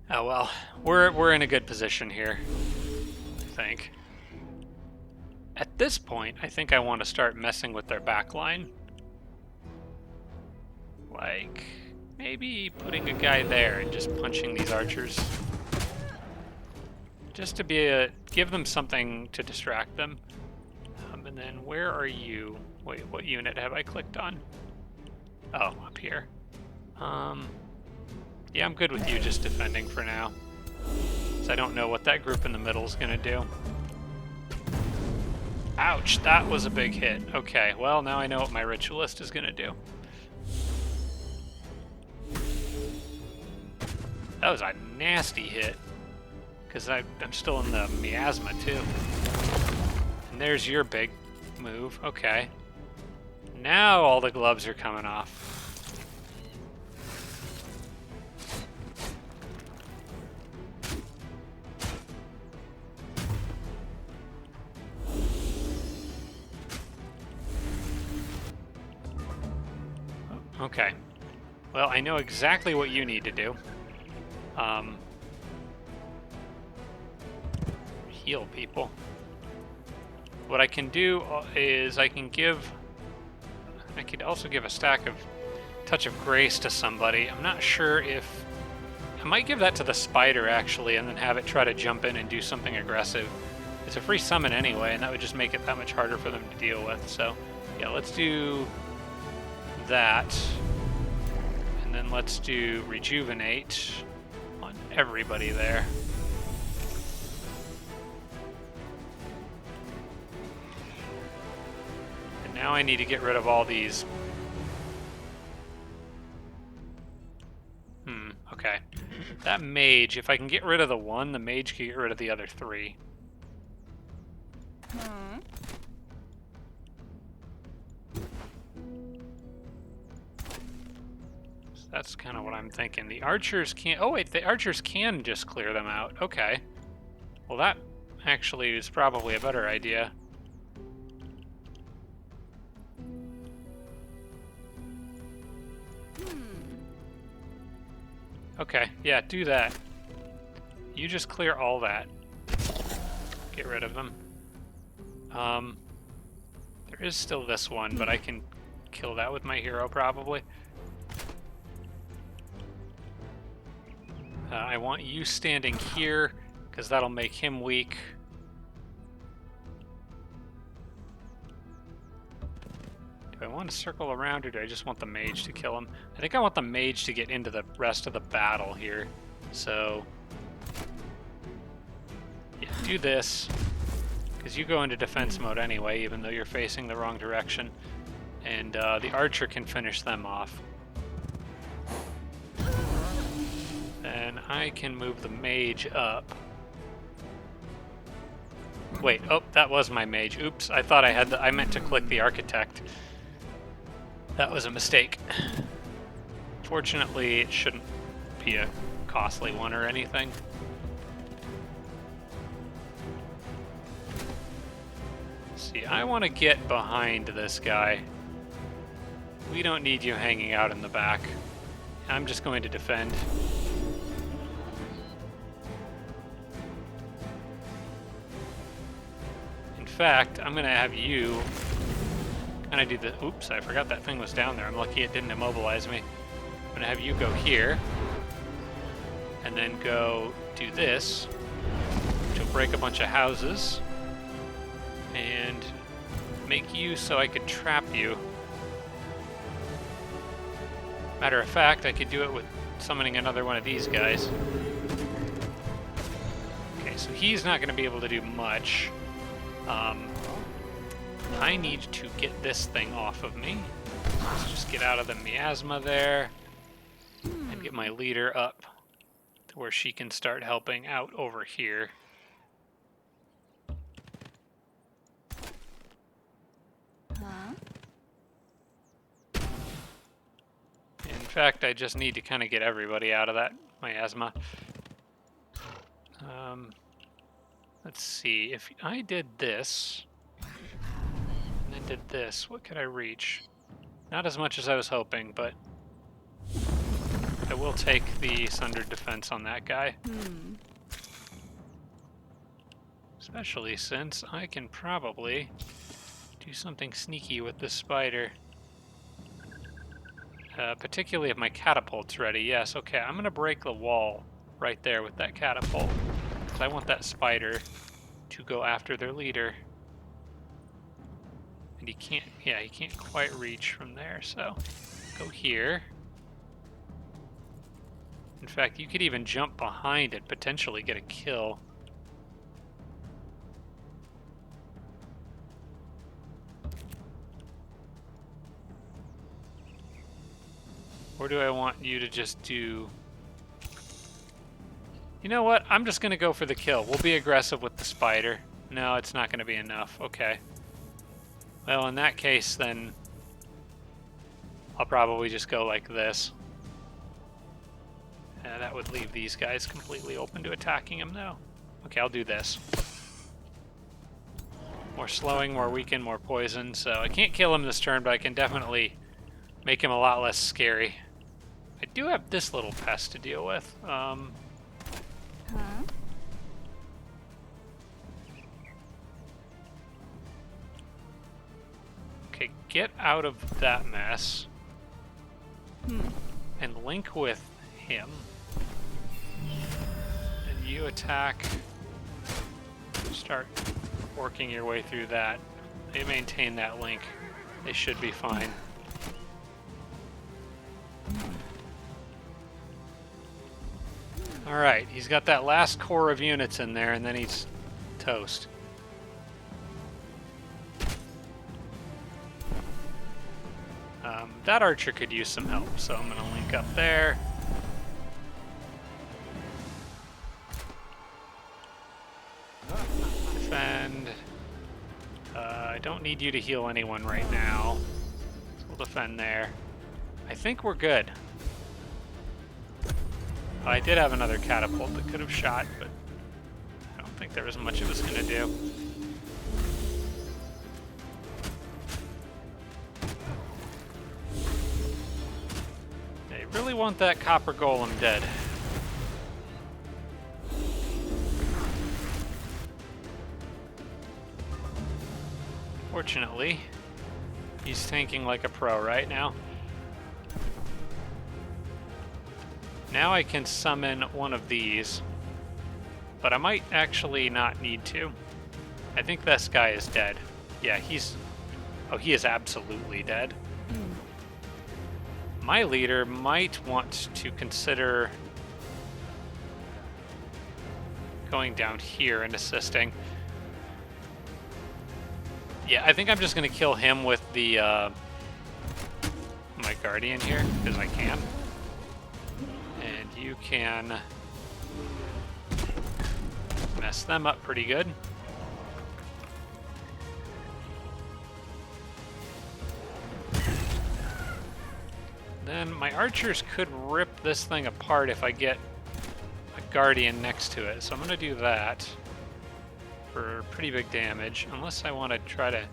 Oh well, we're in a good position here, I think. At this point, I think I want to start messing with their backline. Like, maybe putting a guy there and just punching these archers. Just to be give them something to distract them. And then where are you? Wait, what unit have I clicked on? Oh, up here. Yeah, I'm good with you just defending for now. So I don't know what that group in the middle is going to do. Ouch, that was a big hit. Okay, well, now I know what my ritualist is gonna do. That was a nasty hit. Because I'm still in the miasma, too. And there's your big move. Okay. Now all the gloves are coming off. Okay. Well, I know exactly what you need to do. Heal people. What I can do is I could also give a stack of Touch of Grace to somebody. I'm not sure if... I might give that to the spider, actually, and then have it try to jump in and do something aggressive. It's a free summon anyway, and that would just make it that much harder for them to deal with. So, yeah, let's do that. And then let's do Rejuvenate on everybody there. And now I need to get rid of all these. Okay. That mage, if I can get rid of the one, the mage can get rid of the other three. So that's kind of what I'm thinking. The archers can't... Oh, wait, the archers can just clear them out. Okay. Well, that actually is probably a better idea. Okay, yeah, do that. You just clear all that. Get rid of them. There is still this one, but I can kill that with my hero, probably. I want you standing here, because that'll make him weak. Do I want to circle around, or do I just want the mage to kill him? I think I want the mage to get into the rest of the battle here. So, yeah, do this, because you go into defense mode anyway, even though you're facing the wrong direction. And the archer can finish them off. Then I can move the mage up. Wait, oh, that was my mage. Oops, I thought I had I meant to click the architect. That was a mistake. Fortunately, it shouldn't be a costly one or anything. See, I want to get behind this guy. We don't need you hanging out in the back. I'm just going to defend. In fact, I'm going to have you kind of do the... Oops, I forgot that thing was down there. I'm lucky it didn't immobilize me. I'm going to have you go here. And then go do this, which will break a bunch of houses. And make you so I could trap you. Matter of fact, I could do it with summoning another one of these guys. Okay, so he's not going to be able to do much. I need to get this thing off of me. Let's just get out of the miasma there and get my leader up to where she can start helping out over here. In fact, I just need to kind of get everybody out of that miasma. Let's see, if I did this, and then did this, what could I reach? Not as much as I was hoping, but I will take the Sundered Defense on that guy. Especially since I can probably do something sneaky with this spider. Particularly if my catapult's ready. Yes, okay, I'm gonna break the wall right there with that catapult. Because I want that spider to go after their leader. And he can't, yeah, he can't quite reach from there, so go here. In fact, you could even jump behind it, potentially get a kill. Or do I want you to just do... You know what? I'm just going to go for the kill. We'll be aggressive with the spider. No, it's not going to be enough. Okay. Well, in that case, then I'll probably just go like this. That would leave these guys completely open to attacking him now. Okay, I'll do this. More slowing, more weaken, more poison. So I can't kill him this turn, but I can definitely make him a lot less scary. I do have this little pest to deal with. Okay, get out of that mess. And link with him. And you attack. Start working your way through that. They maintain that link. They should be fine. Alright, he's got that last core of units in there, and then he's toast. That archer could use some help, so I'm going to link up there. Defend. I don't need you to heal anyone right now. So we'll defend there. I think we're good. I did have another catapult that could have shot, but I don't think there was much it was going to do. They really want that copper golem dead. Fortunately, he's tanking like a pro right now. Now I can summon one of these, but I might actually not need to. I think this guy is dead. Yeah, he's... Oh, he is absolutely dead. My leader might want to consider going down here and assisting. Yeah, I think I'm just going to kill him with the my guardian here, because I can. And you can mess them up pretty good. Then my archers could rip this thing apart if I get a guardian next to it. So I'm going to do that for pretty big damage, unless I want to try to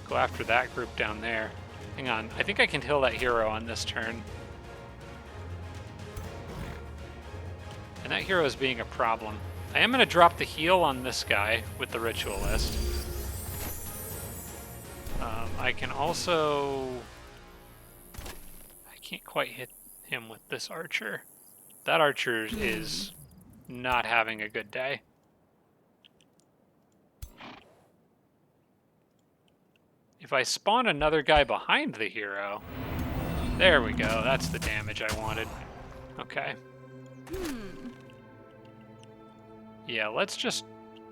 go after that group down there. Hang on, I think I can kill that hero on this turn. And that hero is being a problem. I am going to drop the heal on this guy with the ritualist. I can also... I can't quite hit him with this archer. That archer is not having a good day. If I spawn another guy behind the hero... There we go, that's the damage I wanted. Okay. Yeah, let's just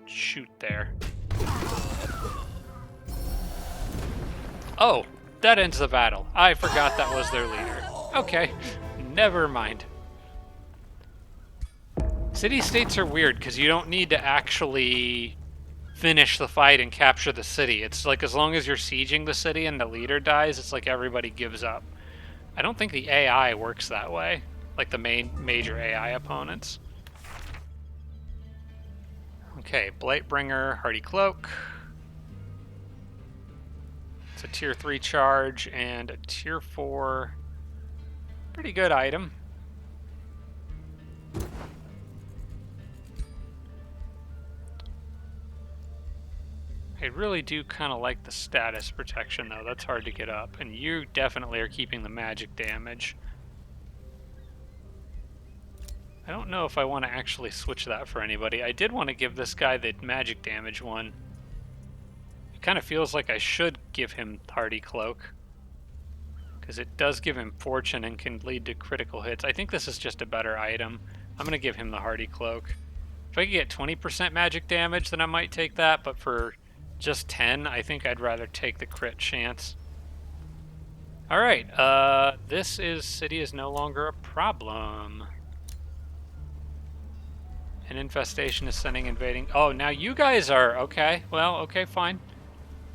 shoot there. Oh, that ends the battle. I forgot that was their leader. Okay, never mind. City-states are weird because you don't need to actually finish the fight and capture the city. It's like as long as you're sieging the city and the leader dies, it's like everybody gives up. I don't think the AI works that way, like the major AI opponents. Okay, Blightbringer, Hardy Cloak. It's a tier 3 charge and a tier 4 pretty good item. I really do kind of like the status protection, though. That's hard to get up. And you definitely are keeping the magic damage. I don't know if I want to actually switch that for anybody. I did want to give this guy the magic damage one. It kind of feels like I should give him Hardy Cloak, because it does give him fortune and can lead to critical hits. I think this is just a better item. I'm going to give him the Hardy Cloak. If I could get 20% magic damage, then I might take that, but for just 10, I think I'd rather take the crit chance. Alright, this city is no longer a problem. An infestation is sending invading. Oh, now you guys are okay. Well, okay, fine.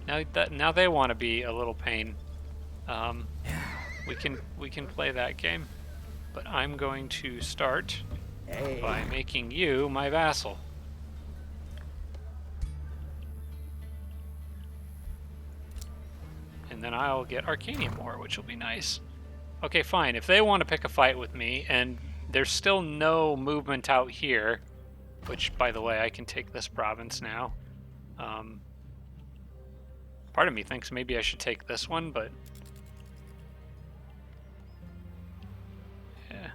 Now they want to be a little pain. We can play that game, but I'm going to start by making you my vassal. And then I'll get Arcanium Ore, which will be nice. Okay, fine. If they want to pick a fight with me, and there's still no movement out here, which, by the way, I can take this province now. Part of me thinks maybe I should take this one, but... yeah.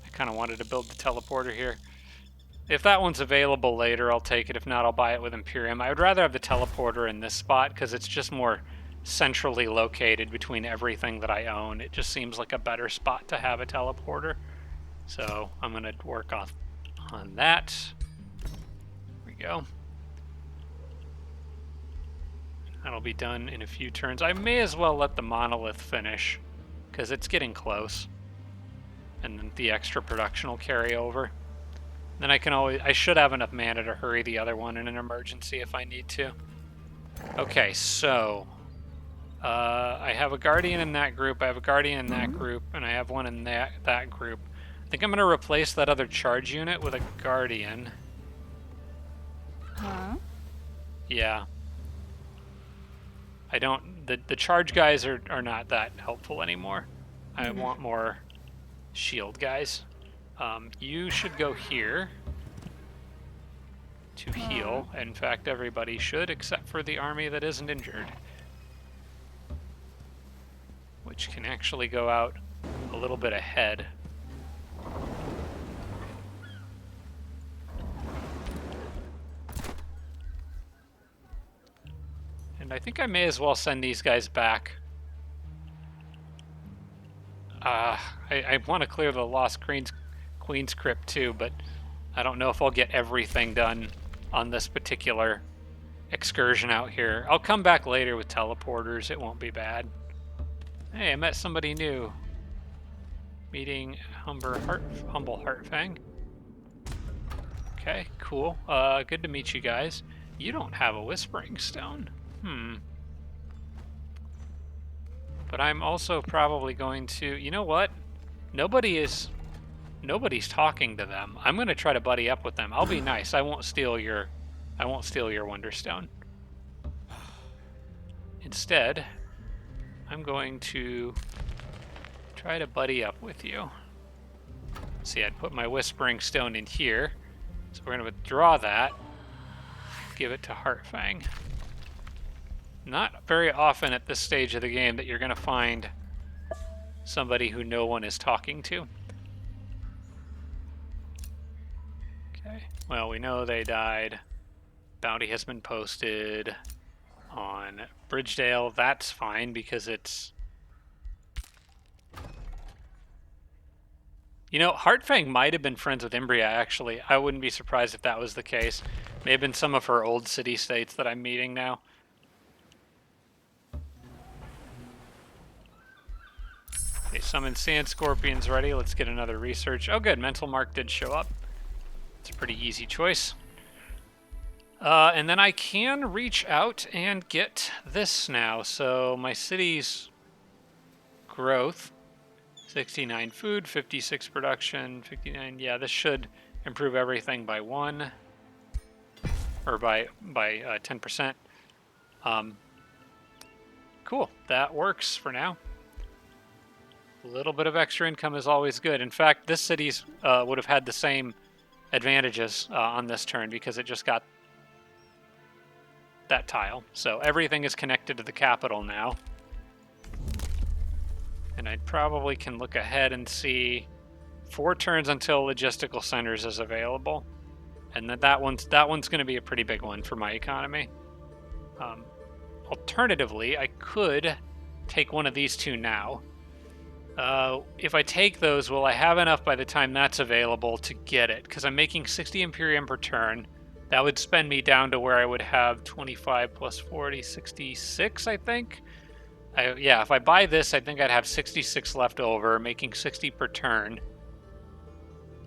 I kind of wanted to build the teleporter here. If that one's available later, I'll take it. If not, I'll buy it with Imperium. I would rather have the teleporter in this spot because it's just more centrally located between everything that I own. It just seems like a better spot to have a teleporter. So I'm going to work on that. There we go. That'll be done in a few turns. I may as well let the monolith finish because it's getting close. And then the extra production will carry over. Then I should have enough mana to hurry the other one in an emergency if I need to. Okay, so I have a guardian in that group, I have a guardian in that group, and I have one in that group. I think I'm going to replace that other charge unit with a guardian. Huh? Yeah. I don't... The charge guys are not that helpful anymore. I want more shield guys. You should go here to heal. In fact, everybody should, except for the army that isn't injured. Which can actually go out a little bit ahead. And I think I may as well send these guys back. I want to clear the Lost Queen's Crypt too, but I don't know if I'll get everything done on this particular excursion out here. I'll come back later with teleporters. It won't be bad. Hey, I met somebody new. Meeting Humble Heartfang. Okay, cool. Good to meet you guys. You don't have a Whispering Stone. But I'm also probably going to... You know what? Nobody's talking to them. I'm going to try to buddy up with them. I'll be nice. I won't steal your Wonderstone. Instead, I'm going to try to buddy up with you. See, I'd put my Whispering Stone in here. So we're going to withdraw that. Give it to Heartfang. Not very often at this stage of the game that you're going to find somebody who no one is talking to. Okay, well, we know they died. Bounty has been posted on Bridgedale. That's fine because it's... You know, Heartfang might have been friends with Imbria, actually. I wouldn't be surprised if that was the case. May have been some of her old city-states that I'm meeting now. Okay, summon Sand Scorpions ready. Let's get another research. Oh good, Mental Mark did show up. It's a pretty easy choice. And then I can reach out and get this now. So my city's growth, 69 food, 56 production, 59. Yeah, this should improve everything by 1 or by 10%. Cool, that works for now. A little bit of extra income is always good. In fact, this city's would have had the same advantages on this turn because it just got that tile. So everything is connected to the capital now. And I probably can look ahead and see 4 turns until Logistical Centers is available. And that one's going to be a pretty big one for my economy. Alternatively, I could take one of these two now. If I take those, will I have enough by the time that's available to get it? Because I'm making 60 Imperium per turn. That would spend me down to where I would have 25 plus 40, 66, I think. Yeah, if I buy this, I think I'd have 66 left over, making 60 per turn.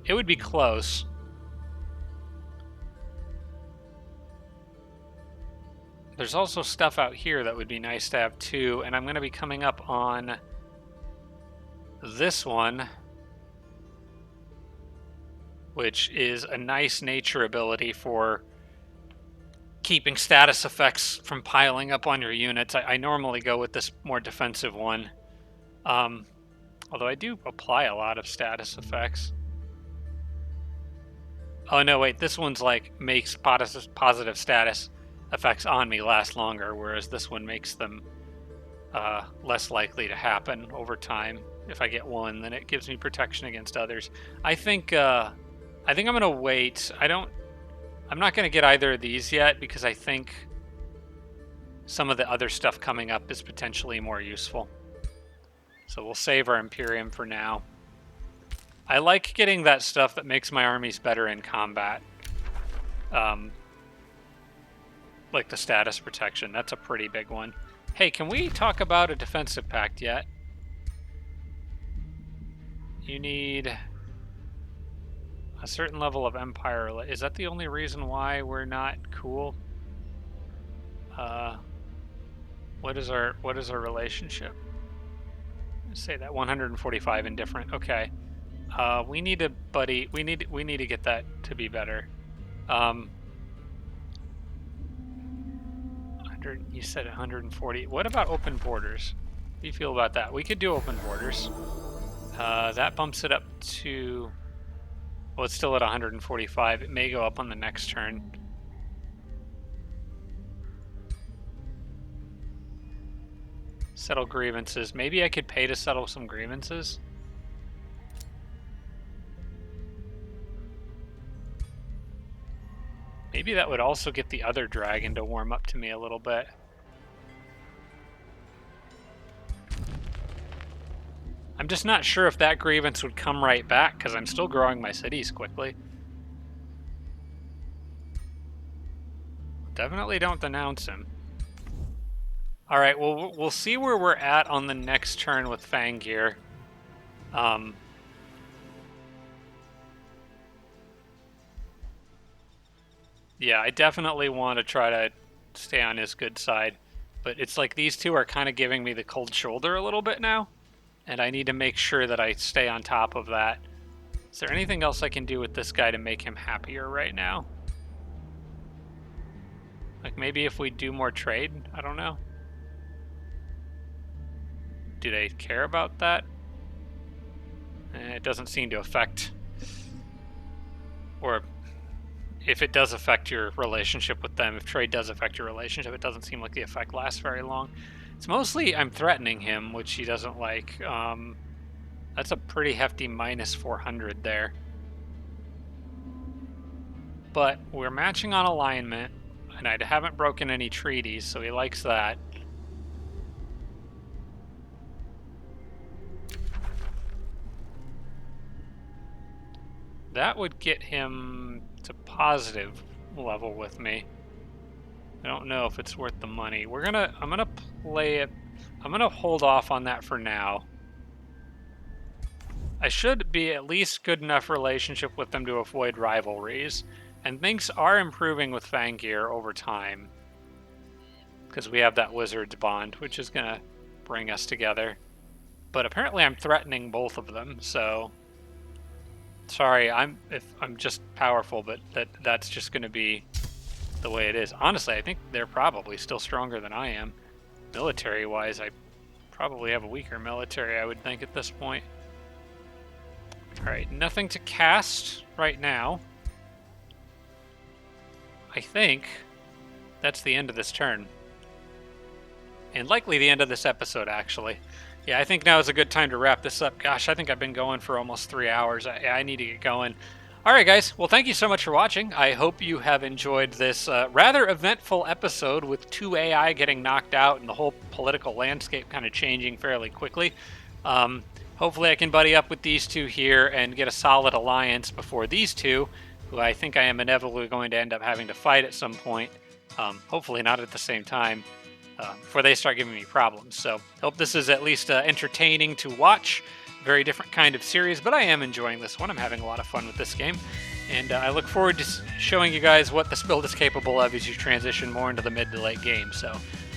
It would be close. There's also stuff out here that would be nice to have too, and I'm going to be coming up on this one, which is a nice nature ability for keeping status effects from piling up on your units. I normally go with this more defensive one, although I do apply a lot of status effects. Oh no, wait, this one's like makes positive status effects on me last longer, whereas this one makes them less likely to happen over time. If I get one, then it gives me protection against others. I think I'm gonna wait. I'm not gonna get either of these yet because I think some of the other stuff coming up is potentially more useful. So we'll save our Imperium for now. I like getting that stuff that makes my armies better in combat. Like the status protection. That's a pretty big one. Hey, can we talk about a defensive pact yet? You need a certain level of empire. Is that the only reason why we're not cool? What is our relationship? Let's say that 145 indifferent. Okay. We need to, buddy. We need to get that to be better. 100. You said 140. What about open borders? How do you feel about that? We could do open borders. That bumps it up to. Well, it's still at 145. It may go up on the next turn. Settle grievances. Maybe I could pay to settle some grievances. Maybe that would also get the other dragon to warm up to me a little bit. I'm just not sure if that grievance would come right back because I'm still growing my cities quickly. Definitely don't denounce him. All right, well, we'll see where we're at on the next turn with Fangir. Yeah, I definitely want to try to stay on his good side. But it's like these two are kind of giving me the cold shoulder a little bit now. And I need to make sure that I stay on top of that. Is there anything else I can do with this guy to make him happier right now? Like maybe if we do more trade? I don't know. Do they care about that? It doesn't seem to affect... Or... if it does affect your relationship with them, if trade does affect your relationship, it doesn't seem like the effect lasts very long. It's mostly I'm threatening him, which he doesn't like. That's a pretty hefty minus 400 there. But we're matching on alignment, and I haven't broken any treaties, so he likes that. That would get him to positive level with me. I don't know if it's worth the money. I'm gonna play it. I'm gonna hold off on that for now. I should be at least good enough relationship with them to avoid rivalries. And things are improving with Fangir over time. Because we have that Wizard's Bond, which is gonna bring us together. But apparently I'm threatening both of them, so... Sorry, I'm just powerful, but that's just going to be the way it is. Honestly, I think they're probably still stronger than I am. Military-wise, I probably have a weaker military, I would think, at this point. Alright, nothing to cast right now. I think that's the end of this turn. And likely the end of this episode, actually. Yeah, I think now is a good time to wrap this up. Gosh, I think I've been going for almost 3 hours. I need to get going. All right, guys. Well, thank you so much for watching. I hope you have enjoyed this rather eventful episode with 2 AI getting knocked out and the whole political landscape kind of changing fairly quickly. Hopefully I can buddy up with these 2 here and get a solid alliance before these 2, who I think I am inevitably going to end up having to fight at some point. Hopefully not at the same time. before they start giving me problems. So hope this is at least entertaining to watch. Very different kind of series, but I am enjoying this one. I'm having a lot of fun with this game. And I look forward to showing you guys what this build is capable of as you transition more into the mid to late game. So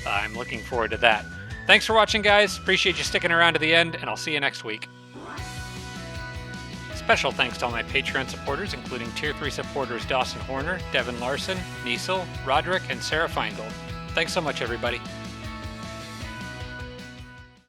I'm looking forward to that. Thanks for watching, guys. Appreciate you sticking around to the end, and I'll see you next week. Special thanks to all my Patreon supporters, including Tier 3 supporters Dawson Horner, Devin Larson, Niesel, Roderick, and Sarah Feingold. Thanks so much, everybody.